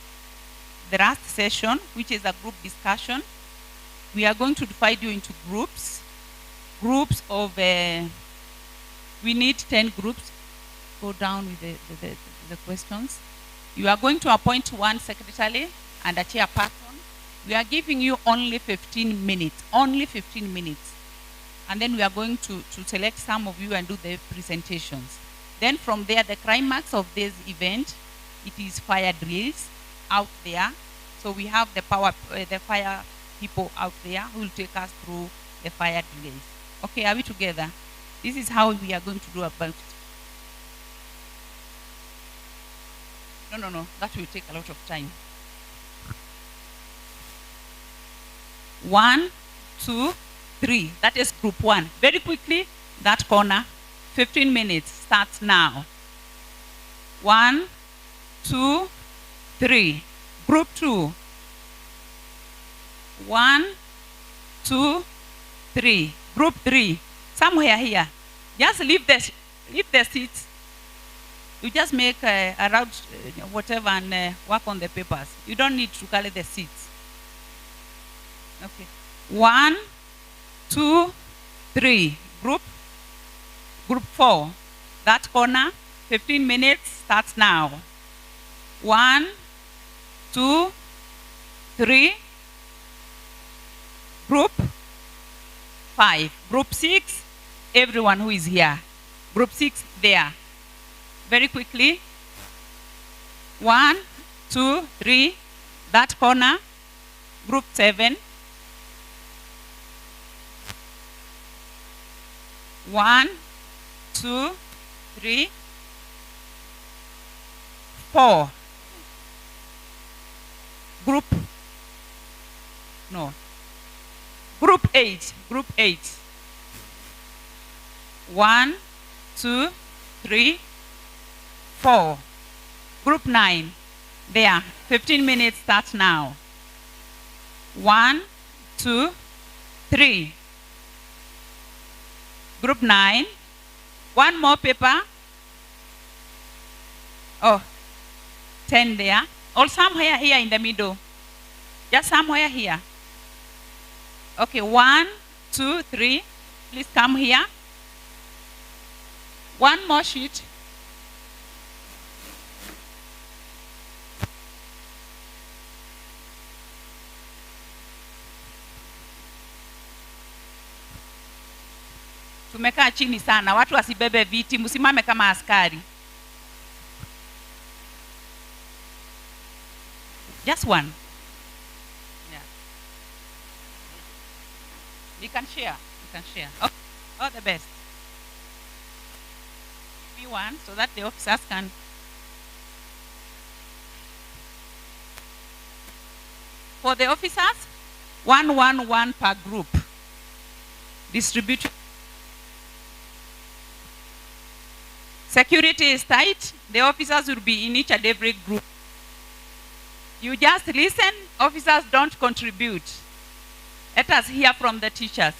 the last session, which is a group discussion. We are going to divide you into groups. Groups of, we need 10 groups. Go down with the questions. You are going to appoint one secretary and a chairperson. We are giving you only 15 minutes. Only 15 minutes. And then we are going to select some of you and do the presentations. Then from there, the climax of this event, it is fire drills out there. So we have the fire people out there who will take us through the fire drills. Okay, are we together? This is how we are going to do about it. No, that will take a lot of time. 1, 2, 3. That is group 1. Very quickly, that corner. 15 minutes starts now. 1, 2, 3. Group 2. 1, 2, 3. Group 3. Somewhere here. Just leave the seats. You just make a route, whatever, and work on the papers. You don't need to carry the seats. Okay. 1, 2, 3. Group 4. That corner, 15 minutes starts now. 1, 2, 3. Group 5. Group 6, everyone who is here. Group 6 there. Very quickly. 1, 2, 3. That corner. Group 7. 1, 2, 3, 4. Group 8. Group 8. 1, 2, 3, 4. Group 9. There. 15 minutes starts now. 1, 2, 3. Group 9. One more paper. Oh, 10 there. Or somewhere here in the middle. Just somewhere here. Okay, 1, 2, 3. Please come here. One more sheet. Tumekaa chini sana, watu wasibebe viti, msimame kama askari. Just one. Yeah. You can share. You can share. Okay. All the best. Give me one so that the officers can. For the officers, 1, 1, 1 per group. Distribute. Security is tight. The officers will be in each and every group. You just listen. Officers don't contribute. Let us hear from the teachers.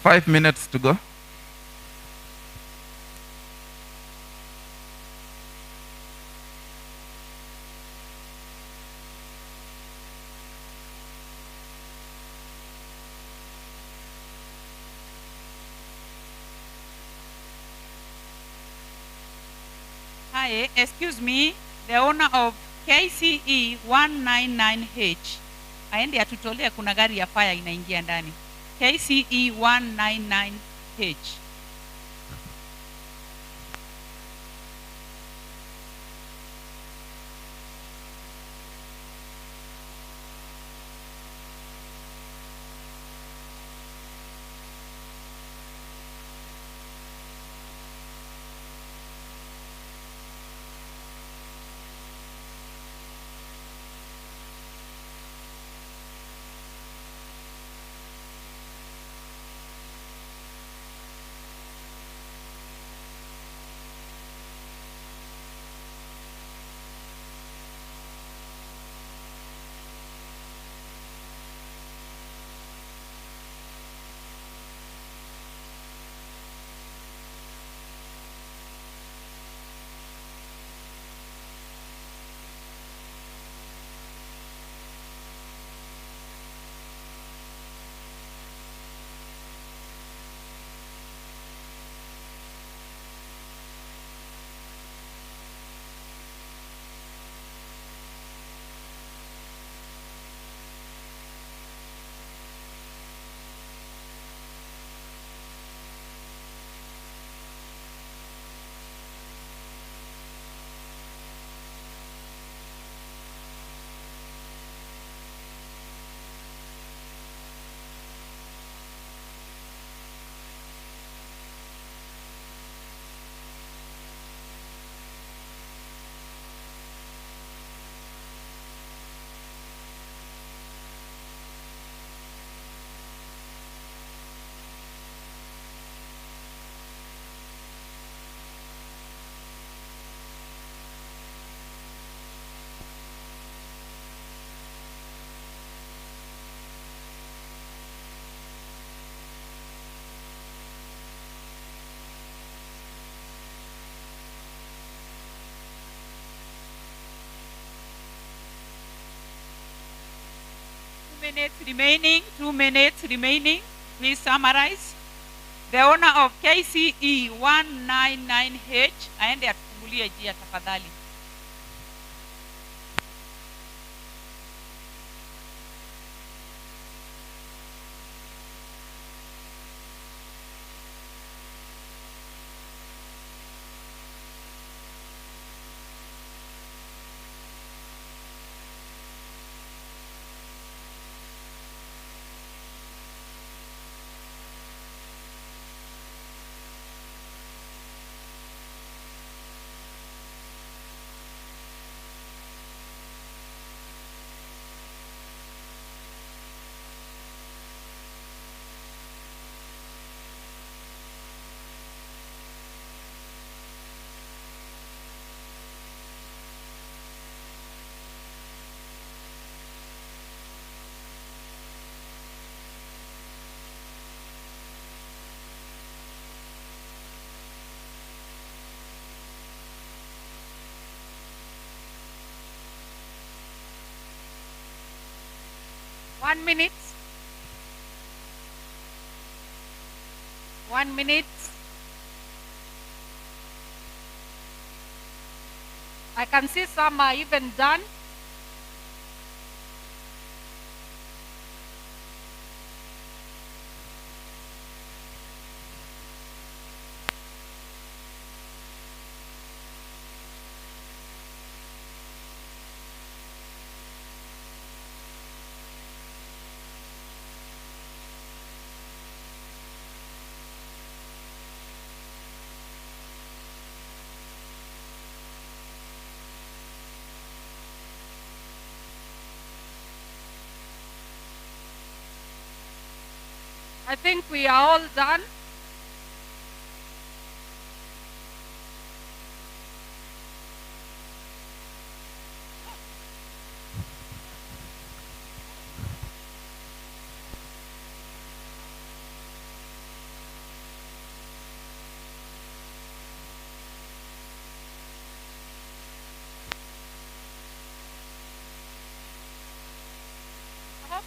5 minutes to go. Hi, excuse me, the owner of KCE 199H aende atutolee, kuna gari ya fire inaingia ndani. KCE 199H. Minutes remaining, 2 minutes remaining. Please summarize. The owner of KCE 199H aende atufungulie njia tafadhali. One minute. 1 minute. I can see some are even done. I think we are all done.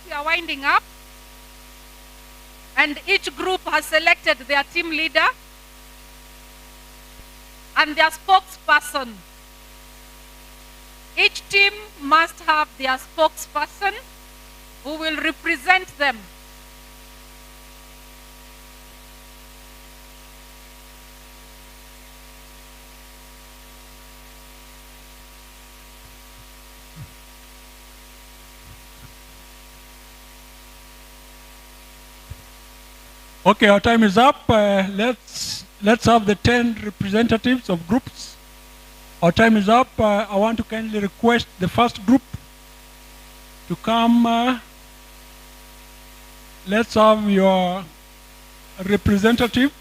we are winding up. And each group has selected their team leader and their spokesperson. Each team must have their spokesperson who will represent them. Okay, our time is up. Let's have the 10 representatives of groups. Our time is up. I want to kindly request the first group to come. Let's have your representative.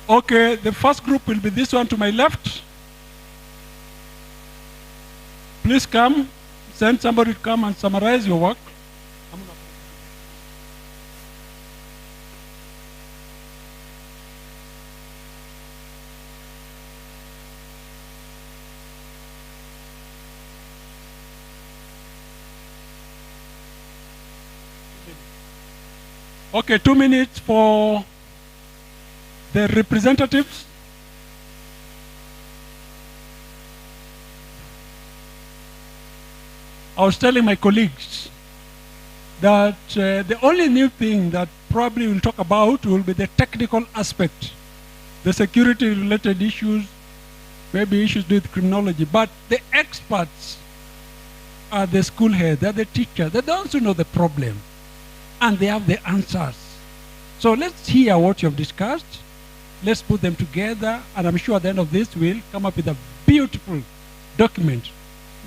Okay, the first group will be this one to my left. Please come. Send somebody to come and summarize your work. Okay, 2 minutes for the representatives. I was telling my colleagues that the only new thing that probably we'll talk about will be the technical aspect, the security-related issues, maybe issues with criminology. But the experts are the school heads, they're the teachers, they're the ones who know the problem, and they have the answers. So let's hear what you've discussed. Let's put them together, and I'm sure at the end of this we'll come up with a beautiful document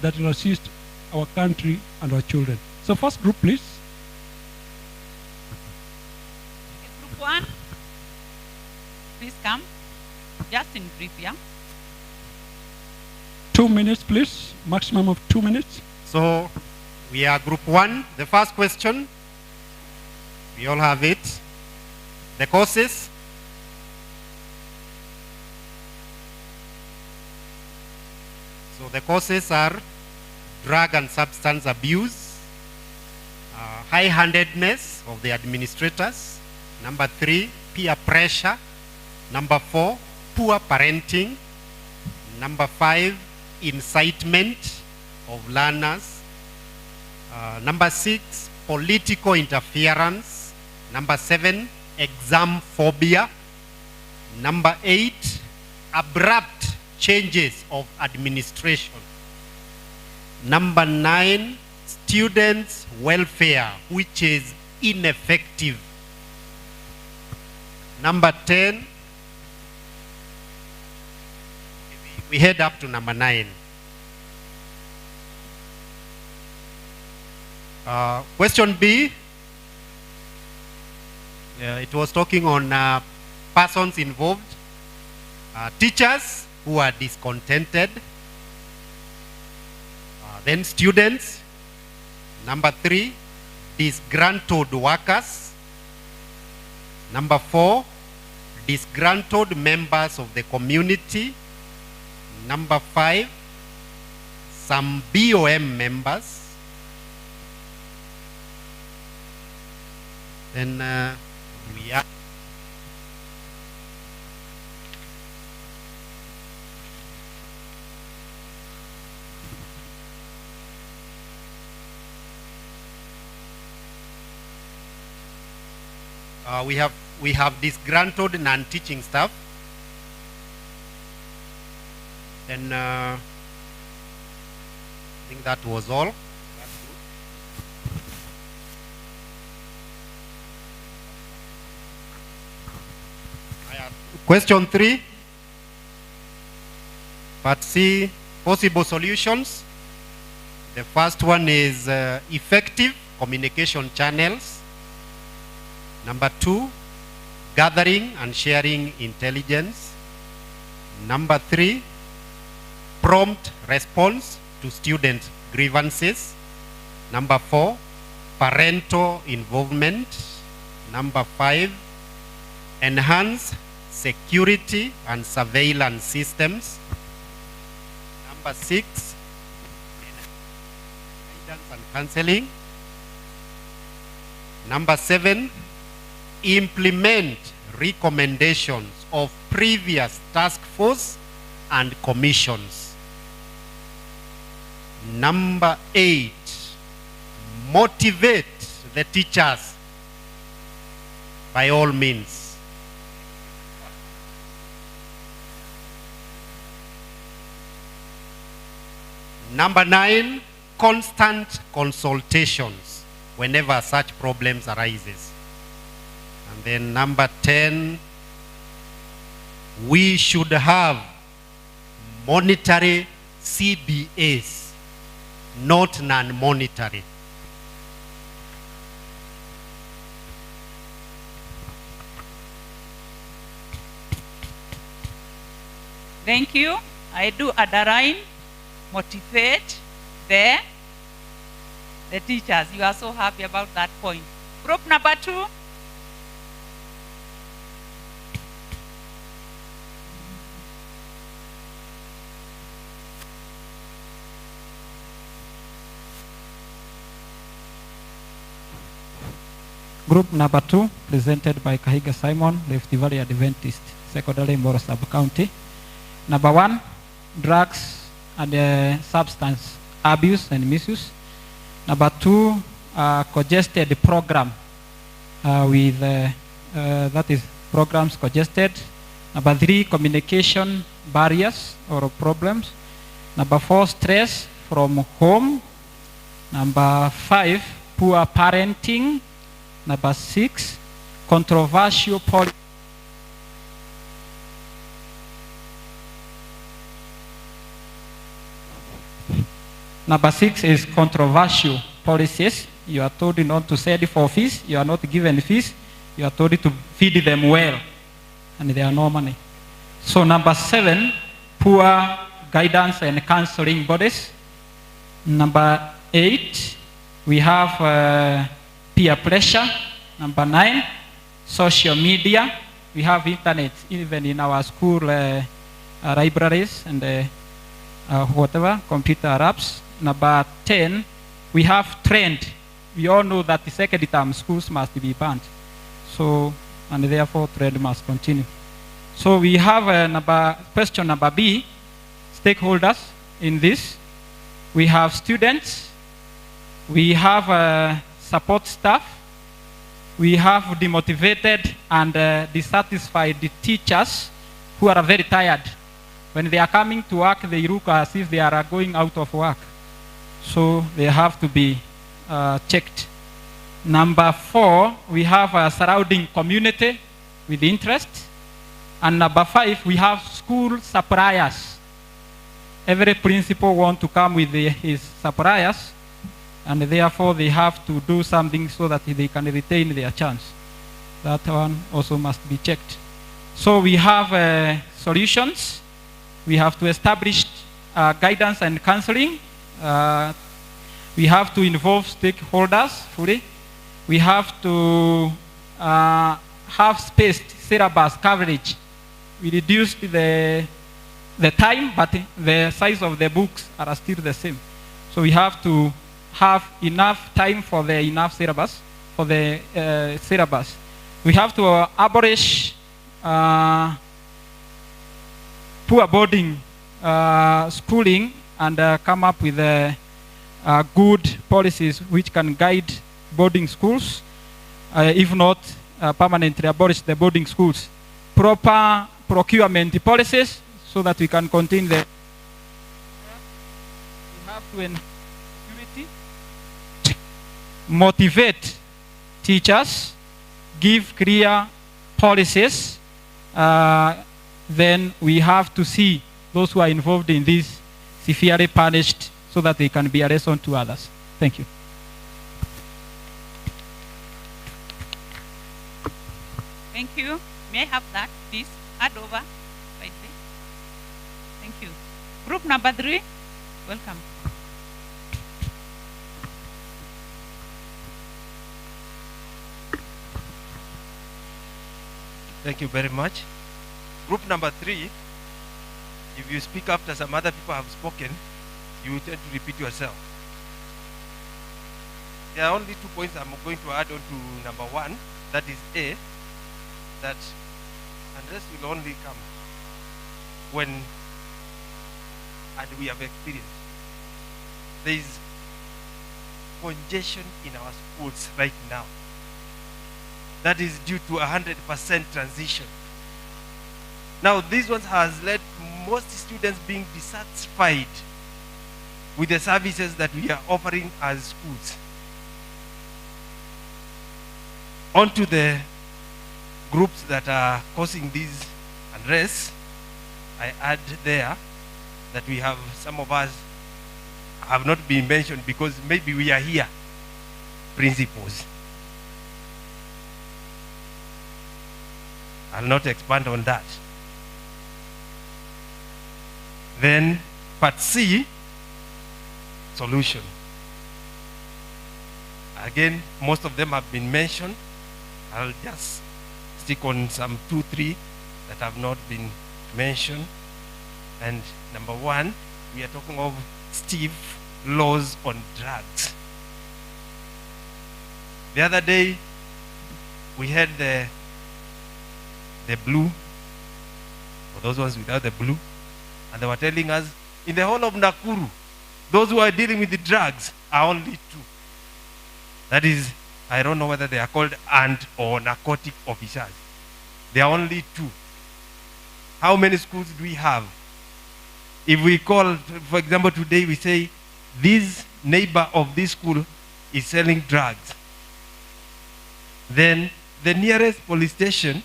that will assist our country and our children. So first group, please. Group 1, please come. Just in brief, yeah? 2 minutes, please. Maximum of 2 minutes. So we are group 1. The first question, we all have it. The causes. So the causes are drug and substance abuse, high-handedness of the administrators. Number 3, peer pressure. Number 4, poor parenting. Number 5, incitement of learners. Number 6, political interference. Number 7, exam phobia. Number 8, abrupt changes of administration. Number 9, students' welfare, which is ineffective. Number 10, we head up to number 9. Question B, it was talking on persons involved, teachers who are discontented, then students. Number 3, disgruntled workers. Number 4, disgruntled members of the community. Number 5, some BOM members. Then we are we have disgruntled non-teaching staff. Then I think that was all. Question 3, part C, possible solutions. The first one is effective communication channels. Number 2, gathering and sharing intelligence. Number 3, prompt response to student grievances. Number 4, parental involvement. Number 5, enhance security and surveillance systems. Number 6, counseling. Number 7, implement recommendations of previous task force and commissions. Number 8, motivate the teachers by all means. Number 9, constant consultations whenever such problems arises. And then number 10, we should have monetary CBAs, not non-monetary. Thank you. I do underline, motivate the teachers. You are so happy about that point. Group number 2. Group number 2, presented by Kahiga Simon, Rift Valley Adventist Secondary Moro Sub-County. Number 1, drugs and substance abuse and misuse. Number 2, congested program with, that is programs congested. Number 3, communication barriers or problems. Number 4, stress from home. Number 5, poor parenting. Number 6, controversial policy. Number 6 is controversial policies. You are told not to send for fees. You are not given fees. You are told to feed them well, and there are no money. So number 7, poor guidance and counseling bodies. Number 8, we have peer pressure. Number 9, social media. We have internet even in our school libraries and whatever, computer apps. Number 10, we have trend. We all know that the second term schools must be banned. So, and therefore trend must continue. So we have question number B, stakeholders in this. We have students. We have support staff. We have demotivated and dissatisfied teachers who are very tired. When they are coming to work, they look as if they are going out of work. So they have to be checked. Number 4, we have a surrounding community with interest. And number 5, we have school suppliers. Every principal wants to come with his suppliers, and therefore they have to do something so that they can retain their chance. That one also must be checked. So we have solutions. We have to establish guidance and counseling. We have to involve stakeholders fully. We have to have spaced syllabus coverage. We reduced the time, but the size of the books are still the same. So we have to have enough time for the enough syllabus, for the syllabus. We have to abolish poor boarding schooling and come up with good policies which can guide boarding schools, if not permanently abolish the boarding schools. Proper procurement policies so that we can contain the. We have to enhance security, motivate teachers, give clear policies. Then we have to see those who are involved in this severely punished so that they can be a lesson to others. Thank you. Thank you. May I have that, please? Add over. Right there. Thank you. Group number 3, welcome. Thank you very much. Group number 3, if you speak after some other people have spoken, you tend to repeat yourself. There are only 2 points I'm going to add on to number 1. That is A, that unrest will only come when, and we have experienced, there is congestion in our schools right now. That is due to 100% transition. Now, this one has led to most students being dissatisfied with the services that we are offering as schools. On to the groups that are causing these unrest, I add there that we have, some of us have not been mentioned because maybe we are here, principals. I'll not expand on that. Then part C, solution. Again, most of them have been mentioned. I'll just stick on some 2, 3 that have not been mentioned. And number 1, we are talking of stiff laws on drugs. The other day, we had the blue, for those ones without the blue, and they were telling us, in the whole of Nakuru, those who are dealing with the drugs are only 2. That is, I don't know whether they are called ANT or narcotic officers. There are only 2. How many schools do we have? If we call, for example, today we say, this neighbor of this school is selling drugs, then the nearest police station,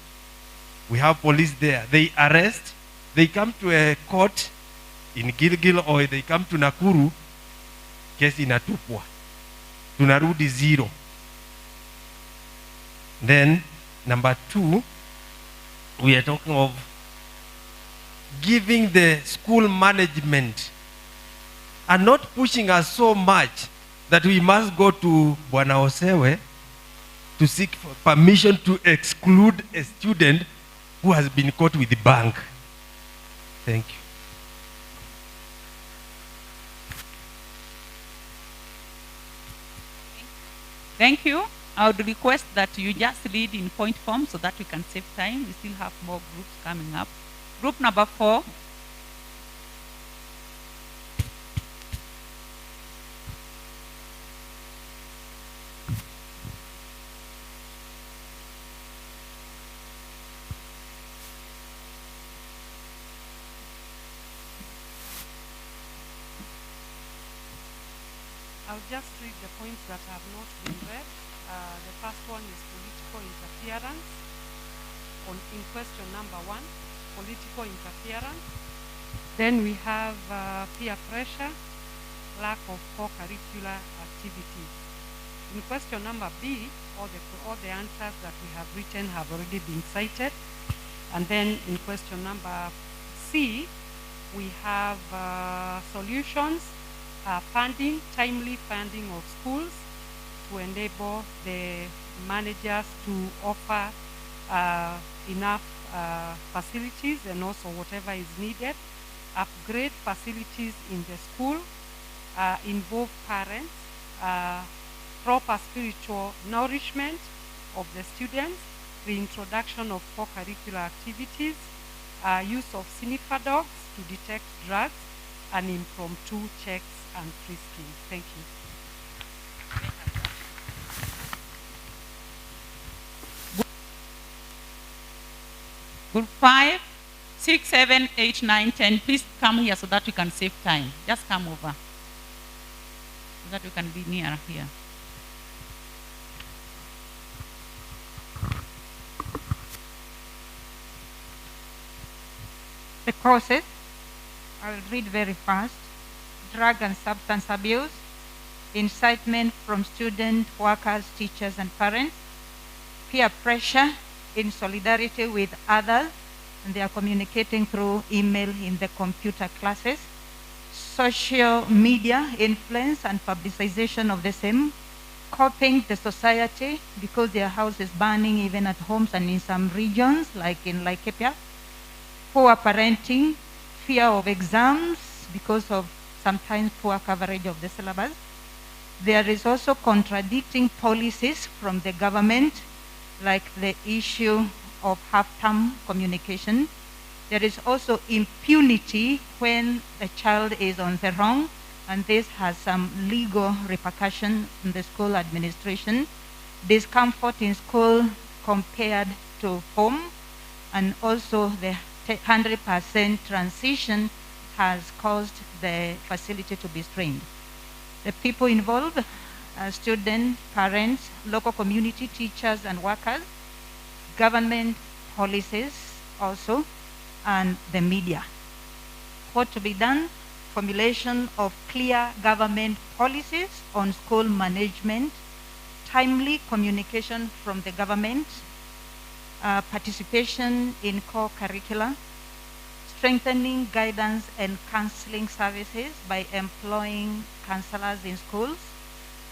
we have police there. They arrest, they come to a court in Gilgil or they come to Nakuru, kesi inatupwa. Tunarudi 0. Then, number 2, we are talking of giving the school management and not pushing us so much that we must go to Bwana Osewe to seek for permission to exclude a student who has been caught with the bank. Thank you. Thank you. I would request that you just read in point form so that we can save time. We still have more groups coming up. Group number 4. I'll just read the points that have not been read. The first one is political interference. In question number 1, political interference. Then we have peer pressure, lack of co-curricular activities. In question number B, all the answers that we have written have already been cited. And then in question number C, we have solutions. Funding, timely funding of schools to enable the managers to offer enough facilities and also whatever is needed. Upgrade facilities in the school, involve parents, proper spiritual nourishment of the students, the introduction of co-curricular activities, use of sniffer dogs to detect drugs, and impromptu checks and frisking. Thank you. Group 5, 6, 7, 8, 9, 10. Please come here so that we can save time. Just come over so that we can be near here. The causes, I'll read very fast. Drug and substance abuse, incitement from students, workers, teachers, and parents, peer pressure in solidarity with others, and they are communicating through email in the computer classes, social media influence and publicization of the same, copying the society because their house is burning even at homes and in some regions like in Laikipia, poor parenting, fear of exams because of sometimes poor coverage of the syllabus, There is also contradicting policies from the government, like the issue of half-term communication. There is also impunity when the child is on the wrong, and this has some legal repercussion in the school administration. Discomfort in school compared to home, and also the 100% transition has caused the facility to be strained. The people involved, students, parents, local community, teachers and workers, government policies also, and the media. What to be done? Formulation of clear government policies on school management, timely communication from the government, participation in core curricula, strengthening guidance and counseling services by employing counselors in schools,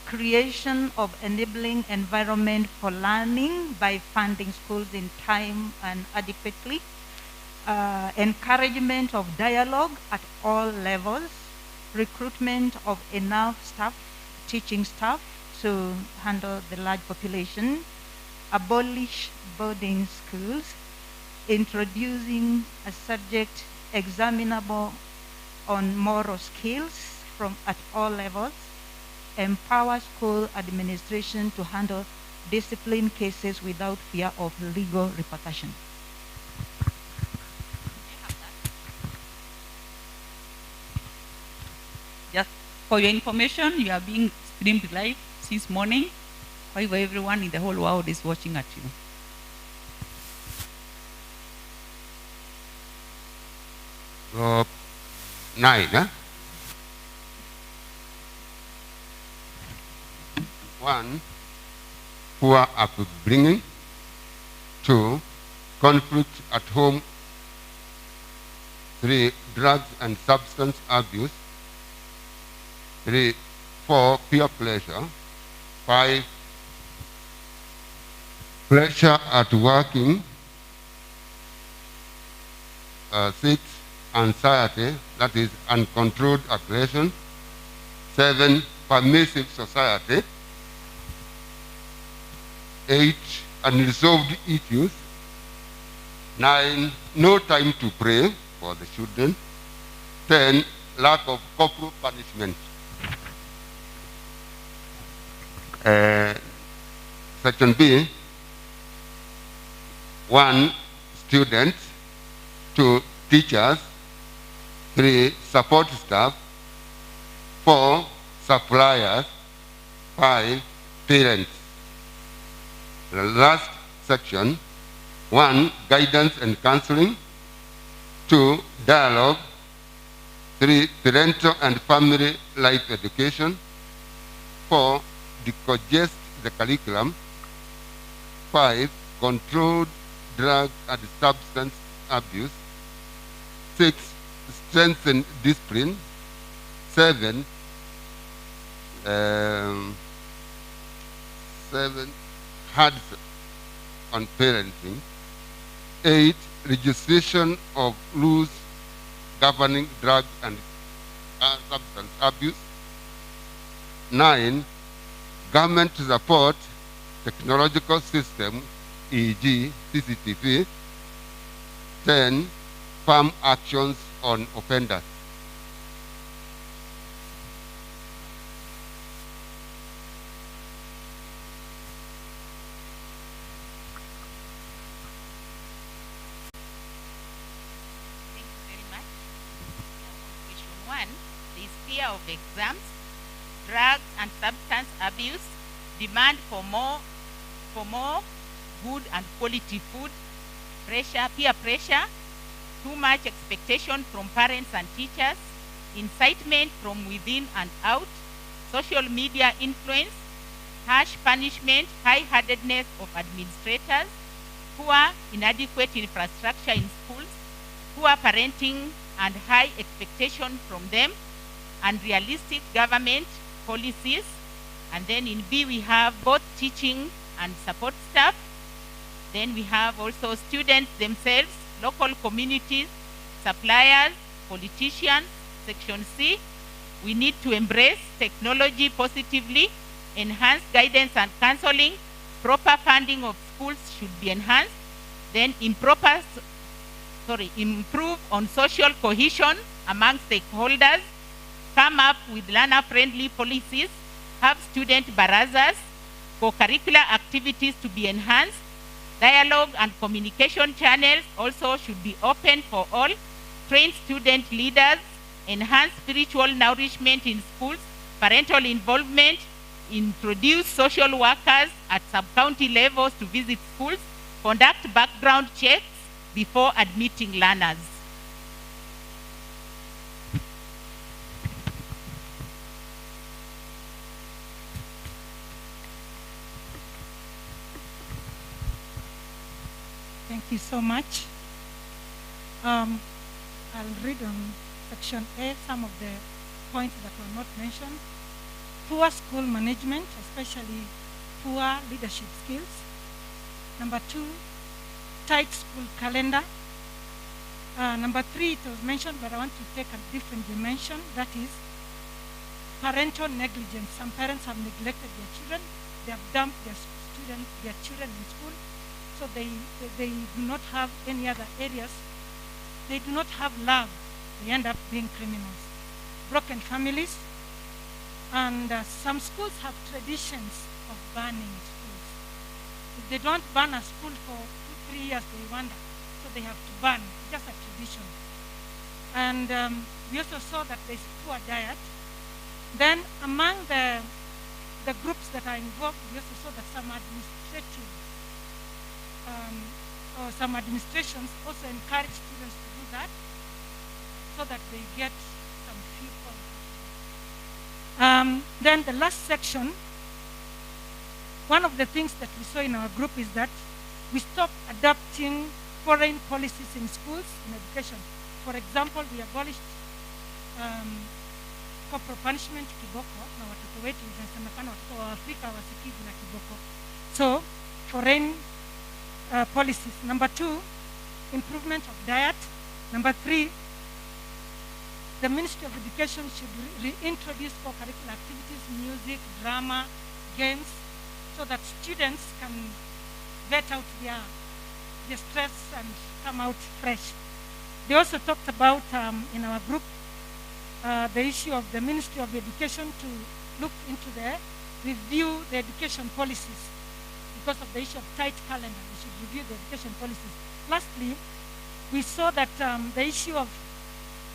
creation of enabling environment for learning by funding schools in time and adequately, encouragement of dialogue at all levels, recruitment of enough staff, teaching staff to handle the large population, abolish boarding schools, introducing a subject examinable on moral skills at all levels, empower school administration to handle discipline cases without fear of legal repercussion. Just for your information, you are being streamed live since morning. However, everyone in the whole world is watching at you. Group 9, huh? 1, poor upbringing. 2, conflict at home. 3, drugs and substance abuse. 4, peer pressure. 5, pressure at working. 6, anxiety, that is uncontrolled aggression. 7, permissive society. 8, unresolved issues. 9, no time to pray for the children. 10, lack of corporal punishment. Section B, 1, students. 2, teachers. 3, support staff. 4, suppliers. 5, parents. The last section, 1, guidance and counseling. 2, dialogue. 3, parental and family life education. 4, decongest the curriculum. 5, controlled drug and substance abuse. 6, strengthen discipline. 7, 7, hard on parenting. 8, registration of rules governing drug and substance abuse. 9, government to support technological system, e.g. CCTV. 10, firm actions on offenders. Thank you very much. Question 1, the fear of exams, drugs and substance abuse, demand for more good and quality food, pressure, peer pressure, too much expectation from parents and teachers, incitement from within and out, social media influence, harsh punishment, high-handedness of administrators, poor, inadequate infrastructure in schools, poor parenting and high expectation from them, unrealistic government policies. And then in B, we have both teaching and support staff. Then we have also students themselves, local communities, suppliers, politicians. Section C, We need to embrace technology positively, enhance guidance and counseling, proper funding of schools should be enhanced, then improve on social cohesion among stakeholders, come up with learner-friendly policies, have student barazas, co-curricular activities to be enhanced, dialogue and communication channels also should be open for all, train student leaders, enhance spiritual nourishment in schools, parental involvement, introduce social workers at sub-county levels to visit schools, conduct background checks before admitting learners. Thank you so much. I'll read on section A some of the points that were not mentioned. Poor school management, especially poor leadership skills. Number 2, tight school calendar. Number 3, it was mentioned, but I want to take a different dimension. That is parental negligence. Some parents have neglected their children. They have dumped their children in school. So they do not have any other areas. They do not have love. They end up being criminals. Broken families. And some schools have traditions of burning schools. If they don't burn a school for 2-3 years, they wonder. So they have to burn, just a tradition. And we also saw that there's poor diet. Then among the groups that are involved, we also saw that some administrative or some administrations also encourage students to do that so that they get some few points. Then the last section, one of the things that we saw in our group is that we stopped adopting foreign policies in schools, in education. For example, we abolished corporal punishment, kiboko, na watoto wetu inasemekana watoto wa Afrika wasikivu na kiboko. So, foreign policies. Number 2, improvement of diet. Number 3, the Ministry of Education should reintroduce co-curricular activities, music, drama, games, so that students can vet out their stress and come out fresh. They also talked about, in our group, the issue of the Ministry of Education to look into review the education policies because of the issue of tight calendar. We should review the education policies. Lastly, we saw that the issue of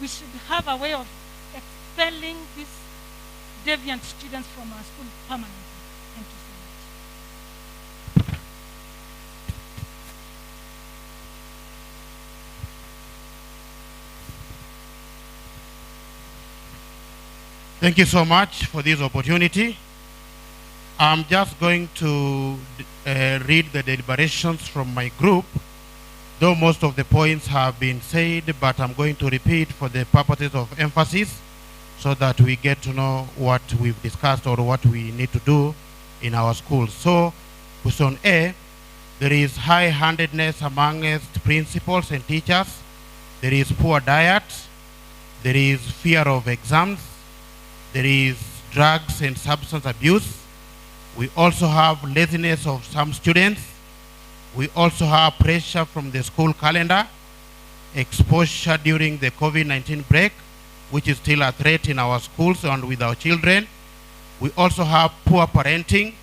we should have a way of expelling these deviant students from our school permanently. Thank you so much. Thank you so much for this opportunity. I'm just going to read the deliberations from my group, though most of the points have been said, but I'm going to repeat for the purposes of emphasis so that we get to know what we've discussed or what we need to do in our schools. So, question A, there is high-handedness amongst principals and teachers. There is poor diet. There is fear of exams. There is drugs and substance abuse. We also have laziness of some students. We also have pressure from the school calendar, exposure during the COVID-19 break, which is still a threat in our schools and with our children. We also have poor parenting.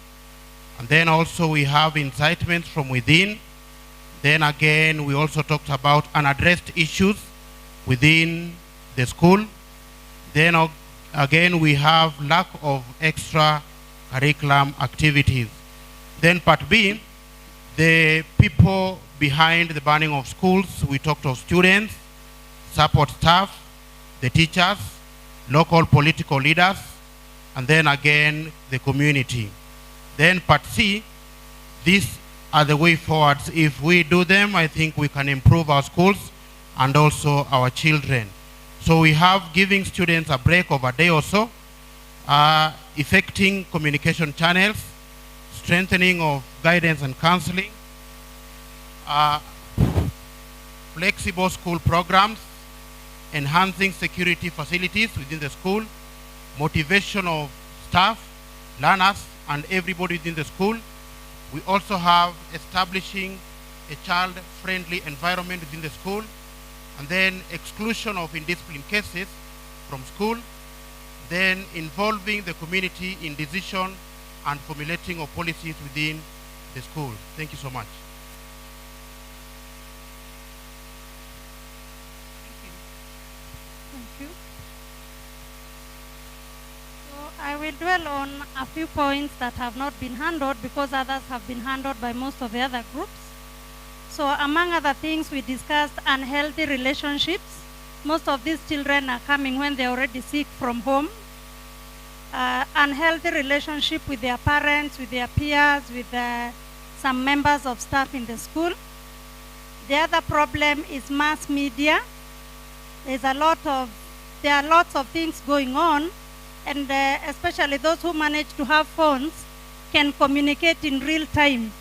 And then also we have incitement from within. Then again, we also talked about unaddressed issues within the school. Then again, we have lack of extra curriculum activities. Then part B, the people behind the burning of schools. We talked of students, support staff, the teachers, local political leaders, and then again, the community. Then part C, these are the way forwards. If we do them, I think we can improve our schools and also our children. So we have giving students a break of a day or so, effecting communication channels, strengthening of guidance and counseling, flexible school programs, enhancing security facilities within the school, motivation of staff, learners, and everybody within the school. We also have establishing a child-friendly environment within the school, and then exclusion of indiscipline cases from school, then involving the community in decision and formulating of policies within the school. Thank you so much. Thank you. So I will dwell on a few points that have not been handled because others have been handled by most of the other groups. So among other things, we discussed unhealthy relationships. Most of these children are coming when they're already sick from home. Unhealthy relationship with their parents, with their peers, with some members of staff in the school. The other problem is mass media. There are lots of things going on, and especially those who manage to have phones can communicate in real time.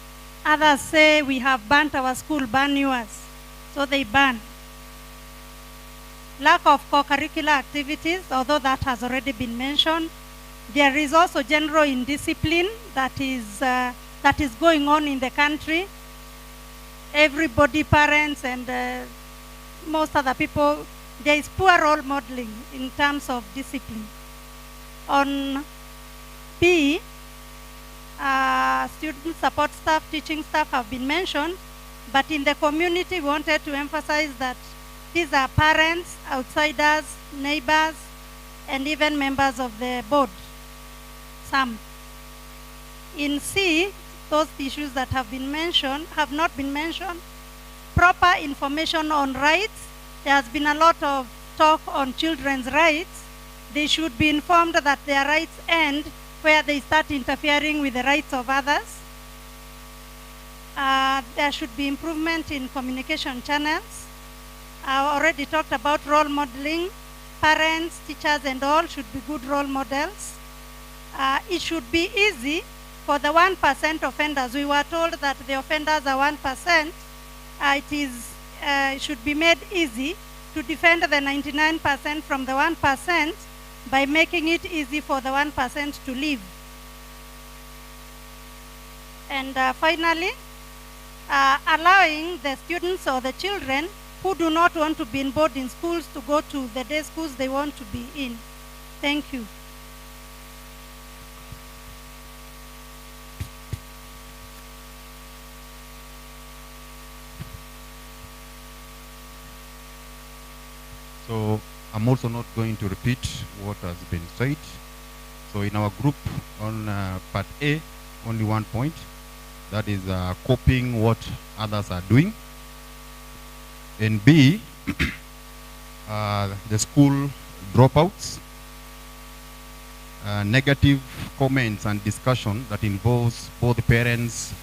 Others say, we have burnt our school, burn yours. So they burn. Lack of co-curricular activities, although that has already been mentioned. There is also general indiscipline that is going on in the country. Everybody, parents and most other people, there is poor role modeling in terms of discipline. On B, student support staff, teaching staff have been mentioned, but in the community we wanted to emphasize that these are parents, outsiders, neighbors, and even members of the board. Some. In C, those issues that have not been mentioned. Proper information on rights. There has been a lot of talk on children's rights. They should be informed that their rights end where they start interfering with the rights of others. There should be improvement in communication channels. I already talked about role modeling. Parents, teachers, and all should be good role models. It should be easy for the 1% offenders. We were told that the offenders are 1%. It should be made easy to defend the 99% from the 1% by making it easy for the 1% to leave. And finally, allowing the students or the children who do not want to be in boarding schools to go to the day schools they want to be in. Thank you. So I'm also not going to repeat what has been said. So in our group on part A, only one point, that is copying what others are doing. In B, the school dropouts, negative comments and discussion that involves both the parents,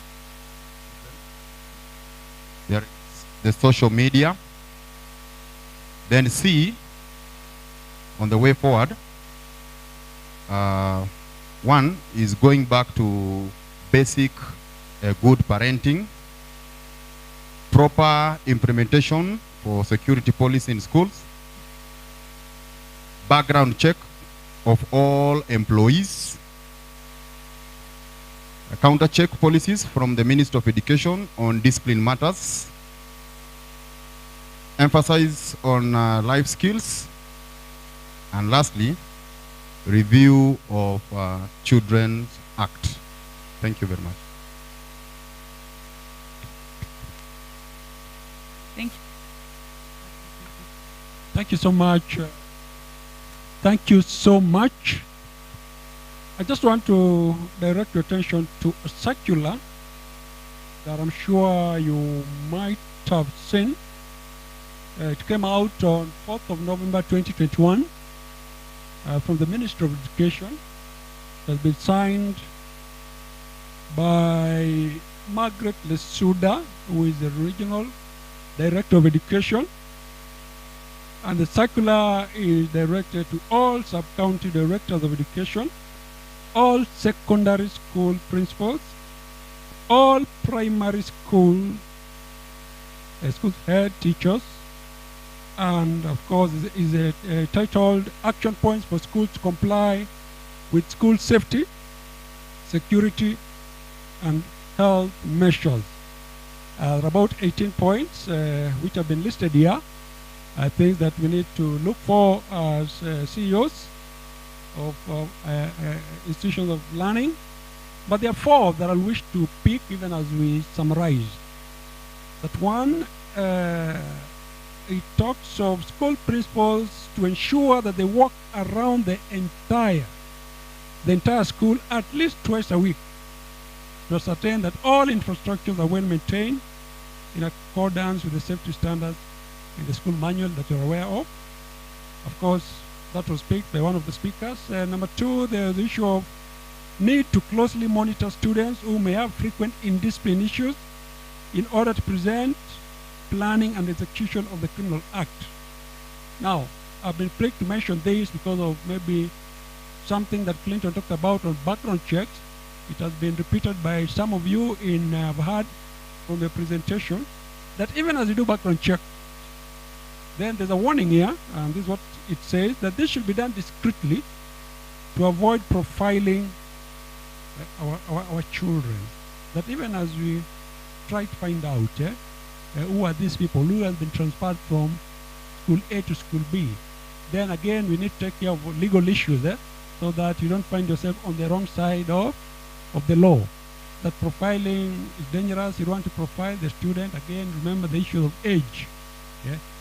the social media. Then C, on the way forward, one is going back to basic good parenting, proper implementation for security policy in schools, background check of all employees, counter check policies from the Ministry of Education on discipline matters, emphasize on life skills, and lastly, review of Children's Act. Thank you very much. Thank you. Thank you so much. Thank you so much. I just want to direct your attention to a circular that I'm sure you might have seen. It came out on 4th of November 2021 from the Ministry of Education. It has been signed by Margaret Lesuda, who is the Regional Director of Education. And the circular is directed to all sub-county directors of education, all secondary school principals, all primary school head teachers, and of course is titled Action Points for Schools to Comply with School Safety, Security, and Health Measures. About 18 points which have been listed here. I think that we need to look for as CEOs of institutions of learning. But there are four that I wish to pick even as we summarize. That one, it talks of school principals to ensure that they walk around the entire school at least twice a week to ascertain that all infrastructures are well maintained in accordance with the safety standards in the school manual that you're aware of. Of course, that was picked by one of the speakers. Number two, there's the issue of need to closely monitor students who may have frequent indiscipline issues in order to present planning and execution of the criminal act. Now, I've been pricked to mention this because of maybe something that Clinton talked about on background checks. It has been repeated by some of you I've heard from the presentation, that even as you do background check, then there's a warning here, and this is what it says, that this should be done discreetly to avoid profiling our children. That even as we try to find out who are these people who have been transferred from school A to school B, then again we need to take care of legal issues so that you don't find yourself on the wrong side of the law. That profiling is dangerous. You want to profile the student. Again, remember the issue of age.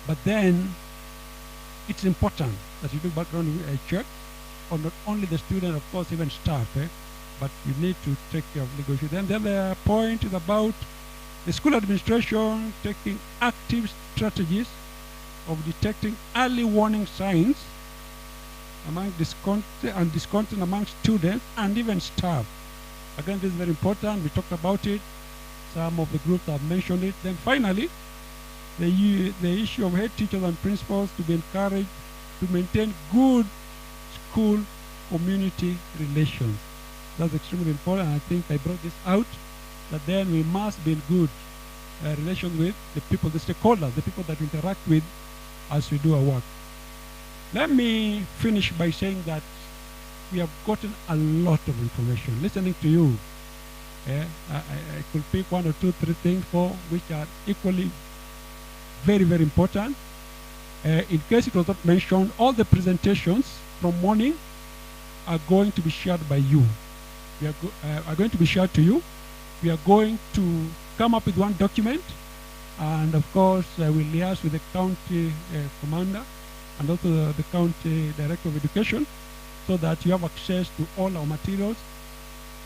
But then it's important that you do background check on not only the student, of course, even staff, but you need to take care of legal issues. Then the other point is about the school administration taking active strategies of detecting early warning signs among discontent among students and even staff. Again, this is very important. We talked about it. Some of the groups have mentioned it. Then finally, the issue of head teachers and principals to be encouraged to maintain good school community relations. That's extremely important. I think I brought this out, that then we must be in good relations with the people, the stakeholders, the people that we interact with as we do our work. Let me finish by saying that we have gotten a lot of information. Listening to you, I could pick one or two, three things for which are equally very, very important. In case it was not mentioned, all the presentations from morning are going to be shared by you. We are going to be shared to you. We are going to come up with one document, and of course, we'll liaise with the county commander and also the county director of education, so that you have access to all our materials.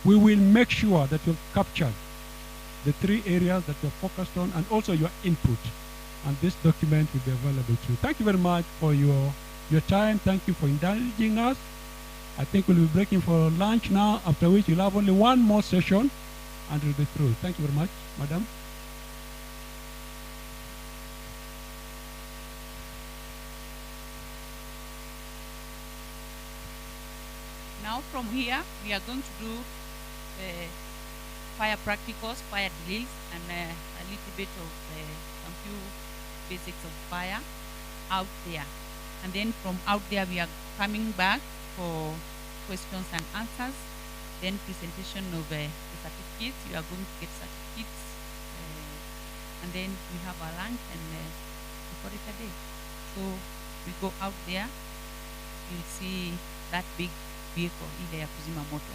We will make sure that you've captured the three areas that you're focused on and also your input. And this document will be available to you. Thank you very much for your time. Thank you for indulging us. I think we'll be breaking for lunch now, after which you'll have only one more session and we'll be through. Thank you very much, madam. Now from here, we are going to do fire practicals, fire drills, and a little bit of some few basics of fire out there. And then from out there, we are coming back for questions and answers, then presentation of the certificates. You are going to get certificates, and then we have our lunch, and we call it a day. So we go out there, you'll see that big vehicle ile ya kuzima moto.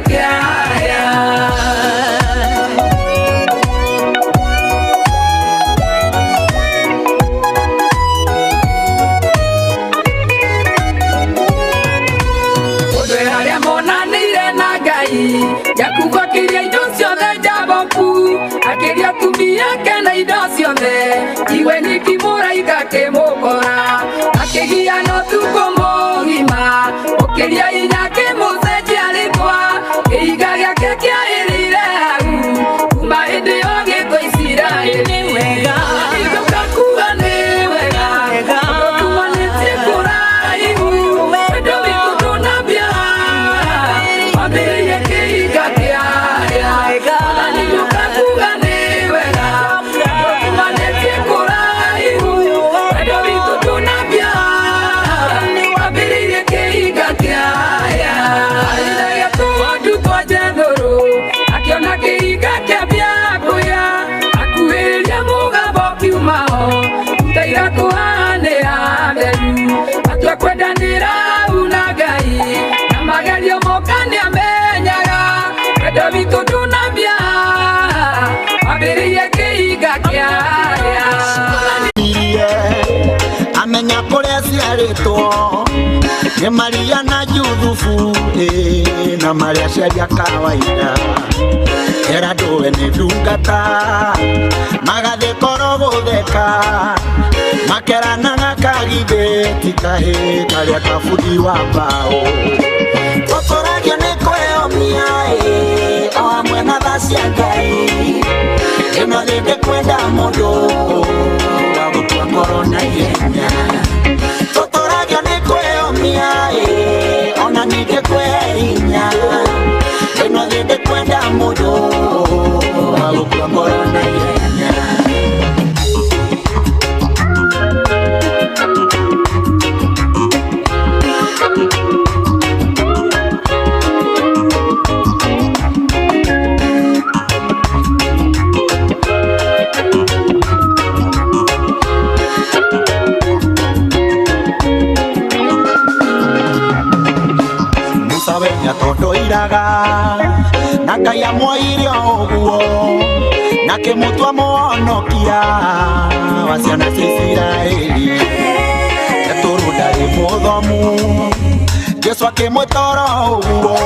kiaya. Ode aria mona nire na Ngai Jakuba kiria indo ciothe njaboku akiria tumia kena indo ciothe iwe nikimuraika kimukora akigia no tuko mogima ukiria inya kimucenjia ritwa kiiga giake kiairire hau kuma hindi yo gitwa Isiraeli wega igokakuga ni wega tumanĩtie kũraihu wendo witũ ndũnambia wambĩrĩirie kĩhinga kĩaya ona nĩgũkakuga nĩ wega tumanĩtie kũraihu wendo witũ ndũnambia wambĩrĩirie kĩhinga kĩaya arĩragia tũgondu twa njethũrũ akĩona kĩhinga kĩambia kũya akuhĩrĩria mũgambo kiuma ho ndaira kũhanĩra theru atua kwendanĩra hau na Ngai na magerio moka nĩamenyaga wendo witũ ndũnambia wambĩrĩirie kĩhinga kĩaya amenya kũrĩa ciarĩtwo nĩ Maria na Juthufu na marĩa ciaria kawaida era ndũwe nĩ ndungata magathĩ koro gũtheka makeranaga kagithĩ ti kahĩ karĩa kabundi wa mbaũ tũtũragio nĩ kwĩyomia o hamwe na tha cia Ngai ĩno rĩndĩ kwenda mũndũ wa gũtua ngoro na ihenya tũtũragio nĩ kwĩyomia ona ningĩ kwĩhinya ĩno rĩndĩ kwenda mũndũ wa gũtua ngoro na ihenya. Musabenya tondũ iraga na Ngai amwoire ũguo na kĩmũtua mũhonokia wa ciana cia Isiraeli Gatũrũ ndarĩ mũthomu Jesũ akĩmwĩtoro ũguo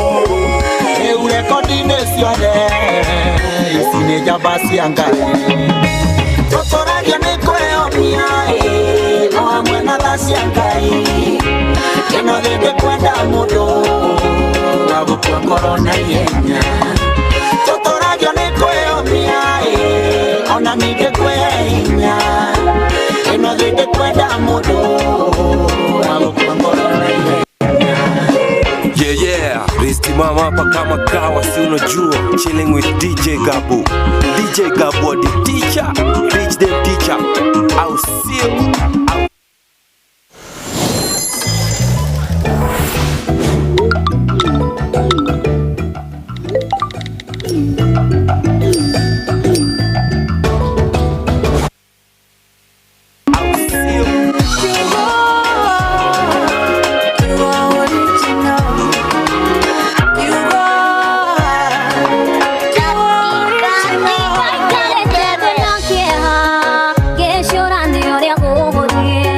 rĩu rekondi-inĩ ciothe ici nĩ njamba cia Ngai tũtũragio nĩ kwĩyomia o hamwe na tha cia Ngai ĩno rĩndĩ kwenda mũndũ wa gũtua ngoro na ihenya tũtũragio nĩ kwĩyomia ona ningĩ kwĩhinya ĩno rĩndĩ kwenda mũndũ wa gũtua ngoro na ihenya. Yeah, Ristimama hapa kama kawa, si unajua, chilling with DJ Gabu. DJ Gabu the teacher, teach them teacher. I'll see you. Get your on the audio.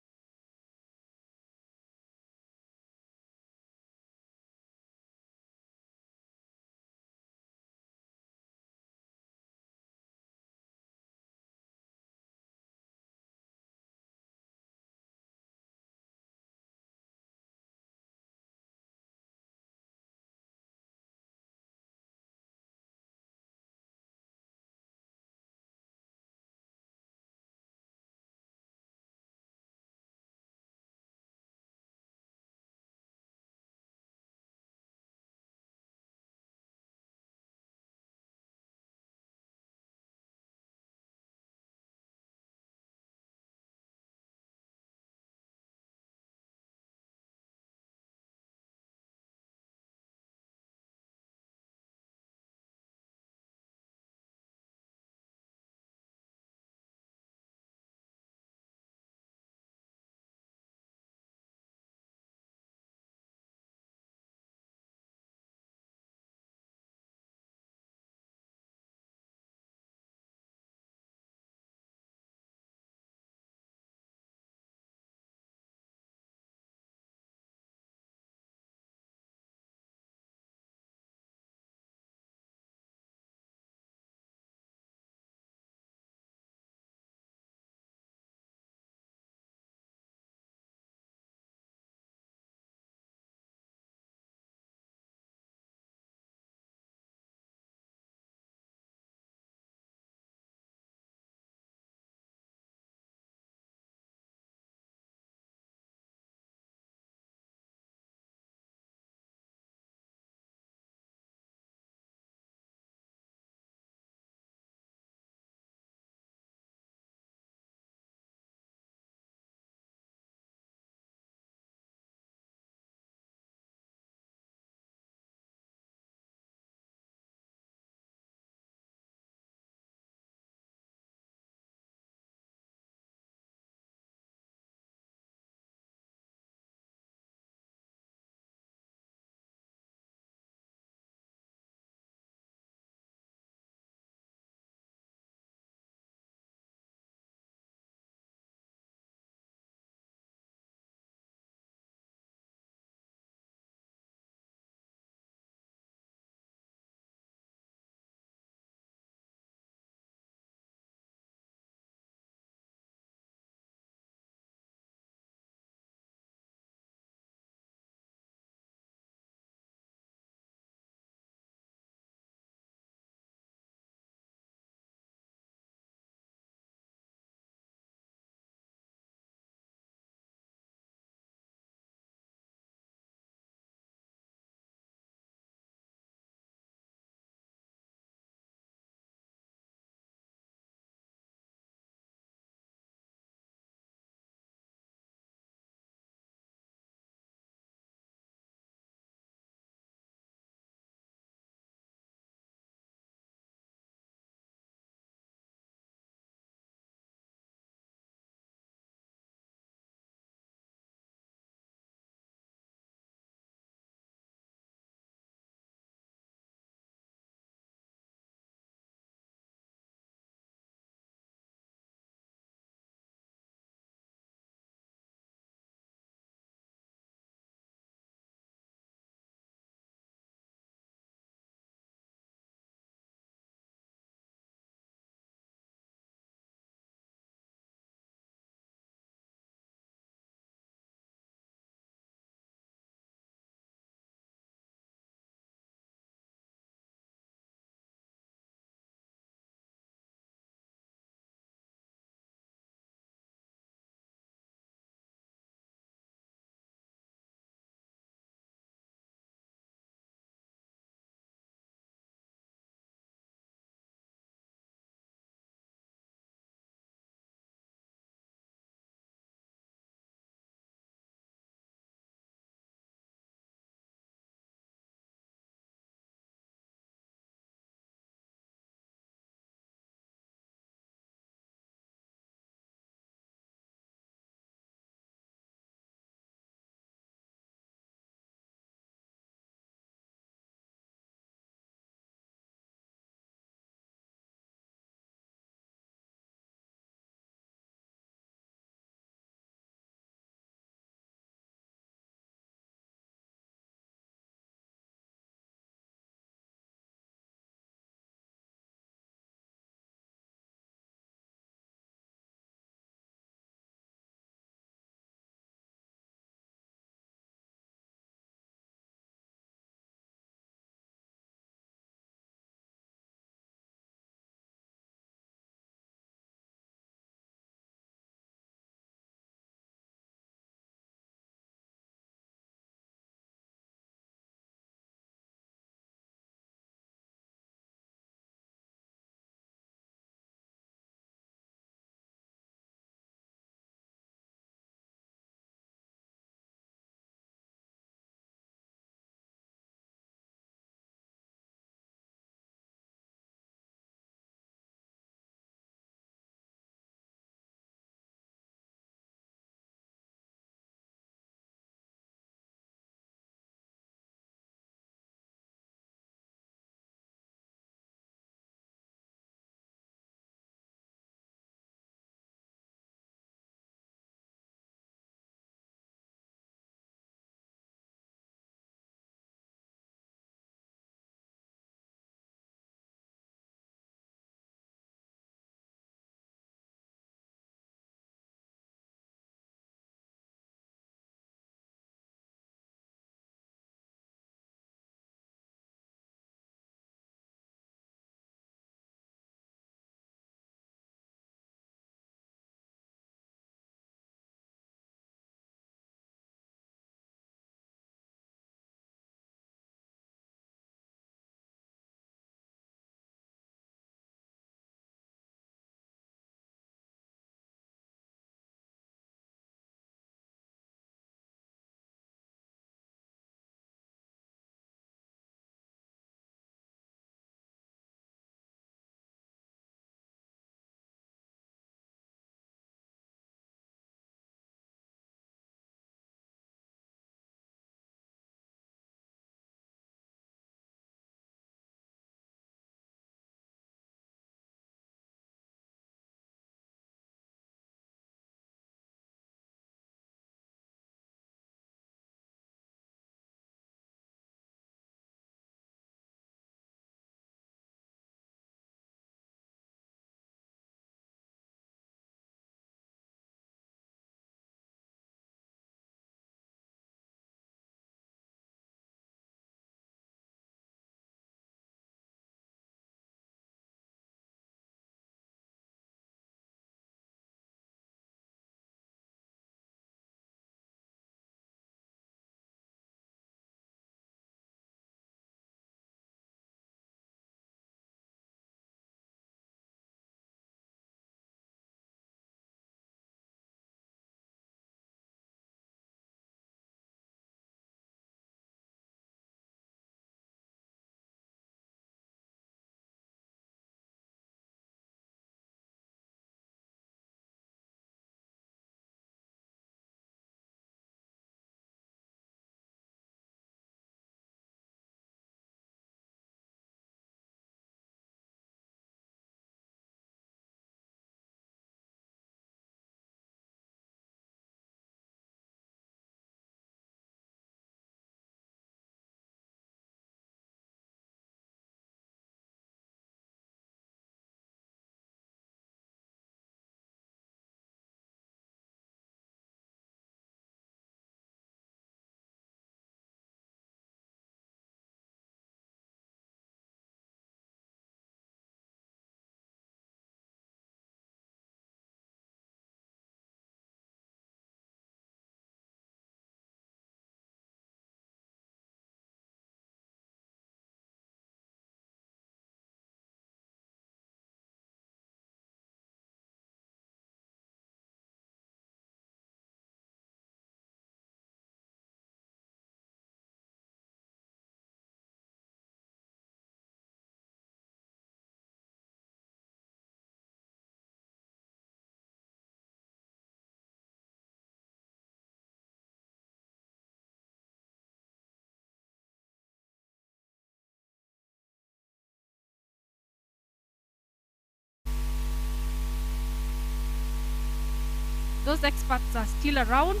those experts are still around.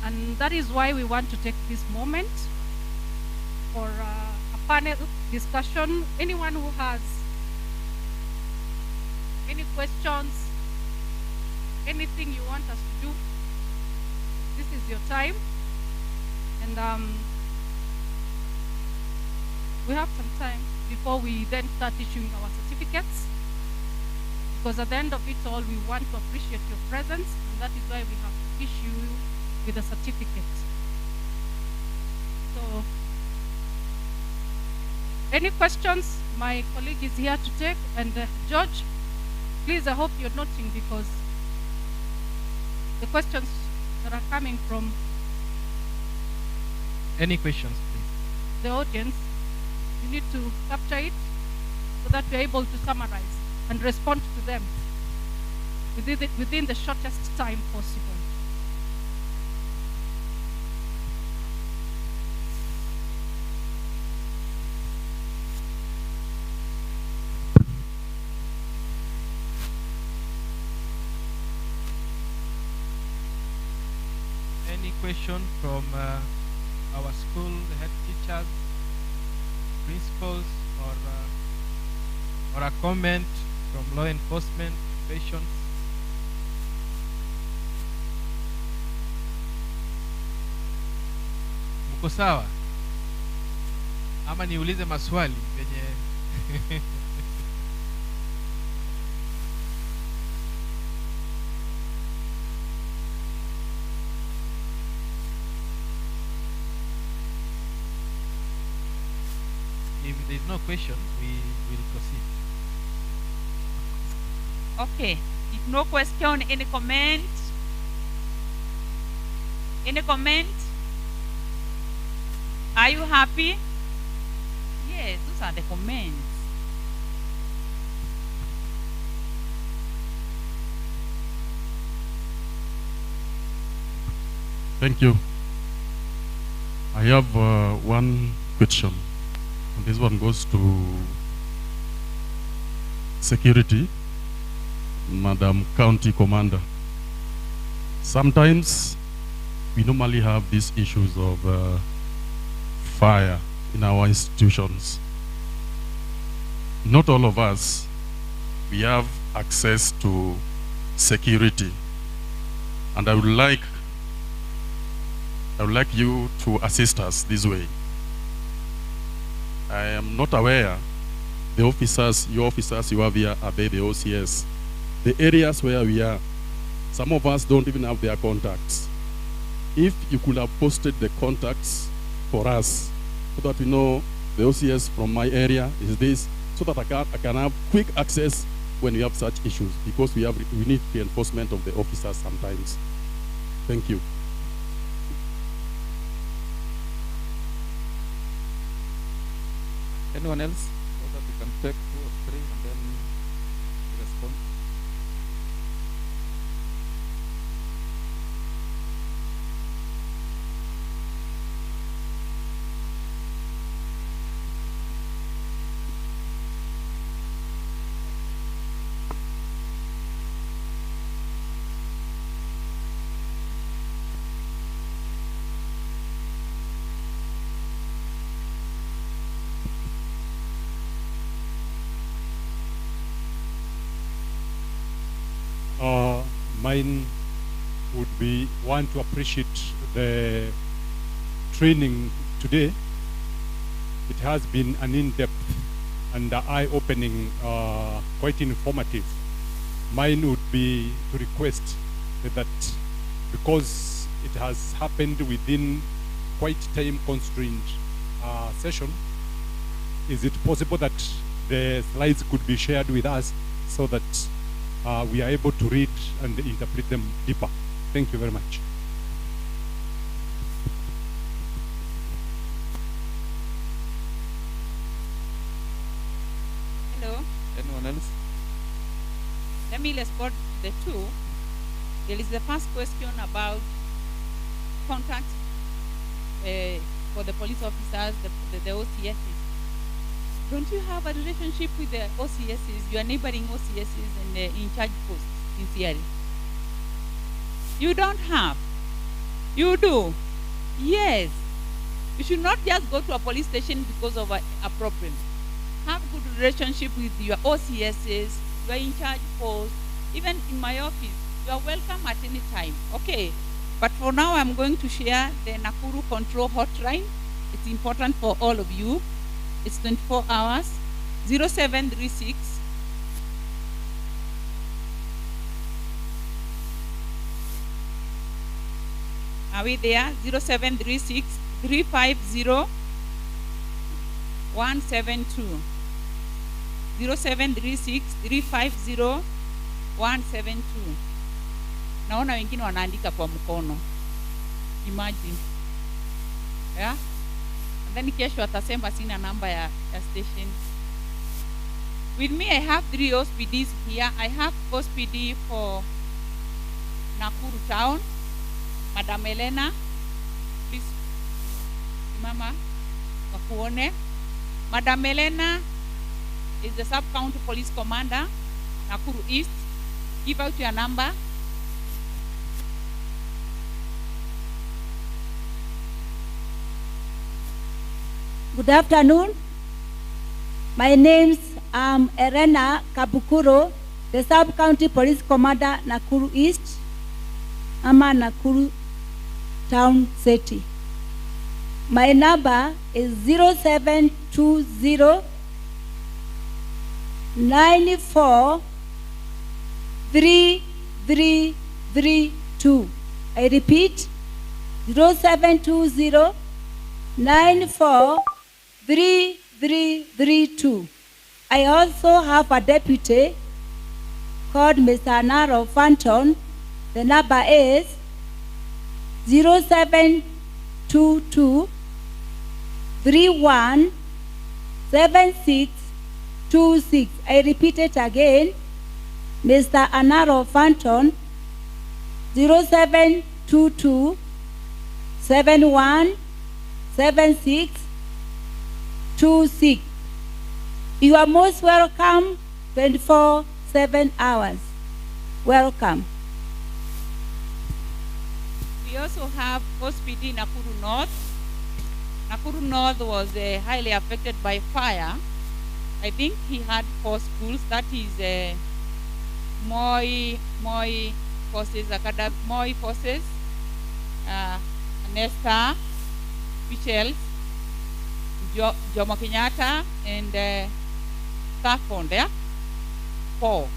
And that is why we want to take this moment for a panel discussion. Anyone who has any questions, anything you want us to do, this is your time. And we have some time before we then start issuing our certificates. Because at the end of it all, we want to appreciate your presence, and that is why we have to issue you with a certificate. So, any questions? My colleague is here to take. And George, please, I hope you're noting, because the questions that are coming from Any questions, please? the audience, you need to capture it so that we're able to summarize and respond to them within the shortest time possible. Any question from our school, the head teachers, principals, or a comment from law enforcement, patients? Mko sawa? Ama niulize maswali venye If there is no question, we will proceed. Okay. If no question, any comment? Any comment? Are you happy? Yes, those are the comments. Thank you. I have one question. And this one goes to security, Madam County Commander. Sometimes we normally have these issues of fire in our institutions. Not all of us, we have access to security. And I would like you to assist us this way. I am not aware the officers, your officers you have here, are they the OCS? The areas where we are, some of us don't even have their contacts. If you could have posted the contacts for us, so that we know the OCS from my area is this, so that I can have quick access when we have such issues, because we need reinforcement of the officers sometimes. Thank you. Anyone else? So that we can take 2 or 3 and then respond. Mine would be want to appreciate the training today. It has been an in-depth and eye-opening, quite informative. Mine would be to request that, because it has happened within quite time-constrained session, is it possible that the slides could be shared with us so that we are able to read and interpret them deeper? Thank you very much. Hello. Anyone else? Let me respond to the two. There is the first question about contact for the police officers, the OCSs. Don't you have a relationship with the OCSs, your neighboring OCSs and in charge posts, sincerely? You don't have. You do. Yes. You should not just go to a police station because of a problem. Have good relationship with your OCSs, your in charge post, even in my office. You are welcome at any time. Okay. But for now, I'm going to share the Nakuru Control Hotline. It's important for all of you. It's 24 hours. 0736 Are we there? 0736 350 172. 0736 350 172. Naona wengine wanaandika kwa mkono. Imagine. Yeah? And then kesho atasema sina namba ya station. With me, I have 3 OSPDs here. I have OSPD for Nakuru town. Madam Elena, please, Mama, wakuone. Madam Elena is the sub-county police commander, Nakuru East. Give out your number. Good afternoon. My name's Elena Kabukuro, the sub-county police commander, Nakuru East. Ama Nakuru Town City. My number is 0720 94 3332. I repeat, 0720 94 3332. I also have a deputy called Mr. Naro Phantom. The number is 0722 31 7626. I repeat it again. Mr. Anaro Phantom 0722 71 7626. You are most welcome 24/7 hours. Welcome. We also have OSPD Nakuru North. Nakuru North was highly affected by fire. I think he had 4 schools. That is Moi Forces Academy, Moi Forces, Nesta, Michels, Jomo Kenyatta, and Stafford there. 4.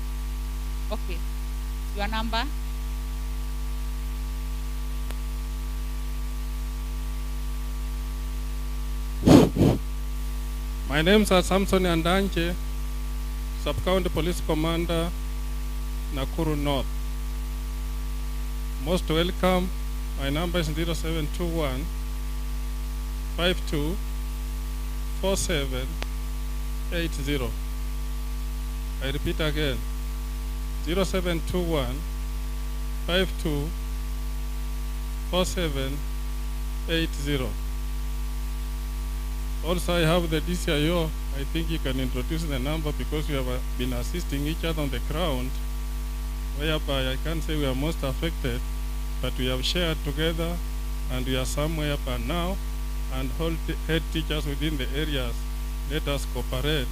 Okay. Your number? My name is Samson Andanje, Sub-County Police Commander, Nakuru North. Most welcome. My number is 0721 52 4780. I repeat again, 0721 52 4780. Also, I have the DCIO. I think you can introduce the number because we have been assisting each other on the ground, whereby I can't say we are most affected, but we have shared together and we are somewhere by now, and all head teachers within the areas, let us cooperate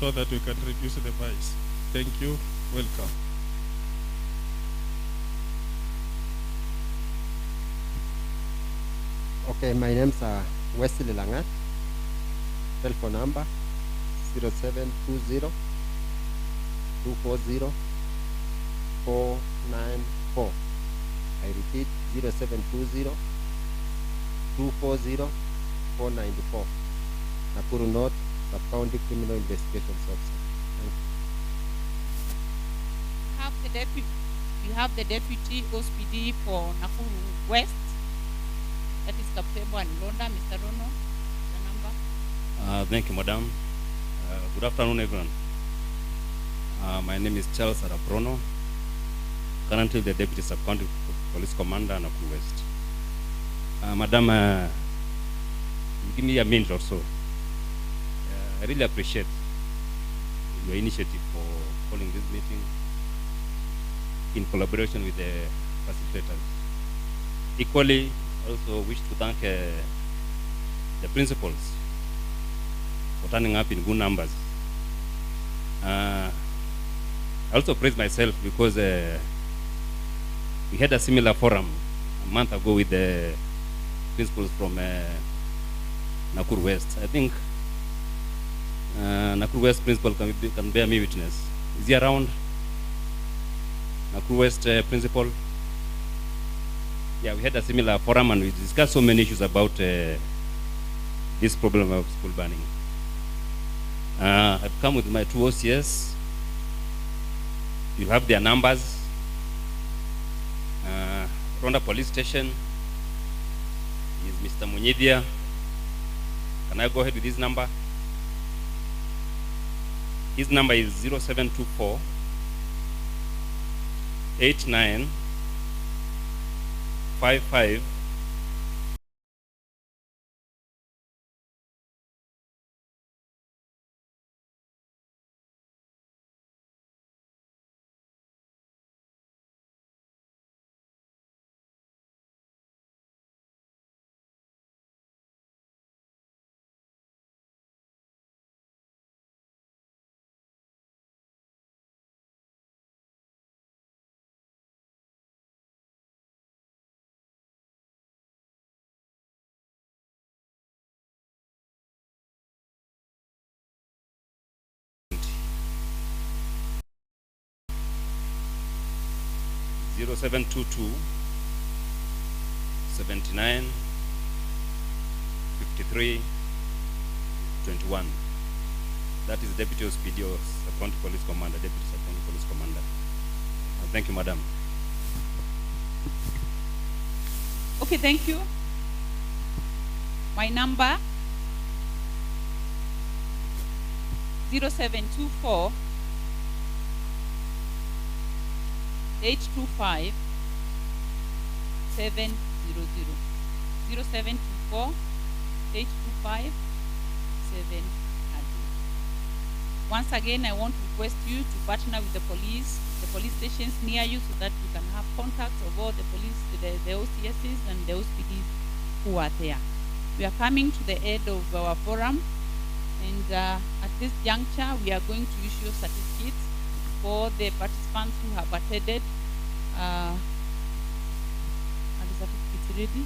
so that we can reduce the vice. Thank you. Welcome. Okay, my name's Wesley Langat. Telephone number 0720 240 494. I repeat, 0720 240 494. Nakuru North Sub-County Criminal Investigations Officer. Thank you. We have the deputy OSPD for Nakuru West. That is Kaptebo and Londa. Mr. Rono, the number? Thank you, Madam. Good afternoon, everyone. My name is Charles Araprono, currently the Deputy Sub-County Police Commander, Nakuru West. Madam, give me a minute or so. I really appreciate your initiative for calling this meeting in collaboration with the facilitators. Equally, also wish to thank the principals for turning up in good numbers. I also praise myself because we had a similar forum a month ago with the principals from Nakuru West. I think Nakuru West principal can bear me witness. Is he around? Nakuru West principal? Yeah, we had a similar forum and we discussed so many issues about this problem of school burning. I've come with my two OCS. You have their numbers. Ronda Police Station is Mr. Munyidia. Can I go ahead with his number? His number is 0724 89 55 0722 79 53 21. That is Deputy Ospidio, Sub-County Police Commander, Deputy Sub-County Police Commander. Thank you, Madam. Okay, thank you. My number 0724 825 700. 0724 825 700. Once again, I want to request you to partner with the police stations near you so that you can have contacts of all the police, the OCSs and the OCDs who are there. We are coming to the end of our forum, and at this juncture, we are going to issue certificates for the participants who have attended. Are the certificates ready?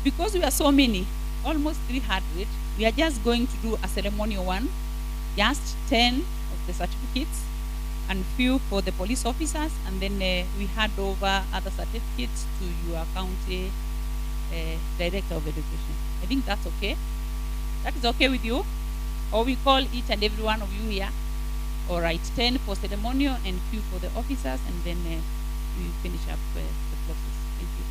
Because we are so many, almost 300, we are just going to do a ceremonial one, just 10 of the certificates and few for the police officers, and then we hand over other certificates to your county director of education. I think that's okay. That is okay with you? Or we call each and every one of you here. All right, 10 for ceremonial and few for the officers, and then we finish up the process. Thank you.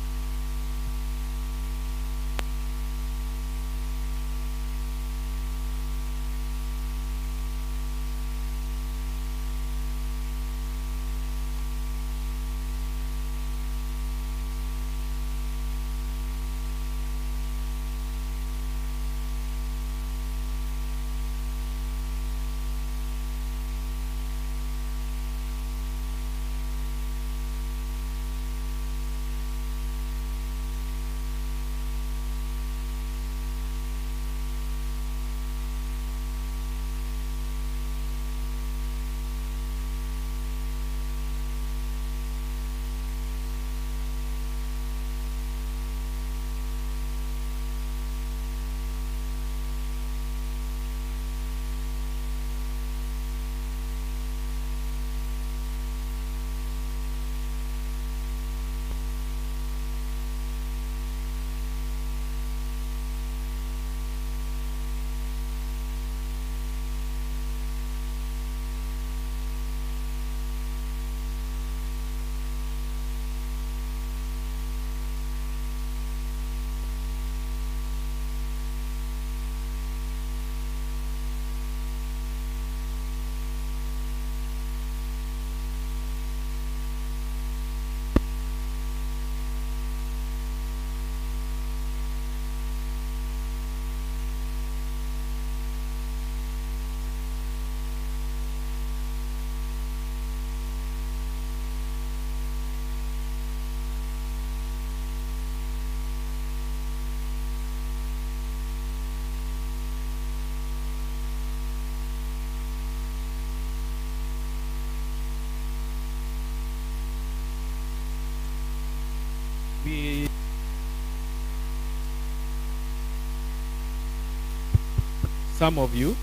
some of you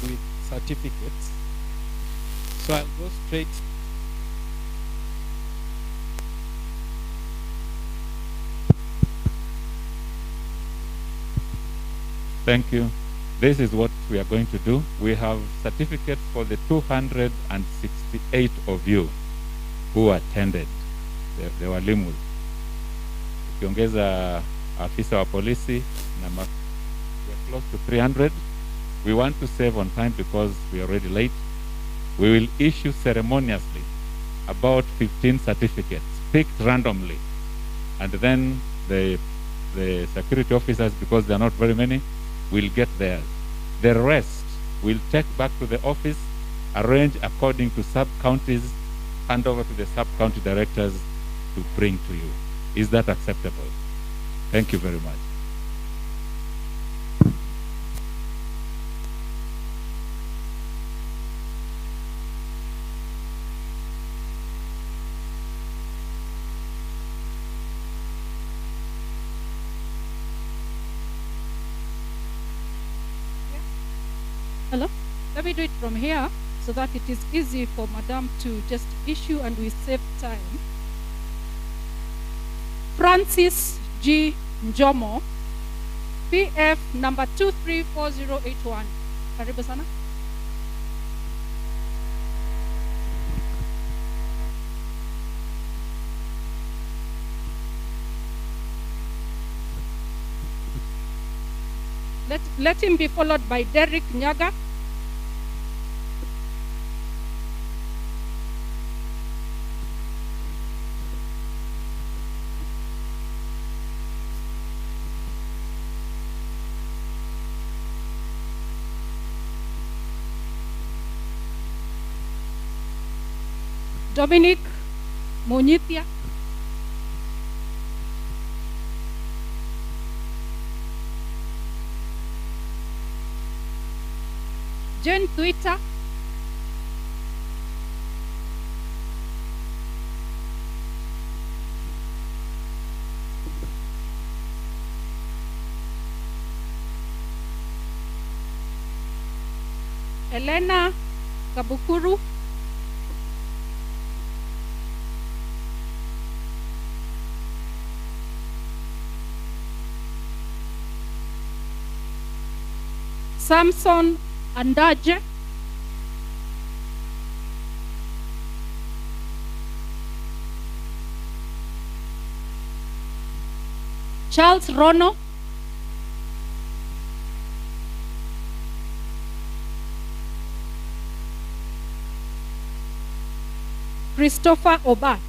with certificates. So I'll go straight. Thank you. This is what we are going to do. We have certificates for the 268 of you who attended the walimu. Ukiongeza afisa wa polisi, we are close to 300. We want to save on time because we are already late. We will issue ceremoniously about 15 certificates picked randomly, and then the security officers, because there are not very many, will get theirs. The rest will take back to the office, arrange according to sub-counties, hand over to the sub-county directors to bring to you. Is that acceptable? Thank you very much. Hello? Let me do it from here so that it is easy for Madam to just issue and we save time. Francis G. Njomo, PF number 234081. Karibu sana. Let him be followed by Derek Nyaga. Dominic Munyithia. Jane Twitter. Elena Kabukuru. Samson Andaje. Charles Rono. Christopher Obat.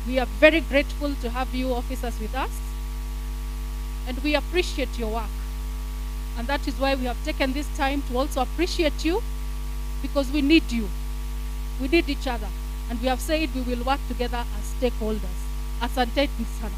We are very grateful to have you officers with us, and we appreciate your work. And that is why we have taken this time to also appreciate you, because we need you. We need each other. And we have said we will work together as stakeholders. Asanteni sana.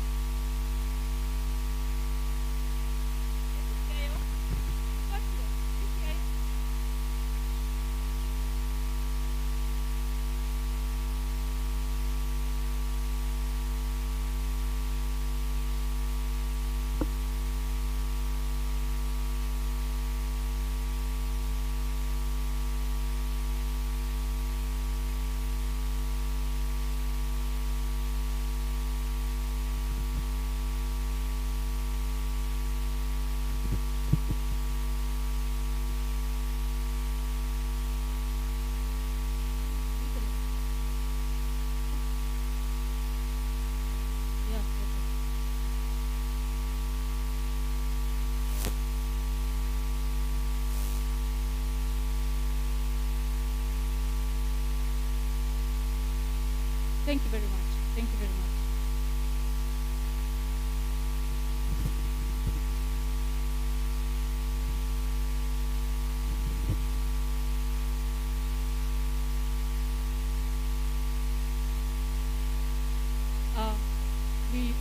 Thank you very much. Thank you very much.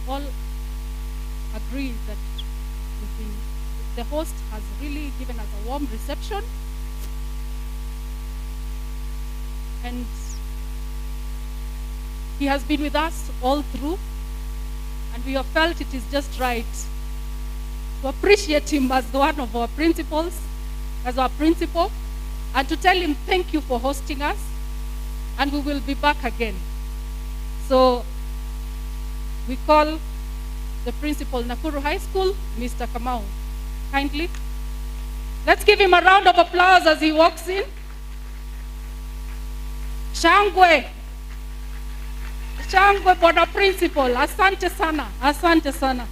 all agree that the host has really given us a warm reception, and he has been with us all through, and we have felt it is just right to appreciate him as one of our principals, as our principal, and to tell him thank you for hosting us, and we will be back again. So we call the principal, Nakuru High School, Mr. Kamau. Kindly. Let's give him a round of applause as he walks in. Shangwe. Shangwe Bwana Principal. Asante sana. Asante sana.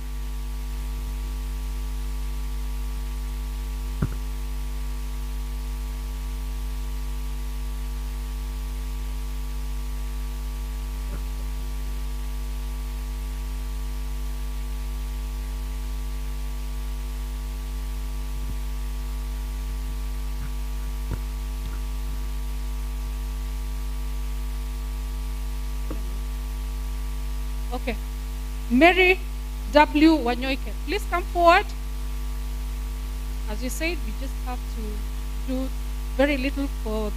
Okay. Mary W. Wanyoike, please come forward. As you said, we just have to do very little for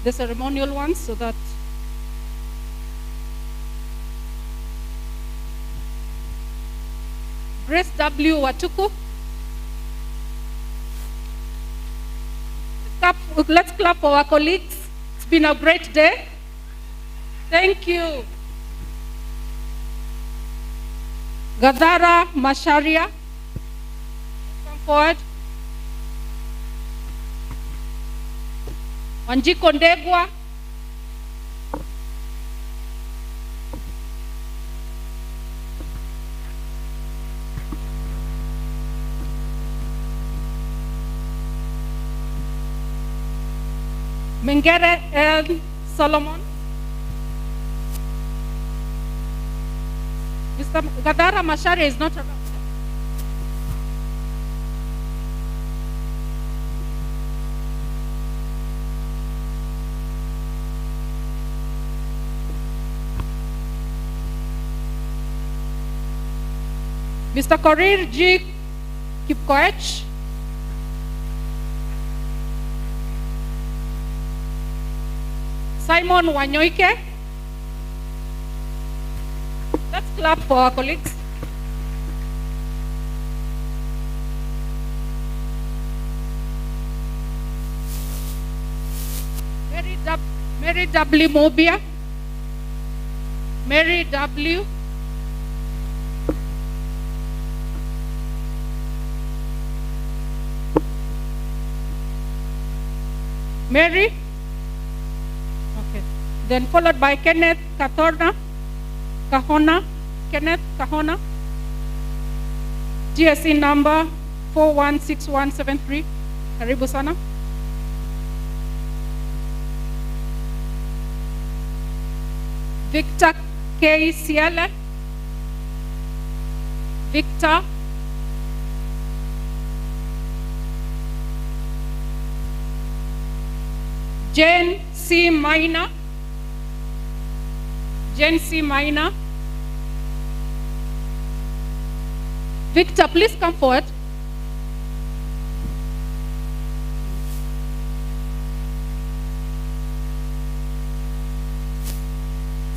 the ceremonial ones so that Grace W. Watuku. Let's clap for our colleagues. It's been a great day. Thank you. Gadara Masharia, come forward. Wanjiko Ndegwa. Mengere L. Solomon. Mr. Gadara Masharia is not around. Mr. Korir G. Kipkoech. Simon Wanyoike. Let's clap for our colleagues. Mary W. Mobia. Mary W. Mary. Okay. Then followed by Kenneth Kahona, Kenneth Kahona, GSE number 416173. Karibu sana. Victor K. Siele. Victor. Jane C. Minor. Jane C. Minor. Victor, please come forward.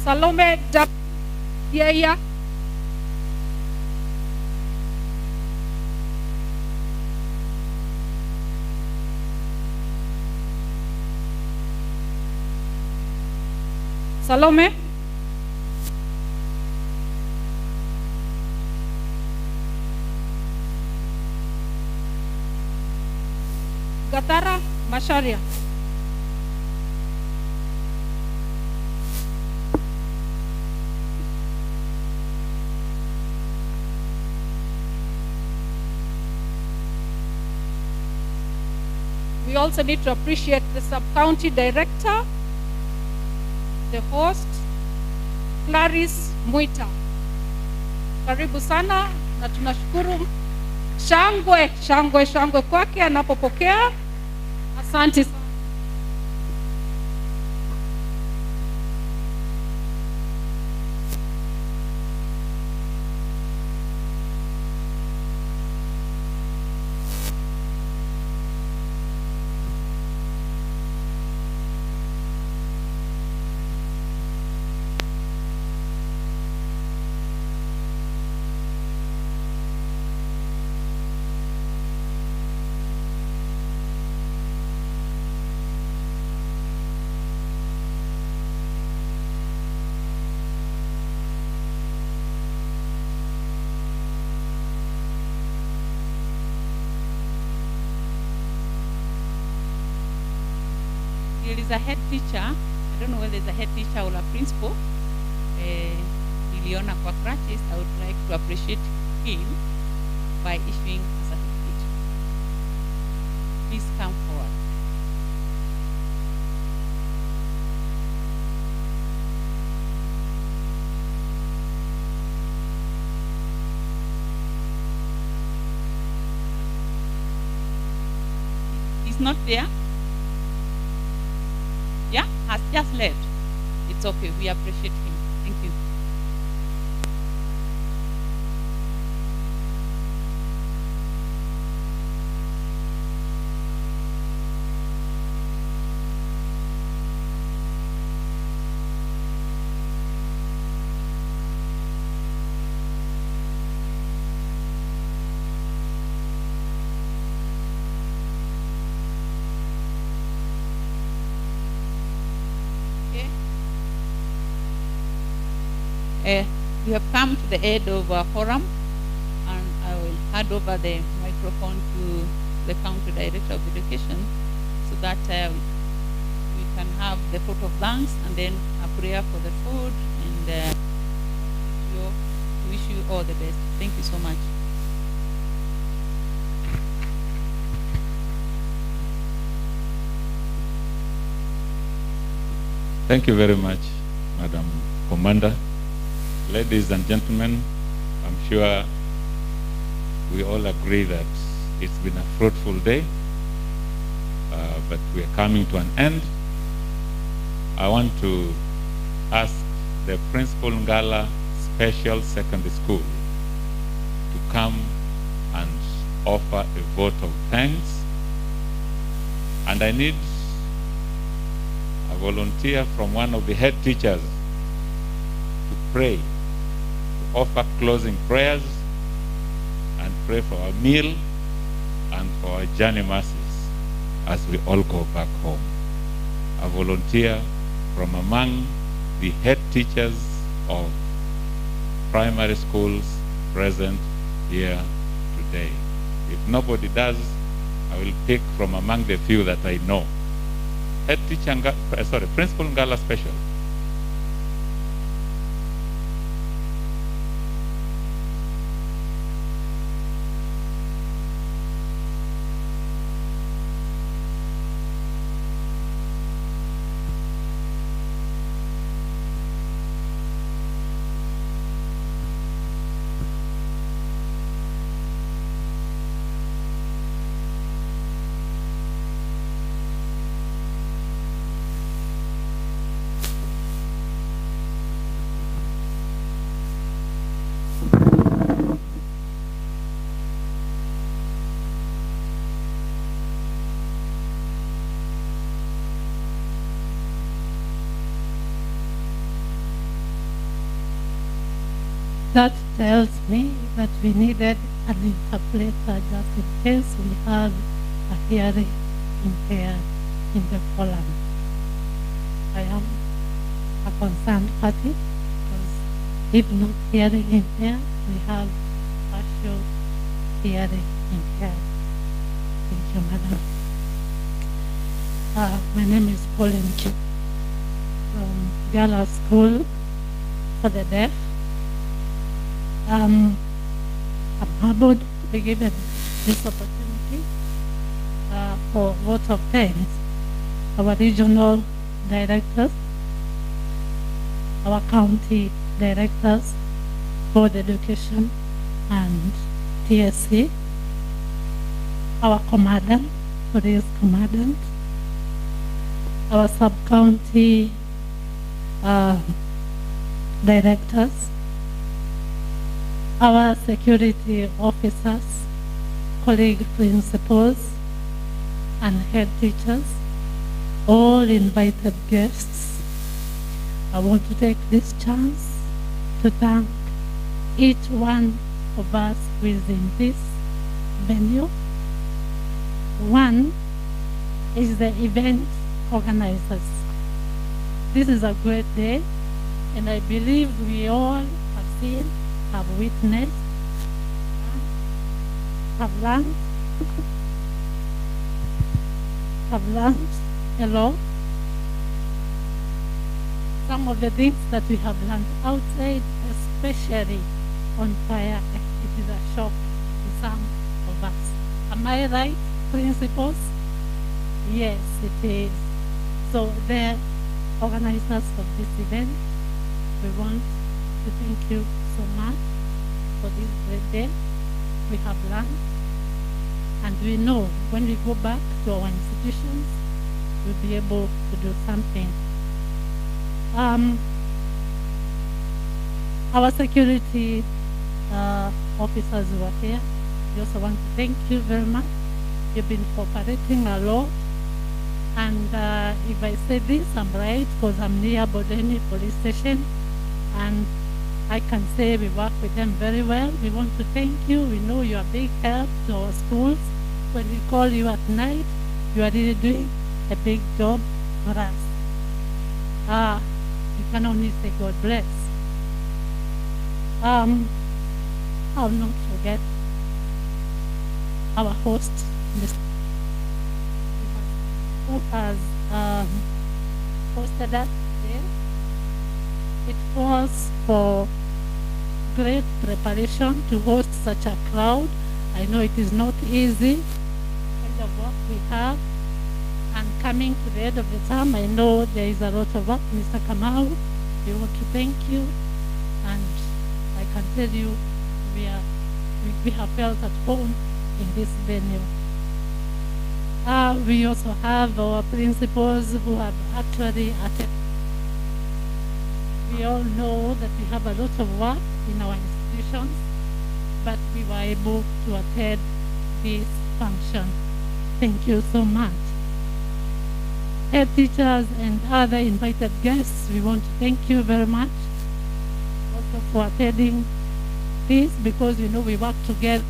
Salome Yaya. Salome. Gatara Masharia. We also need to appreciate the sub-county director, the host, Clarice Muita. Karibu sana na tunashukuru. Shangwe, shangwe, shangwe kwake anapopokea. Asante sana. there is a head teacher, I don't know whether it's a head teacher or a principal, niliona kwa crutches, I would like to appreciate him by issuing a certificate. Please come forward. He's not there? Yeah, has just left. It's okay, we appreciate him. Thank you. We have come to the end of our forum, and I will hand over the microphone to the County Director of Education so that we can have the vote of thanks and then a prayer for the food, and wish you all the best. Thank you so much. Thank you very much, Madam Commander. Ladies and gentlemen, I'm sure we all agree that it's been a fruitful day, but we are coming to an end. I want to ask the Principal Ngala Special Secondary School to come and offer a vote of thanks. And I need a volunteer from one of the head teachers to pray, to offer closing prayers and pray for our meal and for our journey masses as we all go back home. A volunteer from among the head teachers of primary schools present here today. If nobody does, I will pick from among the few that I know. Head teacher, Principal Ngala Special. That tells me that we needed an interpreter just in case we have a hearing impaired in the forum. I am a concerned party because if not hearing impaired, we have partial hearing impaired. Thank you, Madam. My name is Pauline Kim from Gala School for the Deaf. I'm humbled to be given this opportunity for vote of thanks. Our regional directors, our county directors, board education and TSC, our commandant, police commandant, our sub-county directors, our security officers, colleague principals, and head teachers, all invited guests. I want to take this chance to thank each one of us who is in this venue. One is the event organizers. This is a great day, and I believe we all have seen, have witnessed, have learned a lot some of the things that we have learned outside, especially on fire, it is a shock to some of us. Am I right, principals? Yes, it is. So the organizers of this event, we want to thank you so much for this great day we have learned. And we know when we go back to our institutions, we'll be able to do something. Our security officers who are here, we also want to thank you very much. You've been cooperating a lot. And if I say this, I'm right, because I'm near Bodeni police station, and I can say we work with them very well. We want to thank you. We know you are big help to our schools. When we call you at night, you are really doing a big job for us. You can only say God bless. I'll not forget our host, Mr. who has hosted us today. It was for great preparation to host such a crowd. I know it is not easy, kind of work we have. And coming to the end of the term, I know there is a lot of work. Mr. Kamau, we want to thank you. And I can tell you, we have felt at home in this venue. We also have our principals who have actually attended. We all know that we have a lot of work in our institutions, but we were able to attend this function. Thank you so much. Head teachers and other invited guests, we want to thank you very much also for attending this, because we know we work together,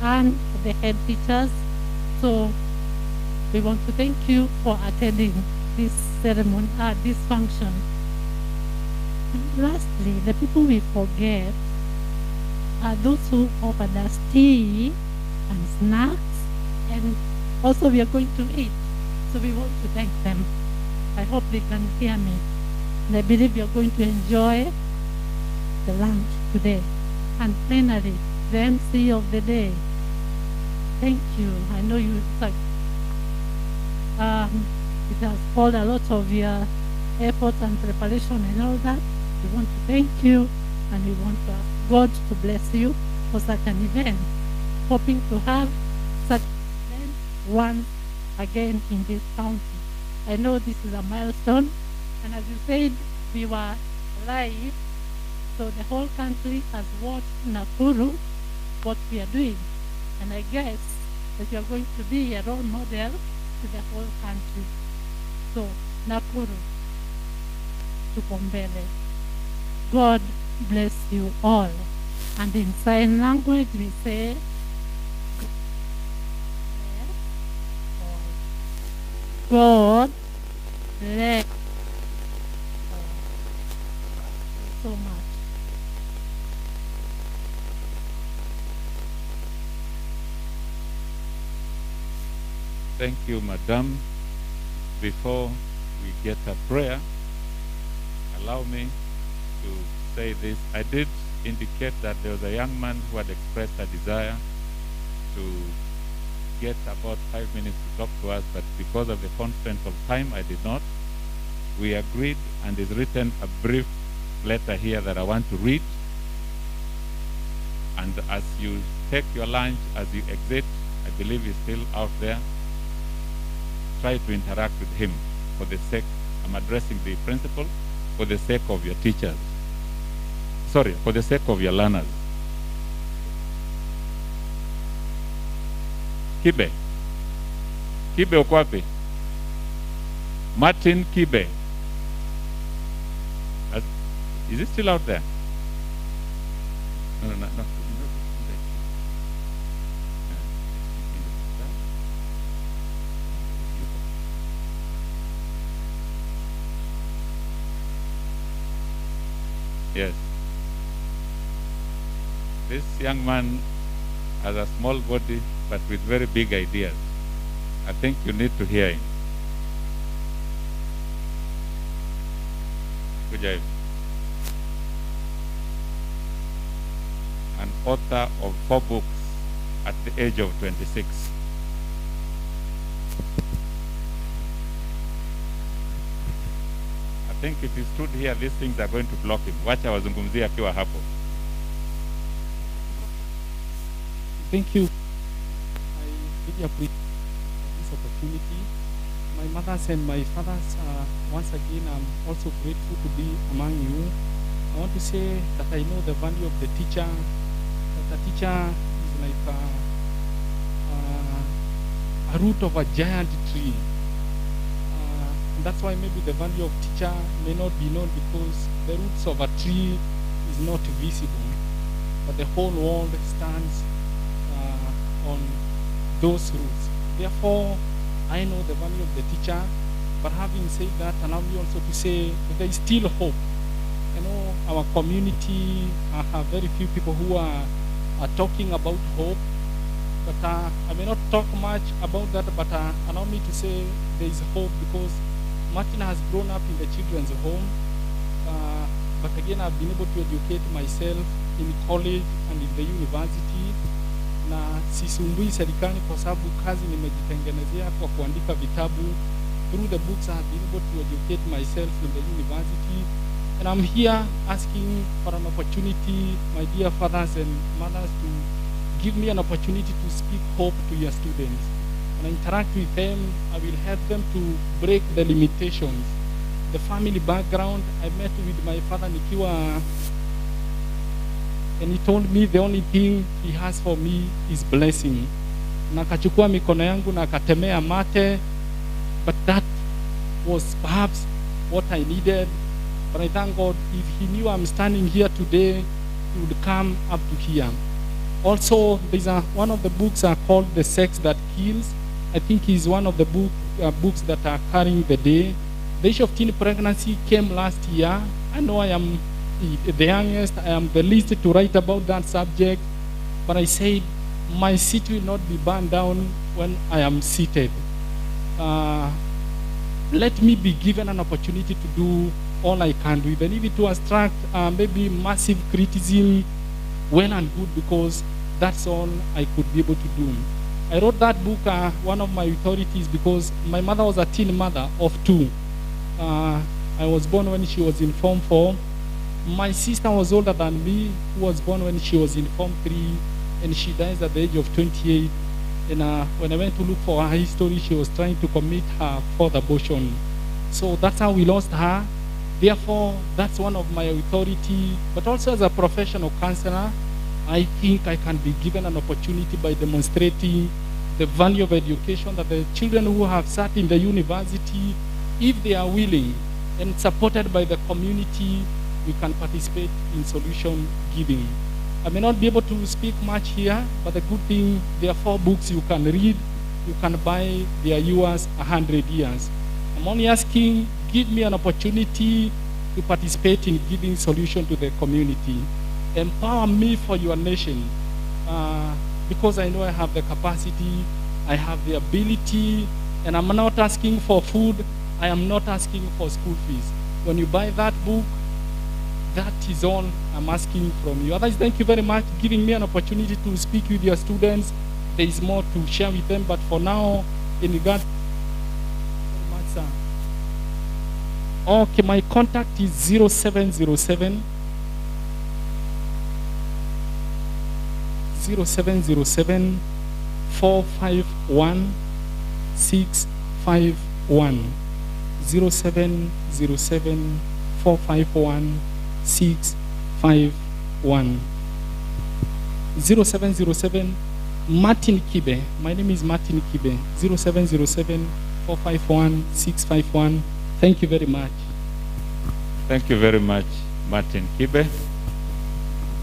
and the head teachers. So we want to thank you for attending this ceremony, this function. And lastly, the people we forget are those who offered us tea and snacks, and also we are going to eat. So we want to thank them. I hope they can hear me. And I believe you are going to enjoy the lunch today. And finally, the MC of the day. Thank you. I know you it has called a lot of your effort and preparation and all that. We want to thank you, and we want to ask God to bless you for such an event. Hoping to have such an event once again in this county. I know this is a milestone, and as you said, we were live, so the whole country has watched Nakuru, what we are doing. And I guess that you are going to be a role model to the whole country. So, Nakuru, tuko mbele. God bless you all. And in sign language, we say, God bless so much. Thank you, Madam. Before we get a prayer, allow me to say this. I did indicate that there was a young man who had expressed a desire to get about 5 minutes to talk to us, but because of the constraint of time, I did not. We agreed, and is written a brief letter here that I want to read. And as you take your lunch, as you exit, I believe he's still out there, try to interact with him for the sake, I'm addressing the principal, for the sake of your teachers. Sorry, for the sake of your learners. Kibe. Kibe uko wapi? Martin Kibe. Is he still out there? No. Yes. This young man has a small body, but with very big ideas. I think you need to hear him. kuja hivi. An author of 4 books at the age of 26. I think if he stood here, these things are going to block him. Wacha wazungumzie akiwa hapo. Thank you. I really appreciate this opportunity. My mothers and my fathers, once again, I'm also grateful to be among you. I want to say that I know the value of the teacher, that a teacher is like a root of a giant tree. And that's why maybe the value of teacher may not be known because the roots of a tree is not visible, but the whole world stands on those roots. Therefore, I know the value of the teacher, but having said that, allow me also to say that there is still hope. I know our community have very few people who are talking about hope, but I may not talk much about that, but allow me to say there is hope because Martin has grown up in the children's home, but again I've been able to educate myself in college and in the university. Na sisumbui serikali kwa sababu kazi nimejitengenezea kwa kuandika vitabu. Through the books I have been able to educate myself in the university, and I'm here asking for an opportunity, my dear fathers and mothers, to give me an opportunity to speak hope to your students. When I interact with them, I will help them to break the limitations. The family background, I met with my father nikiwa, and he told me the only thing he has for me is blessing. Na akachukua mikono yangu na akatemea mate, but that was perhaps what I needed. But I thank God, if he knew I'm standing here today, he would come up to here. Also, there's one of the books are called The Sex That Kills. I think is one of the books that are carrying the day. The issue of teen pregnancy came last year. I know I am the youngest, I am the least to write about that subject, but I said my seat will not be burned down when I am seated. Let me be given an opportunity to do all I can do, even if it was maybe massive criticism, well and good, because that's all I could be able to do. I wrote that book, one of my authorities, because my mother was a teen mother of 2. I was born when she was in Form 4. My sister was older than me, who was born when she was in Form 3, and she dies at the age of 28. And when I went to look for her history, she was trying to commit her 4th abortion. So that's how we lost her. Therefore, that's one of my authority. But also as a professional counselor, I think I can be given an opportunity by demonstrating the value of education, that the children who have sat in the university, if they are willing and supported by the community, we can participate in solution giving. I may not be able to speak much here, but the good thing, there are 4 books you can read. You can buy, they are yours 100 years. I'm only asking, give me an opportunity to participate in giving solution to the community. Empower me for your nation, because I know I have the capacity, I have the ability, and I'm not asking for food, I am not asking for school fees. When you buy that book, that is all I'm asking from you. Otherwise, thank you very much for giving me an opportunity to speak with your students. There is more to share with them, but for now, in regard to very much, sir. Okay, my contact is 0707 451 651. 0707 451 651. 0707 Martin Kibe. My name is Martin Kibe. 0707 451 651. Thank you very much. Thank you very much, Martin Kibe.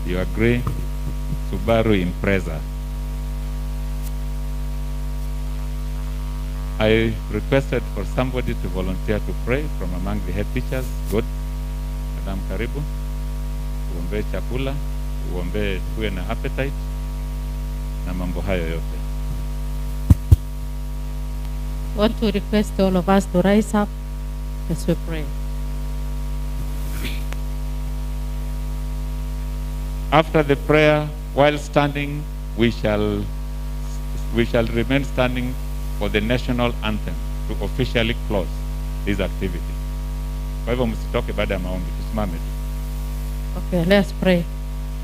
You agree? Subaru Impreza. I requested for somebody to volunteer to pray from among the head teachers. Good. Madam Karibu. Uombe chakula, uombe tuwe na appetite na mambo hayo yote. I want to request all of us to rise up as we pray. After the prayer, while standing, we shall remain standing for the national anthem to officially close this activity. Kwa hivyo msitoke baada ya maombi, tusimame tu. Okay, let's pray.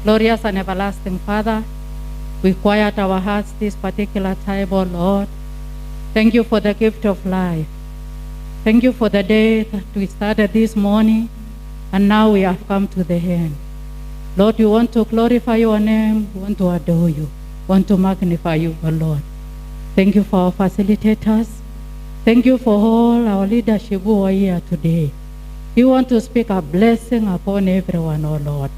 Glorious and everlasting Father, we quiet our hearts this particular time, oh Lord. Thank you for the gift of life. Thank you for the day that we started this morning, and now we have come to the end. Lord, we want to glorify your name, we want to adore you, we want to magnify you, oh Lord. Thank you for our facilitators. Thank you for all our leadership who are here today. We want to speak a blessing upon everyone, oh Lord.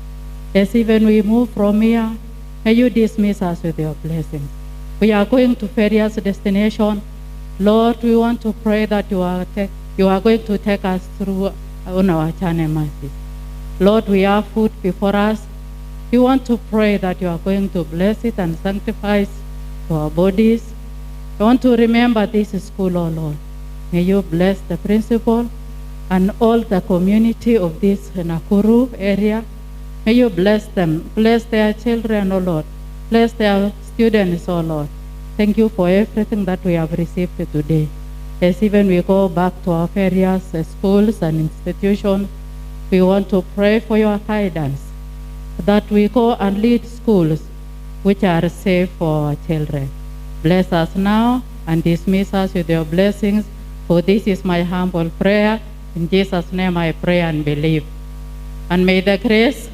As even we move from here, may you dismiss us with your blessings. We are going to various destinations. Lord, we want to pray that you are going to take us through on our journey mercies. Lord, we have food before us. We want to pray that you are going to bless it and sanctify it to our bodies. We want to remember this school, oh Lord. May you bless the principal and all the community of this Nakuru area. May you bless them, bless their children, oh Lord. Bless their students, oh Lord. Thank you for everything that we have received today. As even we go back to our various schools and institutions, we want to pray for your guidance, that we go and lead schools which are safe for our children. Bless us now and dismiss us with your blessings, for this is my humble prayer. In Jesus' name I pray and believe. And may the grace